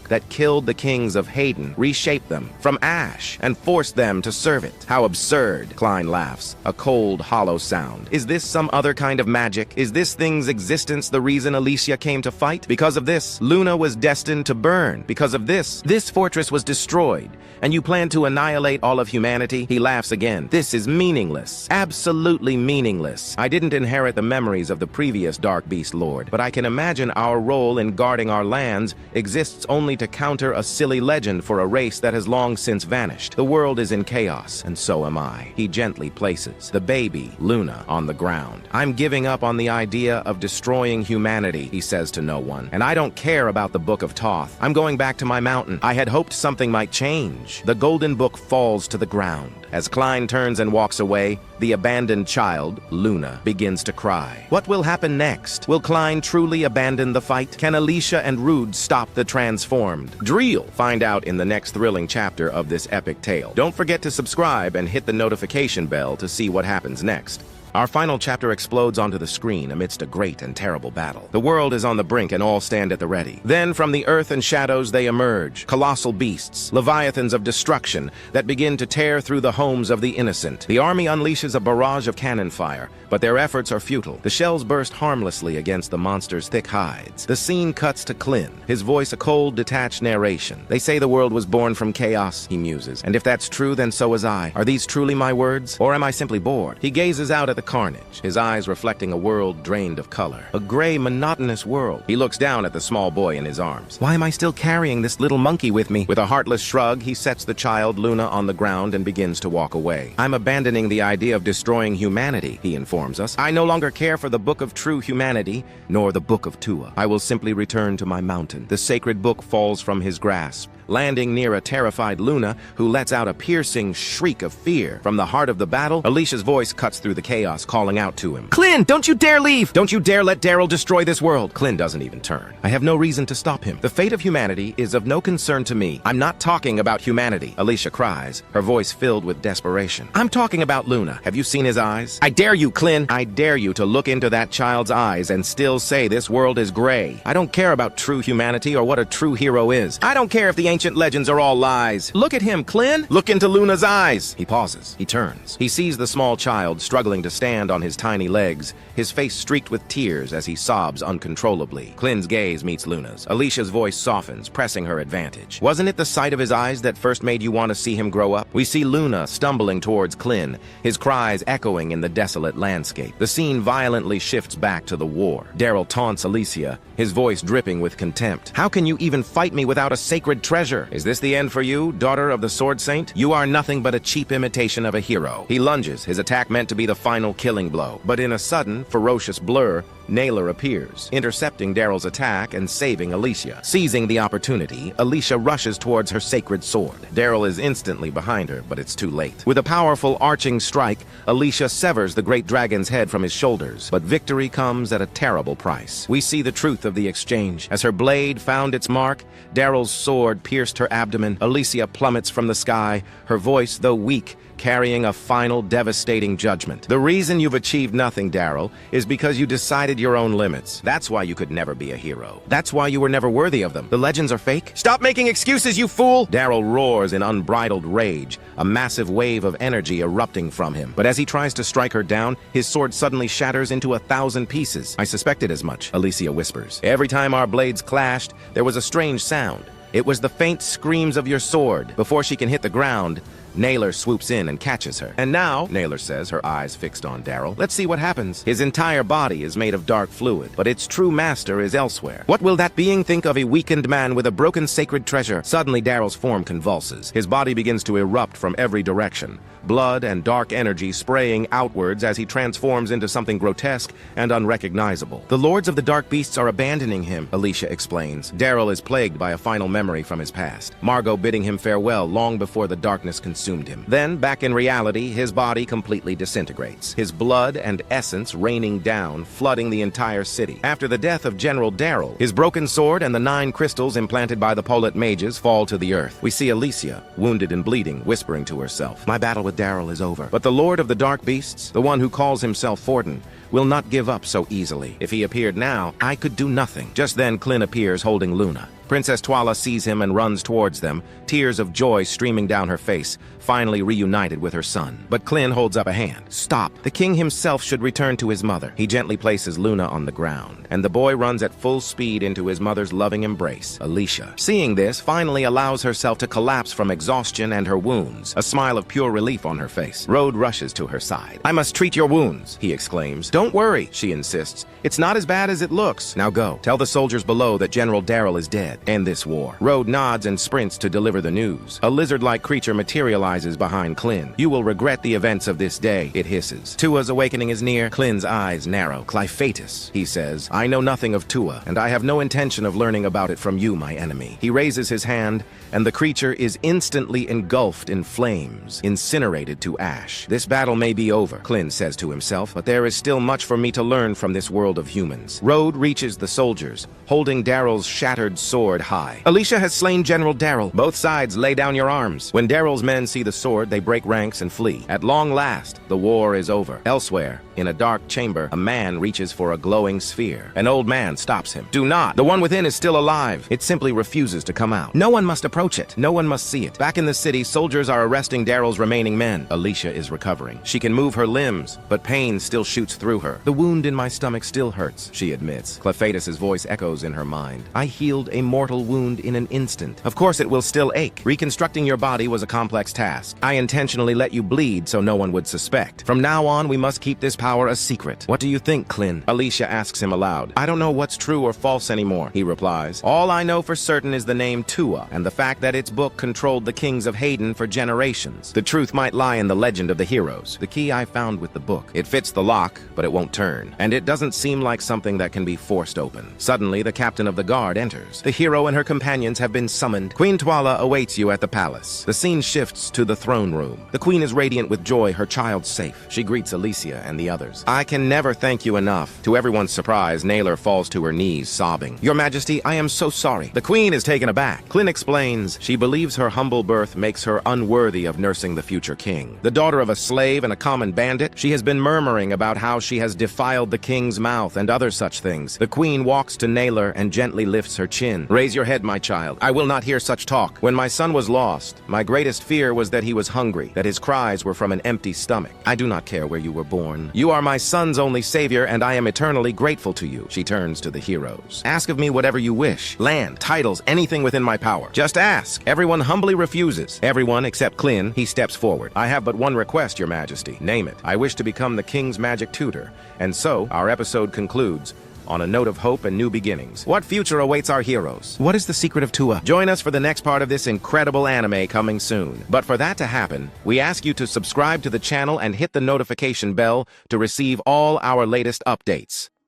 that killed the kings of Hayden, reshaped them from ash, and forced them to serve it. How absurd, Klein laughs, a cold, hollow sound. Is this some other kind of magic? Is this thing's existence the reason Alicia came to fight? Because of this, Luna was destined to burn. Because of this fortress was destroyed, and you plan to annihilate all of humanity? He laughs again. This is meaningless. Absolutely meaningless. I didn't inherit the memories of the previous Dark Beast Lord, but I can imagine our role in guarding our lands exists only to counter a silly legend for a race that has long since vanished. The world is in chaos, and so am I. He gently places the baby, Luna, on the ground. I'm giving up on the idea of destroying humanity, he says to no one, and I don't care about the Book of Thoth. I'm going back to my mountain. I had hoped something might change. The golden book falls to the ground. As Klein turns and walks away, the abandoned child, Luna, begins to cry. What will happen next? Will Klein truly abandon the fight? Can Alicia and Rude stop the transformed Driel? Find out in the next thrilling chapter of this epic tale. Don't forget to subscribe and hit the notification bell to see what happens next. Our final chapter explodes onto the screen amidst a great and terrible battle. The world is on the brink and all stand at the ready. Then from the earth and shadows they emerge, colossal beasts, leviathans of destruction that begin to tear through the homes of the innocent. The army unleashes a barrage of cannon fire, but their efforts are futile. The shells burst harmlessly against the monster's thick hides. The scene cuts to Klin, his voice a cold, detached narration. They say the world was born from chaos, he muses. And if that's true, then so was I. Are these truly my words? Or am I simply bored? He gazes out at the carnage, his eyes reflecting a world drained of color. A gray, monotonous world. He looks down at the small boy in his arms. Why am I still carrying this little monkey with me? With a heartless shrug, he sets the child, Luna, on the ground and begins to walk away. I'm abandoning the idea of destroying humanity, he informs us. I no longer care for the Book of True Humanity, nor the Book of Tua. I will simply return to my mountain. The sacred book falls from his grasp, landing near a terrified Luna, who lets out a piercing shriek of fear. From the heart of the battle, Alicia's voice cuts through the chaos, calling out to him. "Clint, don't you dare leave! Don't you dare let Daryl destroy this world!" Clint doesn't even turn. "I have no reason to stop him. The fate of humanity is of no concern to me. I'm not talking about humanity," Alicia cries, her voice filled with desperation. "I'm talking about Luna. Have you seen his eyes? I dare you, Clint! I dare you to look into that child's eyes and still say this world is gray. I don't care about true humanity or what a true hero is. I don't care if the ancient legends are all lies. Look at him, Clint! Look into Luna's eyes!" He pauses. He turns. He sees the small child struggling to stand on his tiny legs, his face streaked with tears as he sobs uncontrollably. Clint's gaze meets Luna's. Alicia's voice softens, pressing her advantage. "Wasn't it the sight of his eyes that first made you want to see him grow up?" We see Luna stumbling towards Clint, his cries echoing in the desolate landscape. The scene violently shifts back to the war. Daryl taunts Alicia, his voice dripping with contempt. "How can you even fight me without a sacred treasure? Is this the end for you, daughter of the Sword Saint? You are nothing but a cheap imitation of a hero." He lunges, his attack meant to be the final killing blow. But in a sudden, ferocious blur, Naylor appears, intercepting Daryl's attack and saving Alicia. Seizing the opportunity, Alicia rushes towards her sacred sword. Daryl is instantly behind her, but it's too late. With a powerful arching strike, Alicia severs the great dragon's head from his shoulders, but victory comes at a terrible price. We see the truth of the exchange. As her blade found its mark, Daryl's sword pierced her abdomen. Alicia plummets from the sky, her voice, though weak, carrying a final devastating judgment. "The reason you've achieved nothing, Daryl, is because you decided your own limits. That's why you could never be a hero. That's why you were never worthy of them. The legends are fake. Stop making excuses, you fool!" Daryl roars in unbridled rage, a massive wave of energy erupting from him. But as he tries to strike her down, his sword suddenly shatters into 1,000 pieces. "I suspected as much," Alicia whispers. "Every time our blades clashed, there was a strange sound. It was the faint screams of your sword." Before she can hit the ground, Naylor swoops in and catches her. "And now," Naylor says, her eyes fixed on Daryl, "let's see what happens." His entire body is made of dark fluid, but its true master is elsewhere. What will that being think of a weakened man with a broken sacred treasure? Suddenly, Daryl's form convulses. His body begins to erupt from every direction, blood and dark energy spraying outwards as he transforms into something grotesque and unrecognizable. "The lords of the dark beasts are abandoning him," Alicia explains. Daryl is plagued by a final memory from his past, Margot bidding him farewell long before the darkness consumed him. Then, back in reality, his body completely disintegrates, his blood and essence raining down, flooding the entire city. After the death of General Daryl, his broken sword and the 9 crystals implanted by the Polet mages fall to the earth. We see Alicia, wounded and bleeding, whispering to herself, "My battle with Daryl is over." But the Lord of the Dark Beasts, the one who calls himself Forden, will not give up so easily. If he appeared now, I could do nothing. Just then, Clint appears holding Luna. Princess Twala sees him and runs towards them, tears of joy streaming down her face, finally reunited with her son. But Clint holds up a hand. "Stop. The king himself should return to his mother." He gently places Luna on the ground, and the boy runs at full speed into his mother's loving embrace. Alicia, seeing this, finally allows herself to collapse from exhaustion and her wounds, a smile of pure relief on her face. Rode rushes to her side. "I must treat your wounds," he exclaims. "Don't worry," she insists. "It's not as bad as it looks. Now go. Tell the soldiers below that General Daryl is dead. End this war." Rode nods and sprints to deliver the news. A lizard-like creature materializes behind Clint. "You will regret the events of this day," it hisses. Tua's awakening is near. Clint's eyes narrow. "Clyphatus," he says. "I know nothing of Tua, and I have no intention of learning about it from you, my enemy." He raises his hand, and the creature is instantly engulfed in flames, incinerated to ash. "This battle may be over," Clint says to himself, "but there is still much for me to learn from this world of humans." Rode reaches the soldiers, holding Daryl's shattered sword high. "Alicia has slain General Daryl. Both sides lay down your arms." When Daryl's men see the sword, they break ranks and flee. At long last, the war is over. Elsewhere, in a dark chamber, a man reaches for a glowing sphere. An old man stops him. "Do not! The one within is still alive. It simply refuses to come out. No one must approach it. No one must see it." Back in the city, soldiers are arresting Daryl's remaining men. Alicia is recovering. She can move her limbs, but pain still shoots through her. "The wound in my stomach still hurts," she admits. Clyphatus' voice echoes in her mind. "I healed a mortal wound in an instant. Of course it will still ache. Reconstructing your body was a complex task. I intentionally let you bleed so no one would suspect. From now on, we must keep this power a secret." "What do you think, Clint?" Alicia asks him aloud. "I don't know what's true or false anymore," he replies. "All I know for certain is the name Tua, and the fact that its book controlled the kings of Hayden for generations. The truth might lie in the legend of the heroes. The key I found with the book. It fits the lock, but it won't turn. And it doesn't seem like something that can be forced open." Suddenly, the captain of the guard enters. The hero hero and her companions have been summoned. Queen Twala awaits you at the palace. The scene shifts to the throne room. The queen is radiant with joy, her child safe. She greets Alicia and the others. I can never thank you enough. To everyone's surprise, Naylor falls to her knees, sobbing. Your Majesty, I am so sorry. The queen is taken aback. Clint explains she believes her humble birth makes her unworthy of nursing the future king. The daughter of a slave and a common bandit, she has been murmuring about how she has defiled the king's mouth and other such things. The queen walks to Naylor and gently lifts her chin. Raise your head, my child. I will not hear such talk. When my son was lost, my greatest fear was that he was hungry, that his cries were from an empty stomach. I do not care where you were born. You are my son's only savior, and I am eternally grateful to you. She turns to the heroes. Ask of me whatever you wish. Land, titles, anything within my power. Just ask. Everyone humbly refuses. Everyone except Klin. He steps forward. I have but one request, Your Majesty. Name it. I wish to become the king's magic tutor. And so, our episode concludes on a note of hope and new beginnings. What future awaits our heroes? What is the secret of Tua? Join us for the next part of this incredible anime coming soon. But for that to happen, we ask you to subscribe to the channel and hit the notification bell to receive all our latest updates.